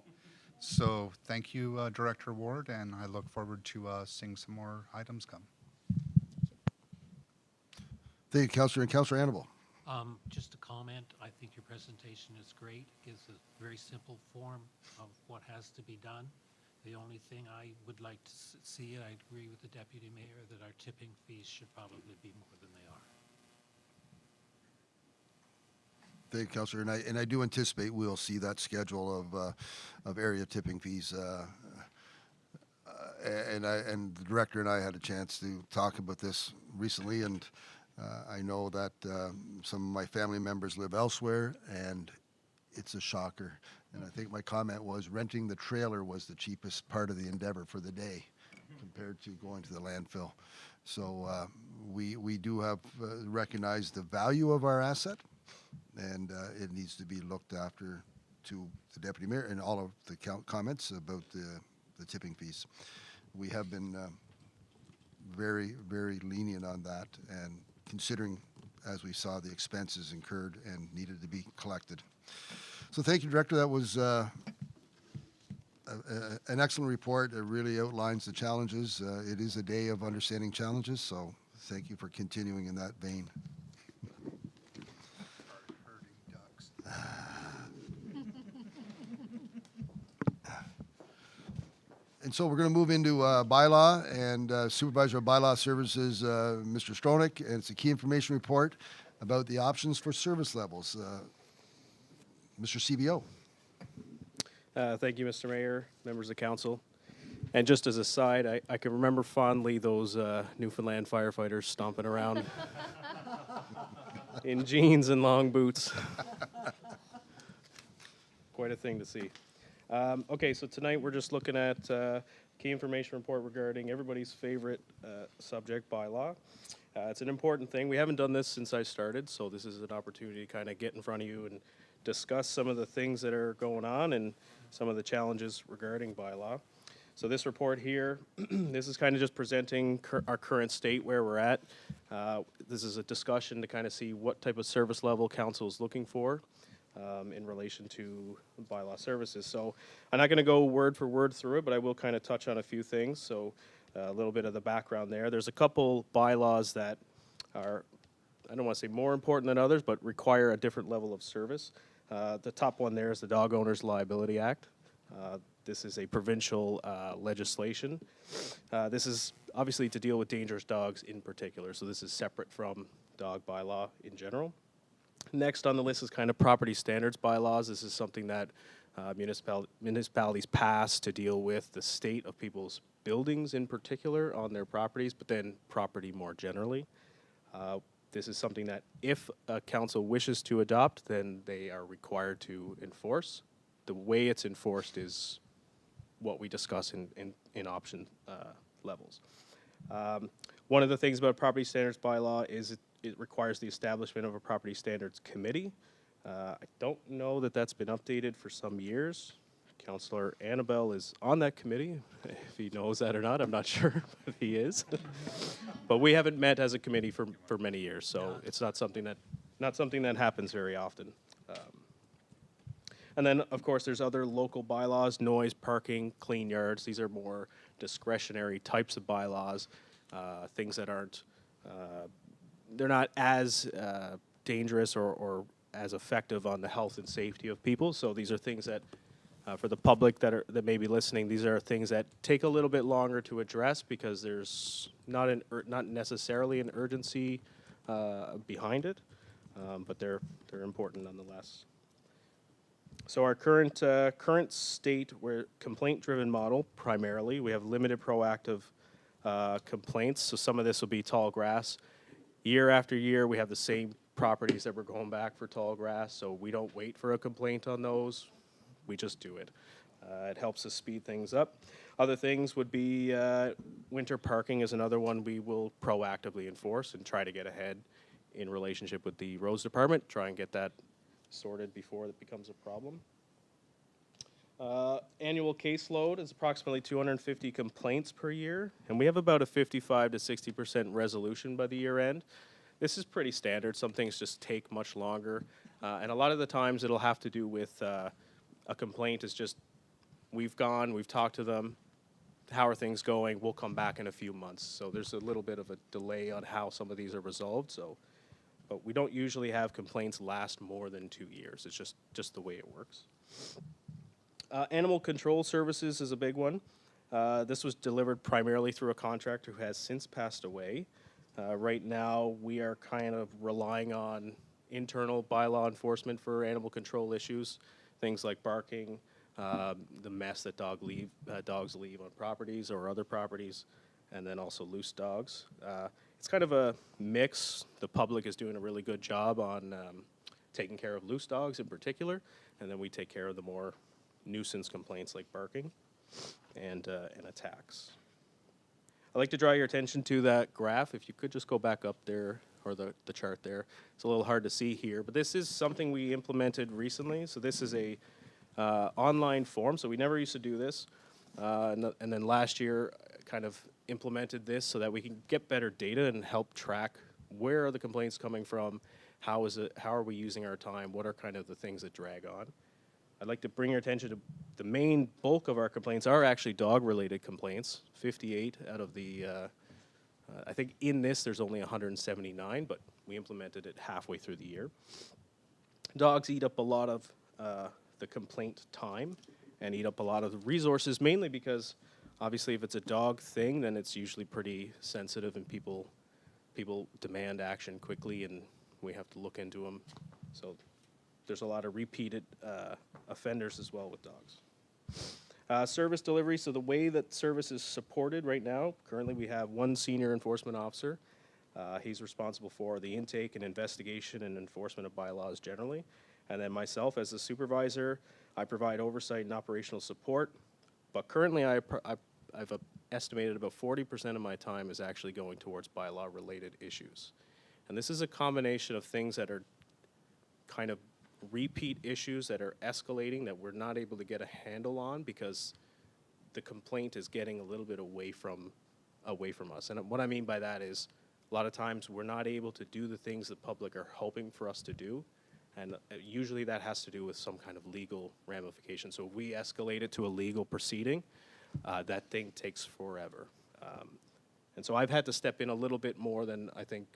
So thank you, Director Ward, and I look forward to seeing some more items come. Thank you, Councillor. And Councillor Annabelle. Just a comment, I think your presentation is great. It gives a very simple form of what has to be done. The only thing I would like to see, and I agree with the Deputy Mayor, that our tipping fees should probably be more than they are. Thank you, Councillor. And I do anticipate we'll see that schedule of area tipping fees. And the director and I had a chance to talk about this recently, and I know that some of my family members live elsewhere, and it's a shocker. And I think my comment was renting the trailer was the cheapest part of the endeavor for the day compared to going to the landfill. So we do have recognized the value of our asset, and it needs to be looked after to the Deputy Mayor and all of the comments about the tipping fees. We have been very, very lenient on that, and considering, as we saw, the expenses incurred and needed to be collected. So thank you, Director. That was an excellent report. It really outlines the challenges. It is a day of understanding challenges, so thank you for continuing in that vein. And so we're going to move into bylaw, and Supervisor of Bylaw Services, Mr. Stronach, and it's a key information report about the options for service levels. Mr. CBO. Thank you, Mr. Mayor, members of council. And just as a side, I can remember fondly those Newfoundland firefighters stomping around in jeans and long boots. Quite a thing to see. Okay, so tonight we're just looking at key information report regarding everybody's favorite subject, bylaw. It's an important thing. We haven't done this since I started, so this is an opportunity to kind of get in front of you and discuss some of the things that are going on and some of the challenges regarding bylaw. So this report here, this is kind of just presenting our current state, where we're at. This is a discussion to kind of see what type of service level council is looking for in relation to bylaw services. So I'm not going to go word for word through it, but I will kind of touch on a few things. So a little bit of the background there. There's a couple bylaws that are, I don't want to say more important than others, but require a different level of service. The top one there is the Dog Owners Liability Act. This is a provincial legislation. This is obviously to deal with dangerous dogs in particular, so this is separate from dog bylaw in general. Next on the list is kind of property standards bylaws. This is something that municipalities pass to deal with the state of people's buildings in particular on their properties, but then property more generally. This is something that if a council wishes to adopt, then they are required to enforce. The way it's enforced is what we discuss in option levels. One of the things about property standards bylaw is it requires the establishment of a property standards committee. I don't know that that's been updated for some years. Councillor Annabelle is on that committee. If he knows that or not, I'm not sure if he is. But we haven't met as a committee for many years, so it's not something that happens very often. And then, of course, there's other local bylaws: noise, parking, clean yards. These are more discretionary types of bylaws, things that aren't, they're not as dangerous or as effective on the health and safety of people. So these are things that, for the public that may be listening, these are things that take a little bit longer to address because there's not necessarily an urgency behind it, but they're important nonetheless. So our current state, we're complaint-driven model primarily. We have limited proactive complaints. So some of this will be tall grass. Year after year, we have the same properties that we're going back for tall grass. So we don't wait for a complaint on those. We just do it. It helps us speed things up. Other things would be winter parking is another one we will proactively enforce and try to get ahead in relationship with the roads department, try and get that sorted before it becomes a problem. Annual caseload is approximately 250 complaints per year, and we have about a 55 to 60% resolution by the year end. This is pretty standard. Some things just take much longer, and a lot of the times it'll have to do with a complaint is just, we've talked to them, how are things going, we'll come back in a few months. So there's a little bit of a delay on how some of these are resolved. So, but we don't usually have complaints last more than 2 years. It's just the way it works. Animal control services is a big one. This was delivered primarily through a contractor who has since passed away. Right now, we are kind of relying on internal bylaw enforcement for animal control issues, things like barking, the mess that dogs leave on properties or other properties, and then also loose dogs. It's kind of a mix. The public is doing a really good job on taking care of loose dogs in particular, and then we take care of the more nuisance complaints like barking and attacks. I'd like to draw your attention to that graph. If you could just go back up there, or the chart there. It's a little hard to see here, but this is something we implemented recently. So this is a online form. So we never used to do this. And then last year kind of implemented this so that we can get better data and help track where are the complaints coming from, how are we using our time, what are kind of the things that drag on. I'd like to bring your attention to the main bulk of our complaints are actually dog-related complaints. 58 out of the, I think in this there's only 179, but we implemented it halfway through the year. Dogs eat up a lot of the complaint time and eat up a lot of the resources, mainly because obviously if it's a dog thing, then it's usually pretty sensitive and people demand action quickly and we have to look into them. So there's a lot of repeated offenders as well with dogs. Service delivery, so the way that service is supported right now, currently we have one senior enforcement officer. He's responsible for the intake and investigation and enforcement of bylaws generally. And then myself as a supervisor, I provide oversight and operational support. But currently I've estimated about 40% of my time is actually going towards bylaw related issues. And this is a combination of things that are kind of repeat issues that are escalating that we're not able to get a handle on because the complaint is getting a little bit away from us. And what I mean by that is a lot of times we're not able to do the things the public are hoping for us to do. And usually that has to do with some kind of legal ramification. So if we escalate it to a legal proceeding, that thing takes forever. And so I've had to step in a little bit more than I think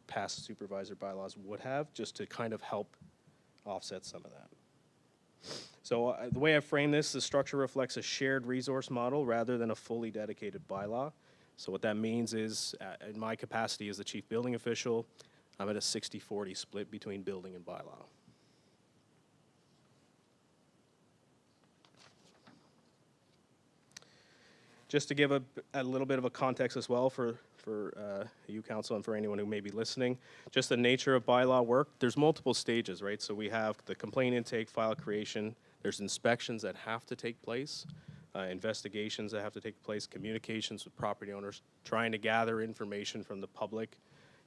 past supervisor bylaws would have, just to kind of help offset some of that. So the way I frame this, the structure reflects a shared resource model rather than a fully dedicated bylaw. So what that means is, in my capacity as the chief building official, I'm at a 60-40 split between building and bylaw. Just to give a little bit of a context as well for you, council, and for anyone who may be listening, just the nature of bylaw work, there's multiple stages, right? So we have the complaint intake, file creation, there's inspections that have to take place, investigations that have to take place, communications with property owners, trying to gather information from the public,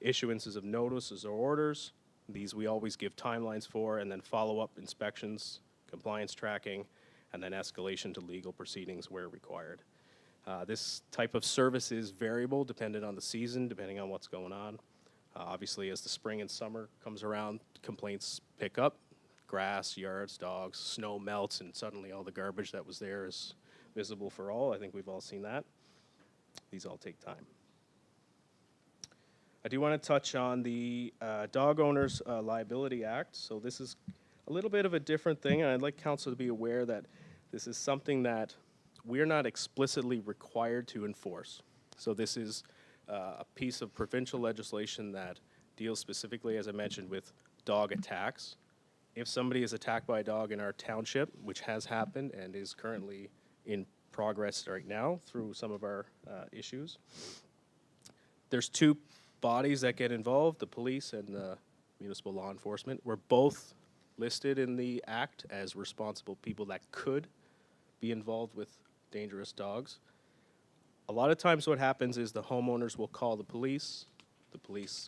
issuances of notices or orders. These we always give timelines for, and then follow-up inspections, compliance tracking, and then escalation to legal proceedings where required. This type of service is variable depending on the season, depending on what's going on. Obviously, as the spring and summer comes around, complaints pick up. Grass, yards, dogs, snow melts, and suddenly all the garbage that was there is visible for all. I think we've all seen that. These all take time. I do want to touch on the Dog Owners Liability Act. So this is a little bit of a different thing, and I'd like council to be aware that this is something that we're not explicitly required to enforce. So this is a piece of provincial legislation that deals specifically, as I mentioned, with dog attacks. If somebody is attacked by a dog in our township, which has happened and is currently in progress right now through some of our issues, there's two bodies that get involved, the police and the municipal law enforcement. We're both listed in the act as responsible people that could be involved with dangerous dogs. A lot of times what happens is the homeowners will call the police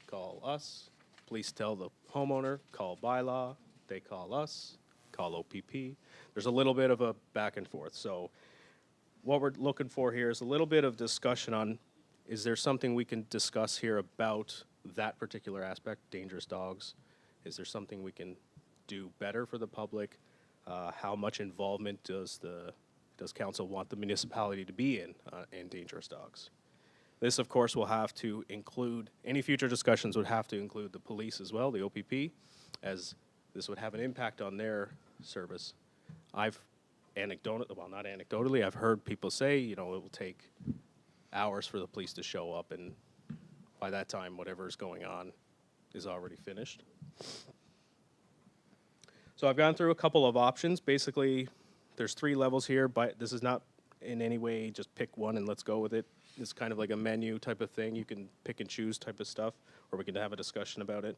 call us, police tell the homeowner, call bylaw, they call us, call OPP. There's a little bit of a back and forth. So what we're looking for here is a little bit of discussion on, is there something we can discuss here about that particular aspect, dangerous dogs? Is there something we can do better for the public? How much involvement does council want the municipality to be in dangerous dogs? This, of course, will have to include, any future discussions would have to include the police as well, the OPP, as this would have an impact on their service. I've not anecdotally, I've heard people say, it will take hours for the police to show up, and by that time, whatever is going on is already finished. So I've gone through a couple of options. Basically, there's 3 levels here, but this is not in any way just pick one and let's go with it. It's kind of like a menu type of thing. You can pick and choose type of stuff, or we can have a discussion about it.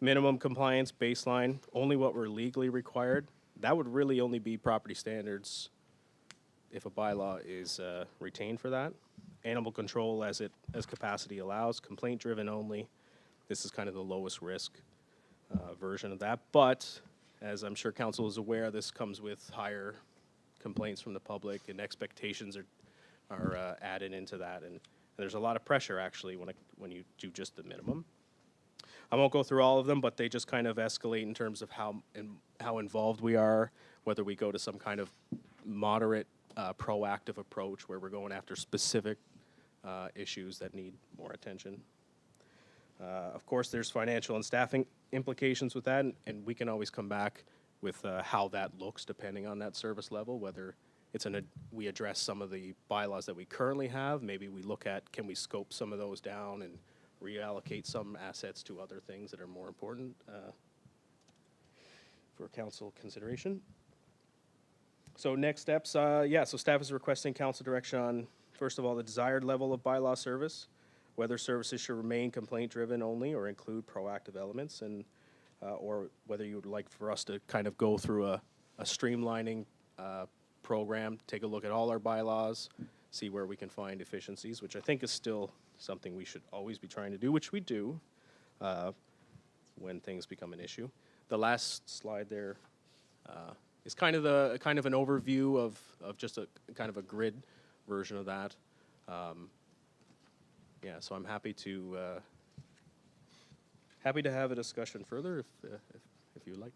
Minimum compliance, baseline, only what we're legally required. That would really only be property standards if a bylaw is retained for that. Animal control as capacity allows, complaint driven only. This is kind of the lowest risk version of that. But as I'm sure council is aware, this comes with higher complaints from the public, and expectations are added into that, and there's a lot of pressure actually when you do just the minimum. I won't go through all of them, but they just kind of escalate in terms of how involved we are, whether we go to some kind of moderate proactive approach where we're going after specific issues that need more attention. Of course, there's financial and staffing implications with that, and we can always come back with how that looks depending on that service level, whether we address some of the bylaws that we currently have. Maybe we look at, can we scope some of those down and reallocate some assets to other things that are more important for council consideration. So next steps, so staff is requesting council direction on, first of all, the desired level of bylaw service, whether services should remain complaint-driven only or include proactive elements, and or whether you would like for us to kind of go through a streamlining program, take a look at all our bylaws, see where we can find efficiencies, which I think is still something we should always be trying to do, which we do when things become an issue. The last slide there is kind of an overview of just a kind of a grid version of that. So I'm happy to have a discussion further if you would like.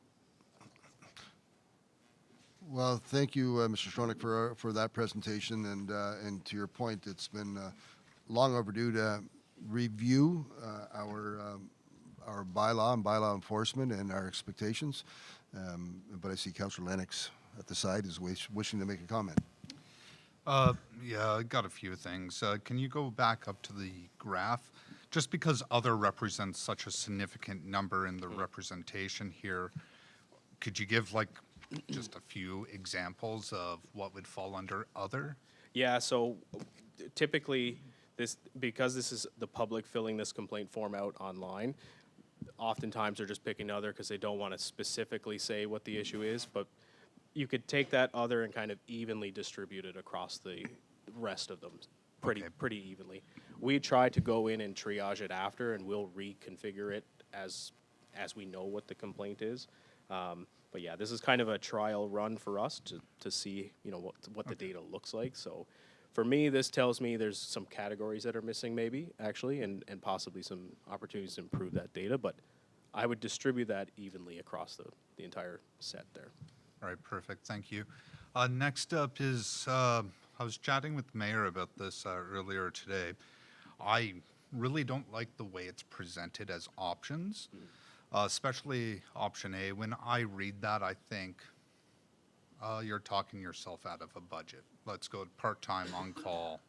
Well, thank you, Mr. Stronach, for that presentation, and to your point, it's been long overdue to review our bylaw and bylaw enforcement and our expectations. But I see Councillor Lennox at the side is wishing to make a comment. Yeah, I got a few things. Can you go back up to the graph? just because other represents such a significant number in the representation here, could you give like just a few examples of what would fall under other? Yeah, so typically, because this is the public filling this complaint form out online, oftentimes they're just picking other because they don't want to specifically say what the issue is, but you could take that other and kind of evenly distribute it across the rest of them pretty evenly. We try to go in and triage it after, and we'll reconfigure it as we know what the complaint is. But yeah, this is kind of a trial run for us to see, you know, what the data looks like. So for me, this tells me there's some categories that are missing maybe, actually, and possibly some opportunities to improve that data. But I would distribute that evenly across the entire set there. All right, perfect, thank you. Next up is, I was chatting with the mayor about this earlier today. I really don't like the way it's presented as options, especially option A. When I read that, I think you're talking yourself out of a budget. Let's go part-time on call.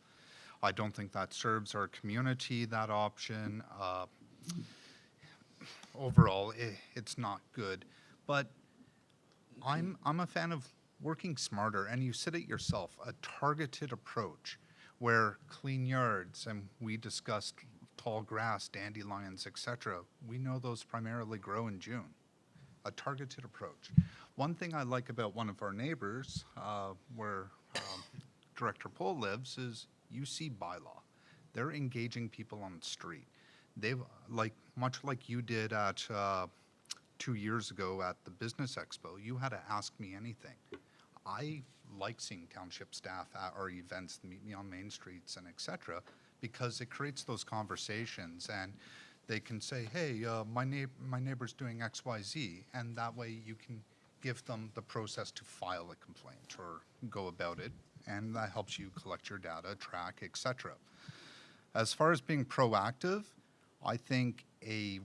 I don't think that serves our community, that option. Overall, it's not good. But I'm a fan of working smarter, and you said it yourself, a targeted approach where clean yards, and we discussed tall grass, dandelions, etc. We know those primarily grow in June. A targeted approach. One thing I like about one of our neighbors, where Director Pohl lives, is UC bylaw. They're engaging people on the street. They've, much like you did at 2 years ago at the Business Expo, you had to ask me anything. I like seeing township staff at our events, meet me on main streets and etc., because it creates those conversations, and they can say, hey, my neighbor's doing X, Y, Z, and that way you can give them the process to file a complaint or go about it, and that helps you collect your data, track, etc. As far as being proactive, I think a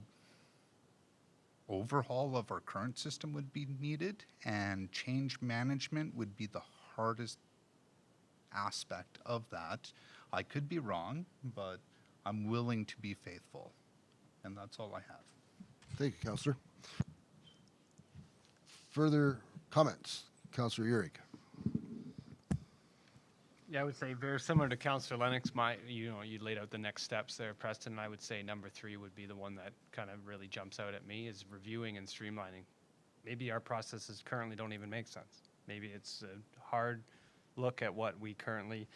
overhaul of our current system would be needed, and change management would be the hardest aspect of that. I could be wrong, but I'm willing to be faithful, and that's all I have. Thank you, Councillor. Further comments? Councillor Urick. Yeah, I would say very similar to Councillor Lennox. You laid out the next steps there, Preston. And I would say number 3 would be the one that kind of really jumps out at me, is reviewing and streamlining. Maybe our processes currently don't even make sense. Maybe it's a hard look at what we currently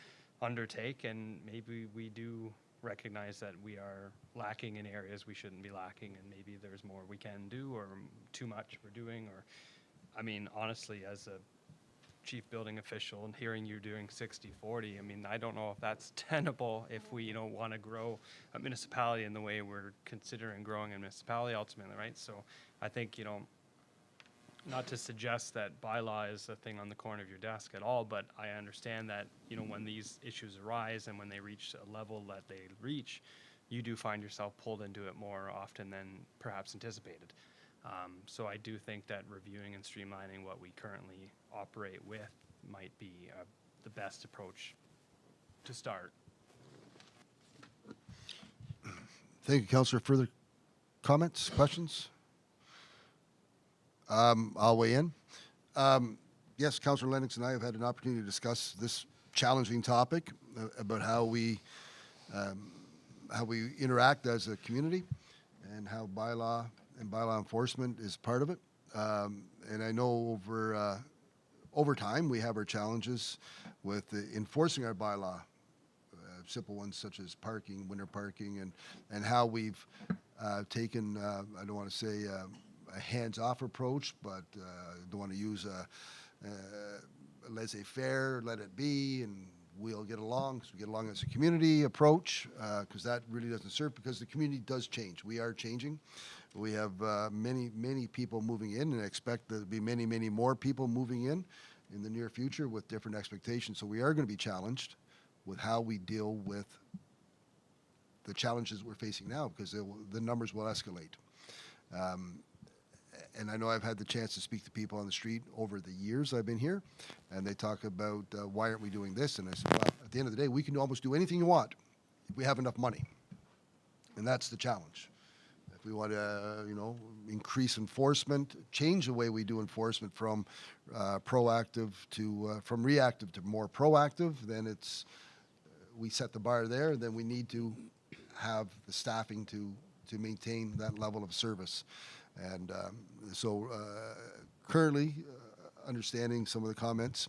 undertake, and maybe we do recognize that we are lacking in areas we shouldn't be lacking, and maybe there's more we can do, or too much we're doing, or, I mean, honestly, as a chief building official and hearing you doing 60-40, I mean, I don't know if that's tenable if we, want to grow a municipality in the way we're considering growing a municipality ultimately, right? So I think, not to suggest that bylaw is a thing on the corner of your desk at all, but I understand that, when these issues arise and when they reach a level that they reach, you do find yourself pulled into it more often than perhaps anticipated. So I do think that reviewing and streamlining what we currently operate with might be the best approach to start. Thank you, Councillor. Further comments, questions? I'll weigh in. Yes, Councillor Lennox and I have had an opportunity to discuss this challenging topic about how we interact as a community, and how bylaw and bylaw enforcement is part of it. And I know over time we have our challenges with enforcing our bylaw, simple ones such as parking, winter parking, and how we've taken, I don't want to say a hands-off approach, but don't want to use a laissez-faire, let it be, and we'll get along, so we get along as a community approach, because that really doesn't serve, because the community does change. We are changing. We have many people moving in, and I expect there to be many more people moving in the near future with different expectations. So we are going to be challenged with how we deal with the challenges we're facing now, because the numbers will escalate. And I know I've had the chance to speak to people on the street over the years I've been here, and they talk about why aren't we doing this? And I said, well, at the end of the day, we can almost do anything you want if we have enough money. And that's the challenge. If we want to, increase enforcement, change the way we do enforcement from from reactive to more proactive, then we set the bar there, then we need to have the staffing to maintain that level of service. And so currently, understanding some of the comments,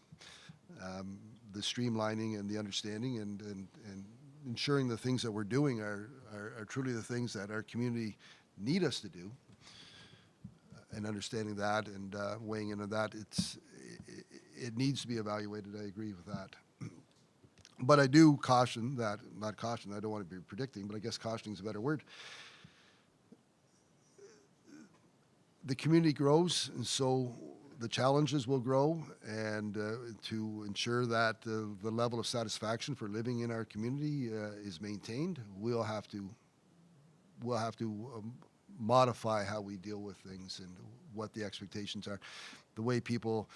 the streamlining and the understanding and ensuring the things that we're doing are truly the things that our community need us to do, and understanding that and weighing in on that, it needs to be evaluated. I agree with that. But I do caution that, not caution, I don't want to be predicting, but I guess cautioning is a better word. The community grows, and so the challenges will grow, and to ensure that the level of satisfaction for living in our community is maintained, we'll have to modify how we deal with things and what the expectations are. The way people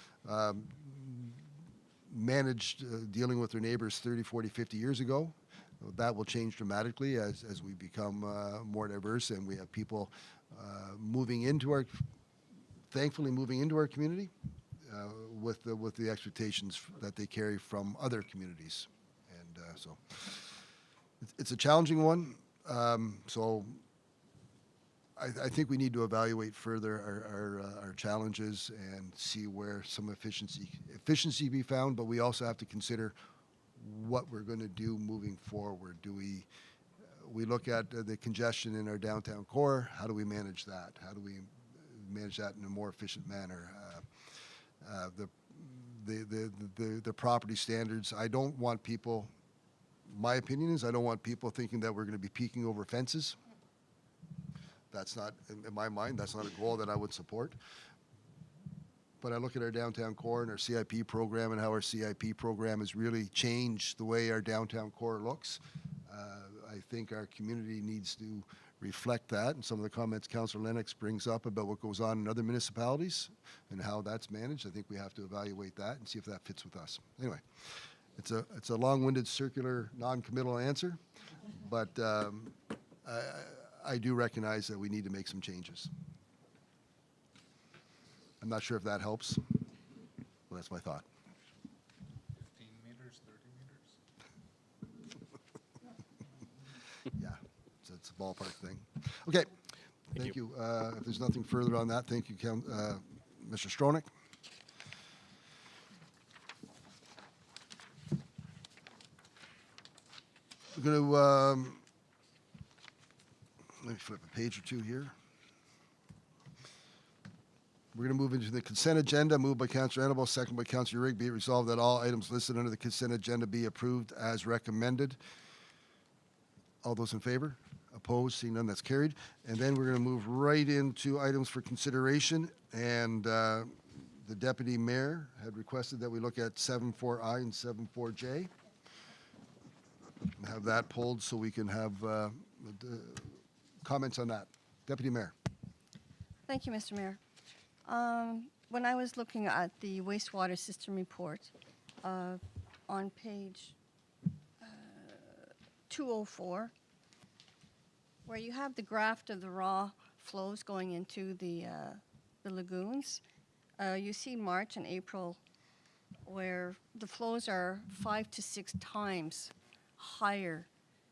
managed dealing with their neighbors 30, 40, 50 years ago, that will change dramatically as we become more diverse and we have people thankfully moving into our community with the expectations that they carry from other communities. And so it's a challenging one. So I think we need to evaluate further our challenges and see where some efficiency be found, but we also have to consider what we're going to do moving forward. Do we look at the congestion in our downtown core? How do we manage that? How do we manage that in a more efficient manner? The property standards, I don't want people, my opinion is I don't want people thinking that we're going to be peeking over fences. That's not, in my mind, that's not a goal that I would support. But I look at our downtown core and our CIP program and how our CIP program has really changed the way our downtown core looks. I think our community needs to reflect that, and some of the comments Councillor Lennox brings up about what goes on in other municipalities and how that's managed, I think we have to evaluate that and see if that fits with us. Anyway, it's a long-winded, circular, non-committal answer, but I do recognize that we need to make some changes. I'm not sure if that helps. Well, that's my thought. 15 meters, 30 meters? Yeah, so it's a ballpark thing. Okay, thank you. If there's nothing further on that, thank you, Mr. Stronach. We're going to let me flip a page or two here. We're going to move into the consent agenda, moved by Councillor Annabelle, second by Councillor Rigg. Be it resolved that all items listed under the consent agenda be approved as recommended. All those in favor? Opposed? Seeing none, that's carried. And then we're going to move right into items for consideration. And the Deputy Mayor had requested that we look at 7.4I and 7.4J. Have that pulled so we can have comments on that. Deputy Mayor. Thank you, Mr. Mayor. When I was looking at the wastewater system report on page 204, where you have the graph of the raw flows going into the lagoons, you see March and April where the flows are 5 to 6 times higher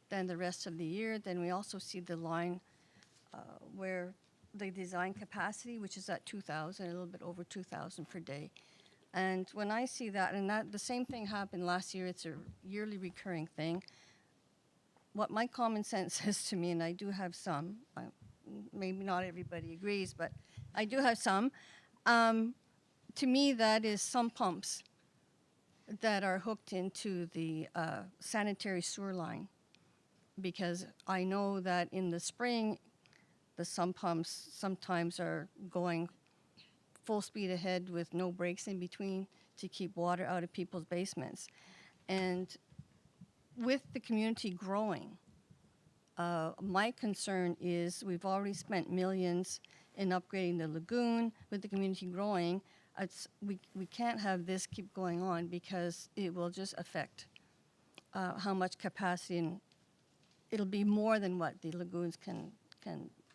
than the rest of the year. Then we also see the line where the design capacity, which is at 2,000, a little bit over 2,000 per day. And when I see that, and that the same thing happened last year, it's a yearly recurring thing. What my common sense says to me, and I do have some, maybe not everybody agrees, but I do have some. To me, that is some pumps that are hooked into the sanitary sewer line, because I know that in the spring, the sump pumps sometimes are going full speed ahead with no breaks in between to keep water out of people's basements. And with the community growing, my concern is we've already spent millions in upgrading the lagoon. With the community growing, we can't have this keep going on, because it will just affect how much capacity and it'll be more than what the lagoons can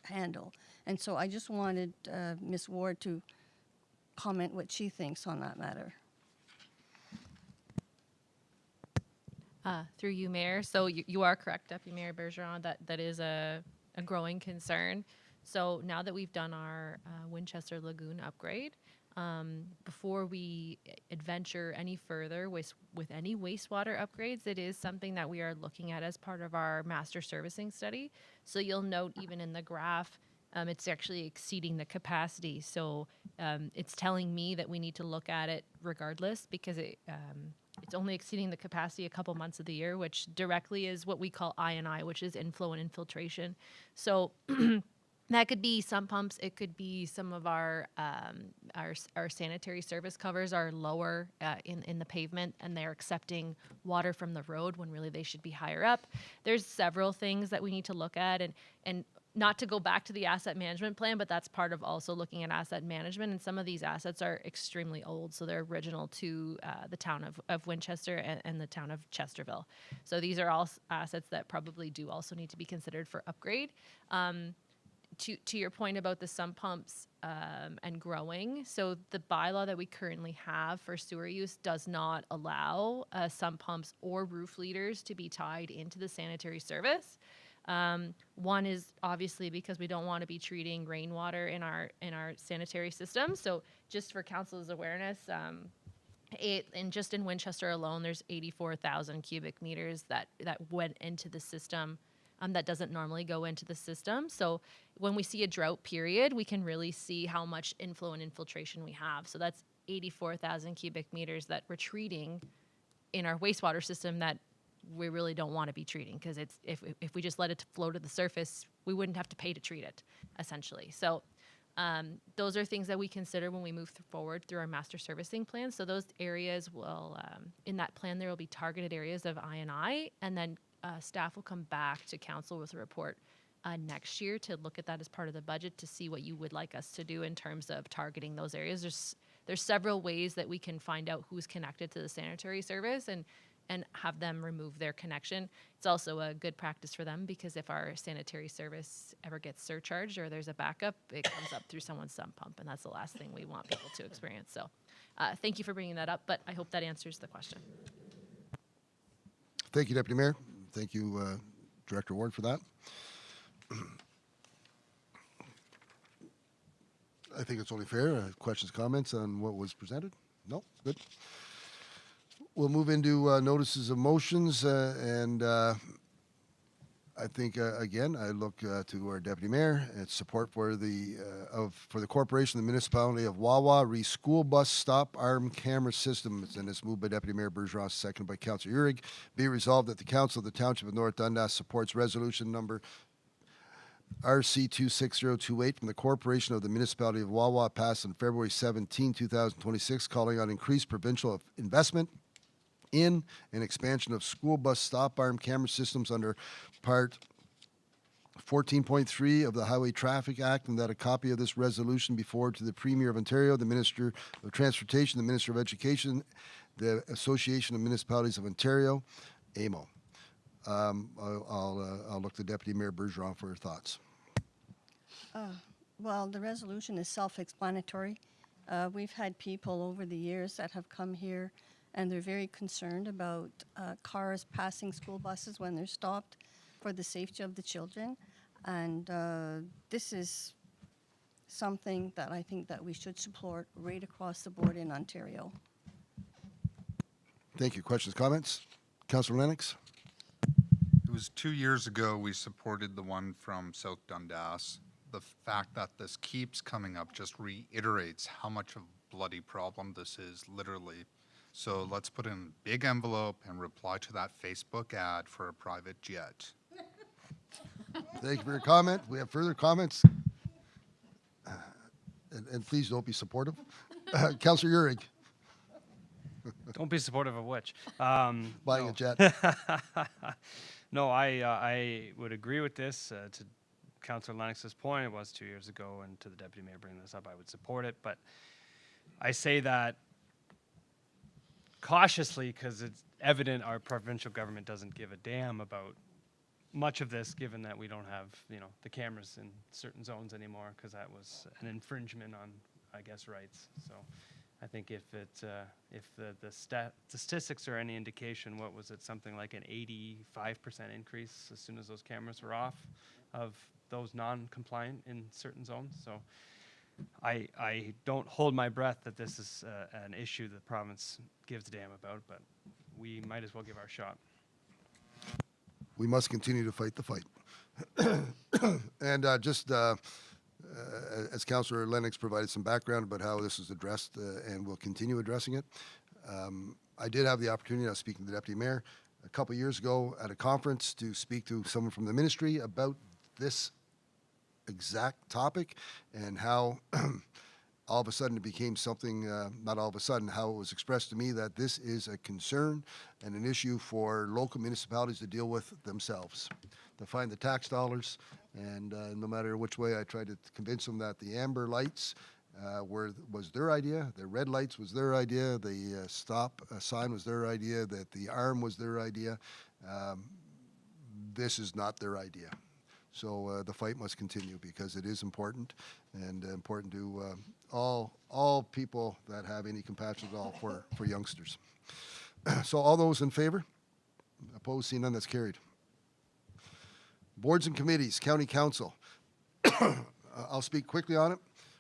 handle. And so I just wanted Ms. Ward to comment what she thinks on that matter. Through you, Mayor. So you are correct, Deputy Mayor Bergeron, that is a growing concern. So now that we've done our Winchester Lagoon upgrade, before we adventure any further with any wastewater upgrades, it is something that we are looking at as part of our master servicing study. So you'll note even in the graph, it's actually exceeding the capacity. So it's telling me that we need to look at it regardless, because it's only exceeding the capacity a couple months of the year, which directly is what we call I&I, which is inflow and infiltration. So that could be sump pumps. It could be some of our sanitary service covers are lower in the pavement, and they're accepting water from the road when really they should be higher up. There's several things that we need to look at, and not to go back to the asset management plan, but that's part of also looking at asset management. And some of these assets are extremely old, so they're original to the town of Winchester and the town of Chesterville. So these are all assets that probably do also need to be considered for upgrade. To your point about the sump pumps and growing, so the bylaw that we currently have for sewer use does not allow sump pumps or roof leaders to be tied into the sanitary service. One is obviously because we don't want to be treating rainwater in our sanitary system. So just for council's awareness, just in Winchester alone, there's 84,000 cubic meters that went into the system that doesn't normally go into the system. So when we see a drought period, we can really see how much inflow and infiltration we have. So that's 84,000 cubic meters that we're treating in our wastewater system that we really don't want to be treating, because if we just let it flow to the surface, we wouldn't have to pay to treat it, essentially. So those are things that we consider when we move forward through our master servicing plan. So those areas will, in that plan, there will be targeted areas of I&I, and then staff will come back to council with a report next year to look at that as part of the budget to see what you would like us to do in terms of targeting those areas. There's several ways that we can find out who's connected to the sanitary service and have them remove their connection. It's also a good practice for them, because if our sanitary service ever gets surcharged or there's a backup, it comes up through someone's sump pump, and that's the last thing we want people to experience. So thank you for bringing that up, but I hope that answers the question. Thank you, Deputy Mayor. Thank you, Director Ward, for that. I think it's only fair. Questions, comments on what was presented? No? Good. We'll move into notices of motions, and I think again I look to our deputy mayor. It's support for the corporation, the municipality of Wawa school bus stop arm camera systems, and it's moved by Deputy Mayor Bergeron, seconded by Councillor Uhrig. Be resolved that the Council of the Township of North Dundas supports resolution number RC 26028 from the corporation of the municipality of Wawa, passed on February 17, 2026, calling on increased provincial investment in an expansion of school bus stop arm camera systems under Part 14.3 of the Highway Traffic Act, and that a copy of this resolution be forwarded to the Premier of Ontario, the Minister of Transportation, the Minister of Education, the Association of Municipalities of Ontario, AMO. I'll look to Deputy Mayor Bergeron for her thoughts. Well, the resolution is self-explanatory. We've had people over the years that have come here, and they're very concerned about cars passing school buses when they're stopped for the safety of the children. And this is something that I think that we should support right across the board in Ontario. Thank you. Questions, comments? Councillor Lennox? It was 2 years ago we supported the one from South Dundas. The fact that this keeps coming up just reiterates how much of a bloody problem this is, literally. So let's put in a big envelope and reply to that Facebook ad for a private jet. Thank you for your comment. We have further comments. And please don't be supportive. Councillor Uhrig. Don't be supportive of which? Buying a jet. No, I would agree with this. To Councillor Lennox's point, it was 2 years ago, and to the Deputy Mayor bringing this up, I would support it. But I say that cautiously, because it's evident our provincial government doesn't give a damn about much of this, given that we don't have, the cameras in certain zones anymore, because that was an infringement on, I guess, rights. So I think if the statistics are any indication, what was it, something like an 85% increase as soon as those cameras were off of those non-compliant in certain zones. So I don't hold my breath that this is an issue the province gives a damn about, but we might as well give our shot. We must continue to fight the fight. And as Councillor Lennox provided some background about how this is addressed and will continue addressing it, I did have the opportunity, I was speaking to the Deputy Mayor a couple years ago at a conference to speak to someone from the ministry about this exact topic and how all of a sudden it became something, not all of a sudden, how it was expressed to me that this is a concern and an issue for local municipalities to deal with themselves, to find the tax dollars. And no matter which way I tried to convince them that the amber lights was their idea, the red lights was their idea, the stop sign was their idea, that the arm was their idea, this is not their idea. So the fight must continue because it is important and important to all people that have any compassion at all for youngsters. So all those in favor? Opposed? Seeing none, that's carried. Boards and committees, County Council. I'll speak quickly on it.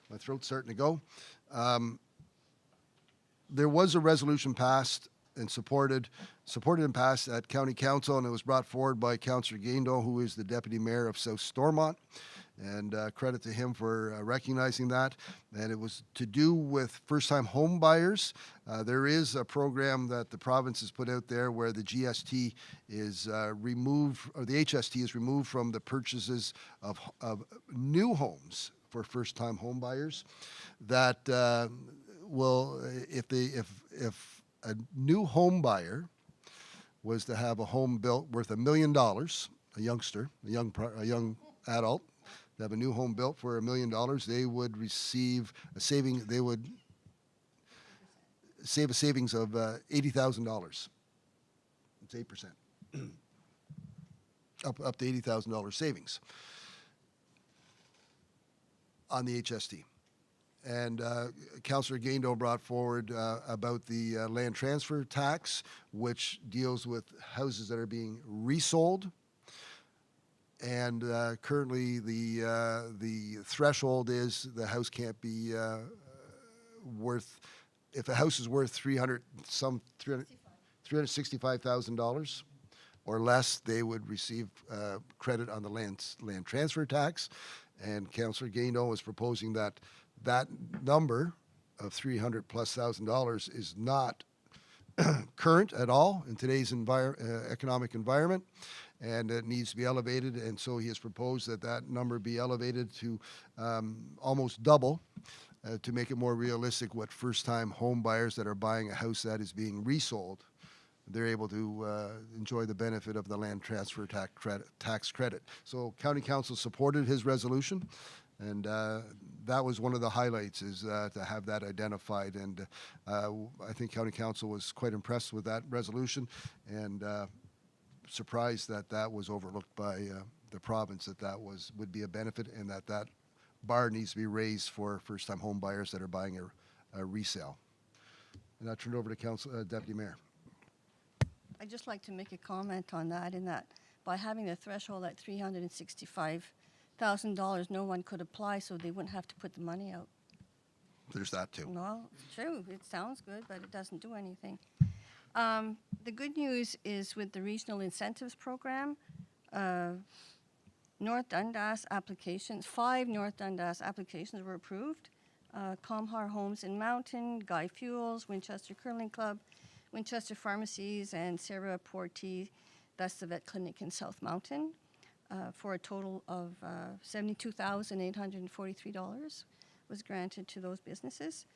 My throat's starting to go. There was a resolution passed and supported and passed at County Council, and it was brought forward by Councillor Gaindon, who is the Deputy Mayor of South Stormont, and credit to him for recognizing that. And it was to do with first-time home buyers. There is a program that the province has put out there where the GST is removed, or the HST is removed from the purchases of new homes for first-time home buyers. That will, if a new home buyer was to have a home built worth $1 million, a youngster, a young adult, to have a new home built for $1 million, they would receive a saving. They would save a savings of $80,000. It's 8%, up to $80,000 savings on the HST. And Councillor Gaindon brought forward about the land transfer tax, which deals with houses that are being resold. And currently, the threshold is the house can't be worth. If a house is worth $365,000 or less, they would receive credit on the land transfer tax. And Councillor Gaindon was proposing that number of $300,000+ is not current at all in today's economic environment, and it needs to be elevated. And so he has proposed that number be elevated to almost double to make it more realistic what first-time home buyers that are buying a house that is being resold, they're able to enjoy the benefit of the land transfer tax credit. So County Council supported his resolution, and that was one of the highlights, is to have that identified. And I think County Council was quite impressed with that resolution, and surprised that was overlooked by the province, that would be a benefit, and that bar needs to be raised for first-time home buyers that are buying a resale. And I turn it over to Deputy Mayor. I'd just like to make a comment on that, in that by having the threshold at $365,000, no one could apply, so they wouldn't have to put the money out. There's that too. Well, true, it sounds good, but it doesn't do anything. The good news is with the Regional Incentives Program, North Dundas applications, 5 North Dundas applications were approved. Comhar Homes in Mountain, Guy Fuels, Winchester Curling Club, Winchester Pharmacies, and Sarah Porty, that's the vet clinic in South Mountain, for a total of $72,843 was granted to those businesses.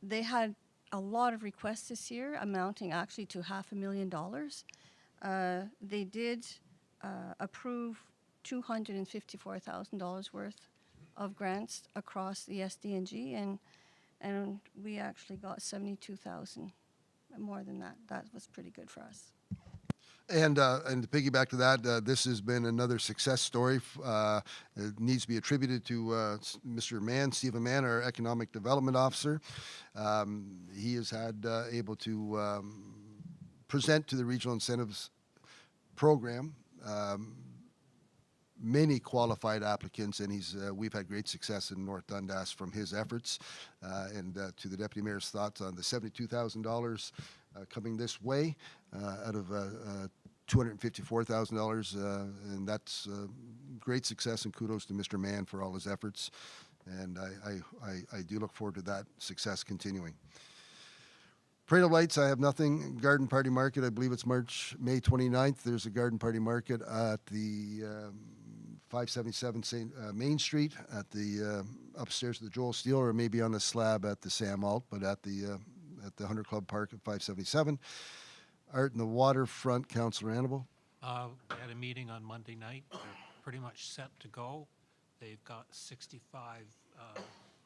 They had a lot of requests this year, amounting actually to $500,000. They did approve $254,000 worth of grants across the SDNG, and we actually got $72,000, more than that. That was pretty good for us. And to piggyback to that, this has been another success story. It needs to be attributed to Mr. Mann, Stephen Mann, our Economic Development Officer. He has had able to present to the Regional Incentives Program many qualified applicants, and we've had great success in North Dundas from his efforts. And to the Deputy Mayor's thoughts on the $72,000 coming this way out of $254,000, and that's great success, and kudos to Mr. Mann for all his efforts. And I do look forward to that success continuing. Parade of Lights, I have nothing. Garden Party Market, I believe it's May 29th. There's a Garden Party Market at the 577 Main Street, at the upstairs of the Joel Steele, or maybe on the slab at the Sam Alt, but at the Hunter Club Park at 577. Art in the Waterfront, Councillor Annable. We had a meeting on Monday night. They're pretty much set to go. They've got 65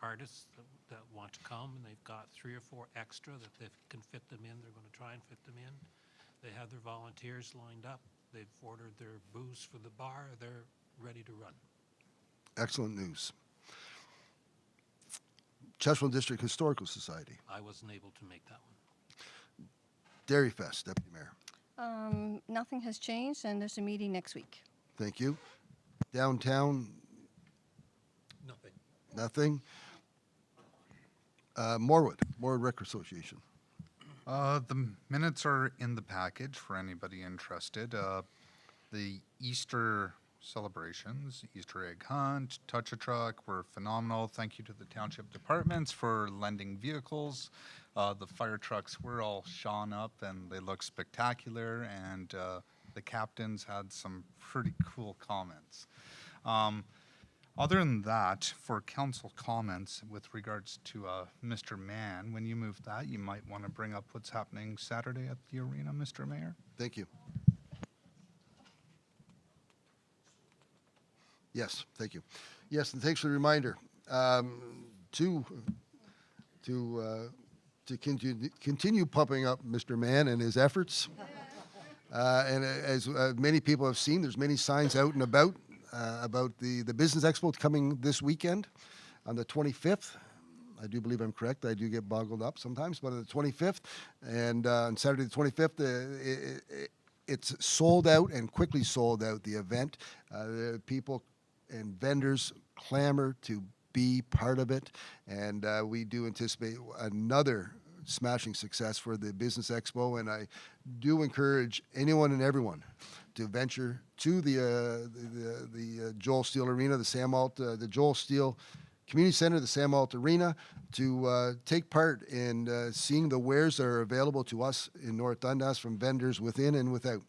artists that want to come, and they've got 3 or 4 extra that they can fit them in. They're going to try and fit them in. They have their volunteers lined up. They've ordered their booze for the bar. They're ready to run. Excellent news. Chesterfield District Historical Society. I wasn't able to make that one. Dairy Fest, Deputy Mayor. Nothing has changed, and there's a meeting next week. Thank you. Downtown, Nothing. nothing. Morwood Rec Association. The minutes are in the package for anybody interested. The Easter celebrations, Easter egg hunt, touch a truck were phenomenal. Thank you to the township departments for lending vehicles. The fire trucks were all shone up and they look spectacular, and the captains had some pretty cool comments. Other than that, for council comments with regards to Mr. Mann, when you move that, you might want to bring up what's happening Saturday at the arena, Mr. Mayor. Thank you. Yes, thank you. Yes, and thanks for the reminder. To continue pumping up Mr. Mann and his efforts. And as many people have seen, there's many signs out and about the Business Expo coming this weekend on the 25th. I do believe I'm correct. I do get boggled up sometimes, but on the 25th, and on Saturday the 25th, it's sold out and quickly sold out, the event. People and vendors clamor to be part of it, and we do anticipate another smashing success for the Business Expo, and I do encourage anyone and everyone to venture to the Joel Steele Arena, the Sam Alt, the Joel Steele Community Center, the Sam Alt Arena, to take part in seeing the wares that are available to us in North Dundas from vendors within and without.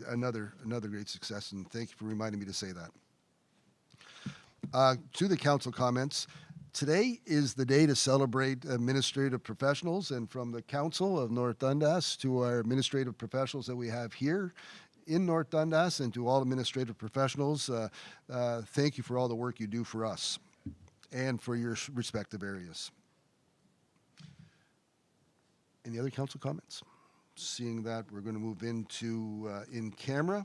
Another great success, and thank you for reminding me to say that. To the council comments, today is the day to celebrate administrative professionals, and from the Council of North Dundas to our administrative professionals that we have here in North Dundas, and to all administrative professionals, thank you for all the work you do for us and for your respective areas. Any other council comments? Seeing that, we're going to move into in camera,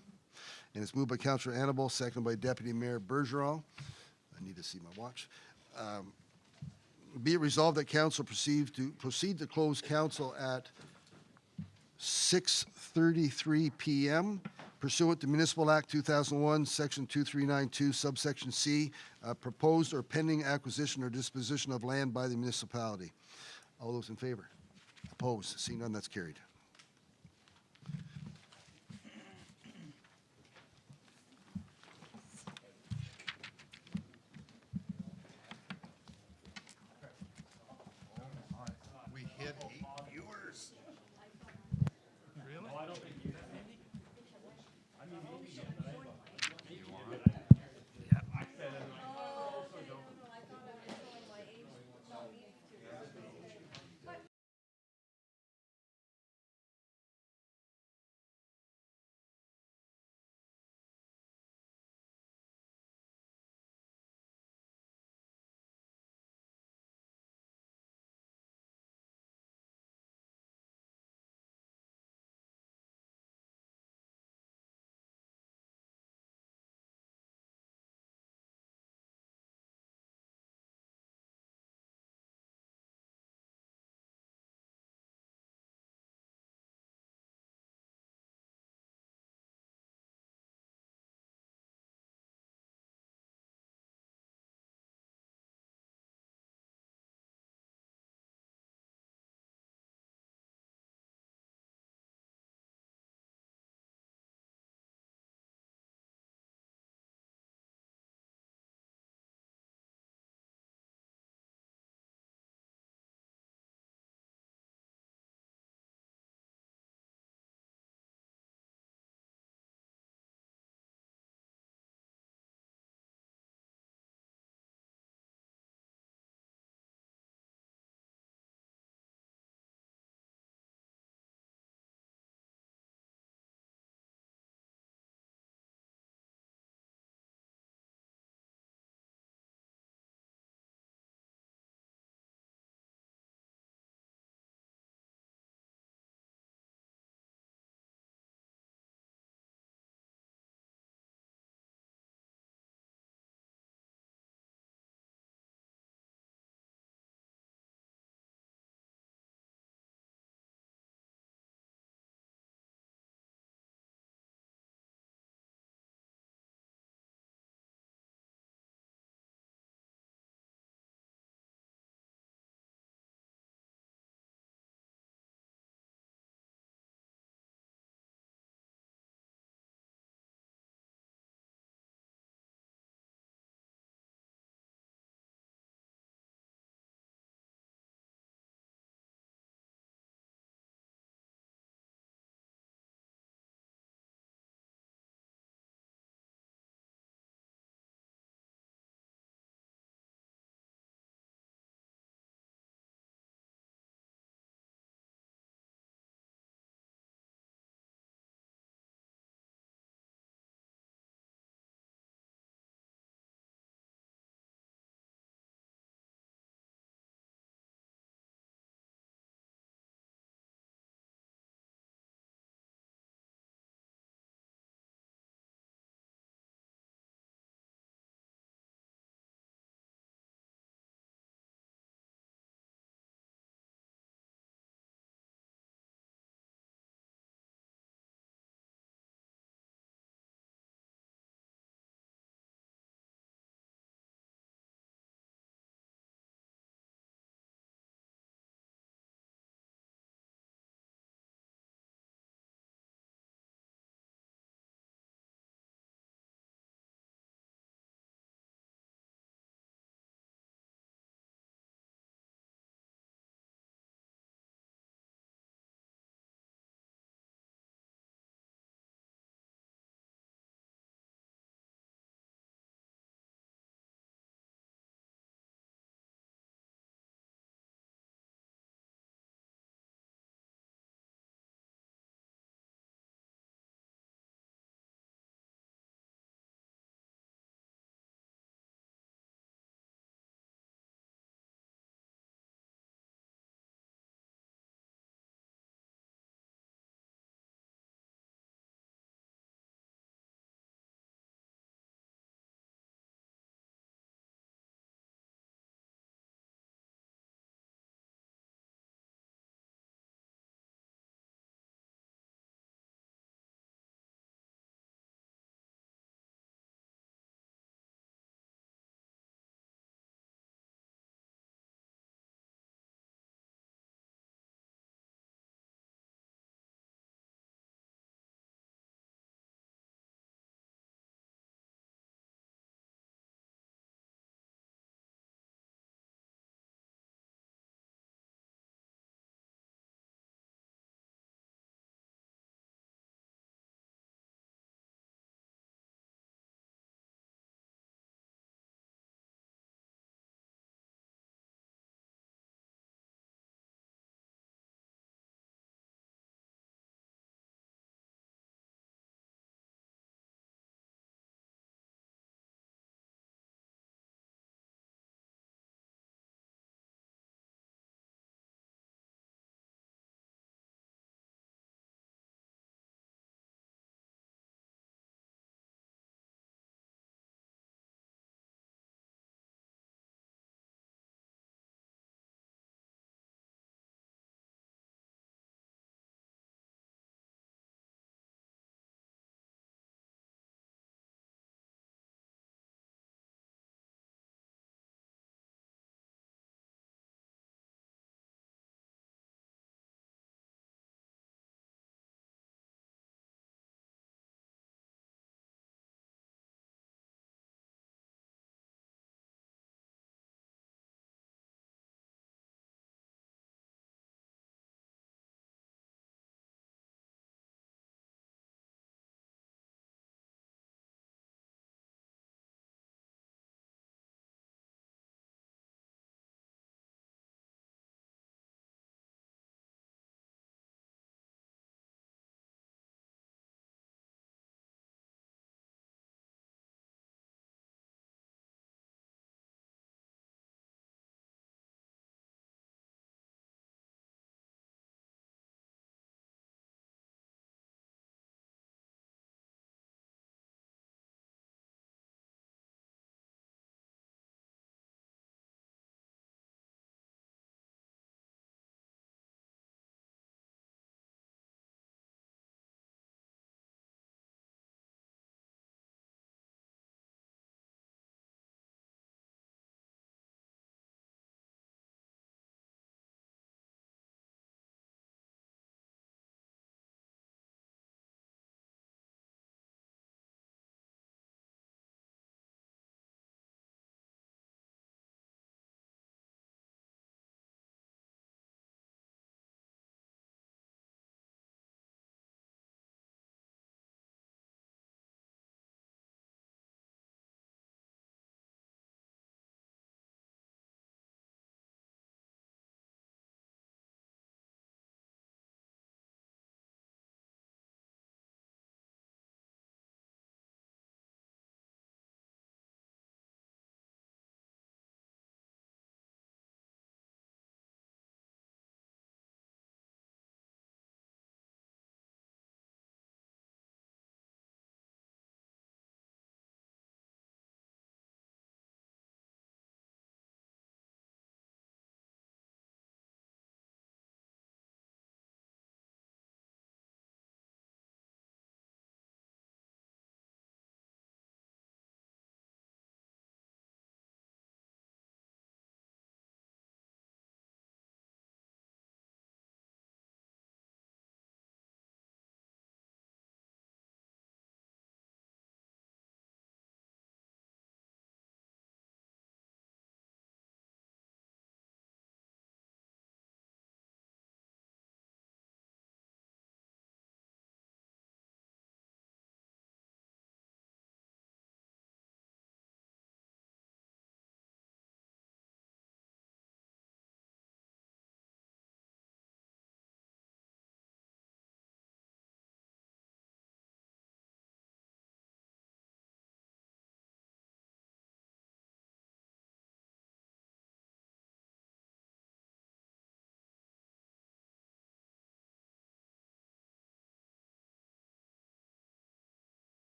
and it's moved by Councillor Annable, seconded by Deputy Mayor Bergeron. I need to see my watch. Be it resolved that council proceed to close council at 6:33 p.m. pursuant to Municipal Act 2001, Section 2392, subsection C, proposed or pending acquisition or disposition of land by the municipality. All those in favor? Opposed? Seeing none, that's carried. We hit 8 viewers.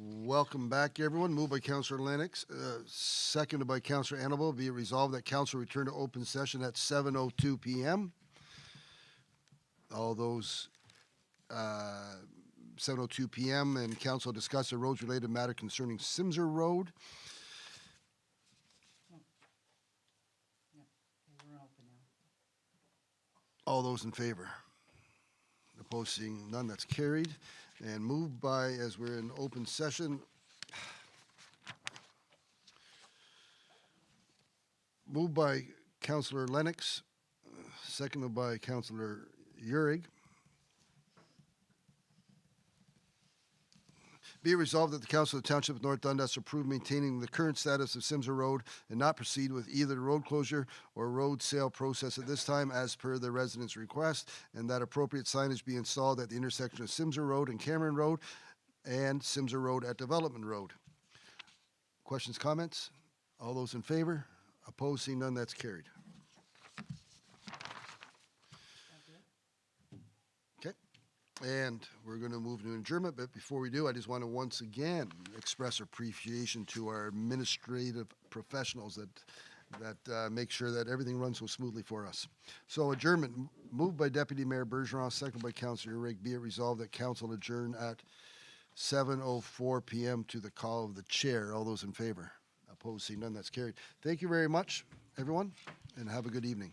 Welcome back, everyone. Moved by Councillor Lennox, seconded by Councillor Annabelle. Be it resolved that council return to open session at 7:02 p.m. All those 7:02 p.m. and council discuss a roads-related matter concerning Simser Road. All those in favor? Opposed, seeing none, that's carried. And moved by, as we're in open session, moved by Councillor Lennox, seconded by Councillor Urick. Be it resolved that the Council of the Township of North Dundas approve maintaining the current status of Simser Road and not proceed with either the road closure or road sale process at this time as per the residents' request, and that appropriate signage be installed at the intersection of Simser Road and Cameron Road and Simser Road at Development Road. Questions, comments? All those in favor? Opposed, seeing none, that's carried. And we're going to move to adjournment, but before we do, I just want to once again express appreciation to our administrative professionals that make sure that everything runs so smoothly for us. So adjournment, moved by Deputy Mayor Bergeron, seconded by Councillor Urick. Be it resolved that council adjourn at 7:04 p.m. to the call of the chair. All those in favor? Opposed, seeing none, that's carried. Thank you very much, everyone, and have a good evening.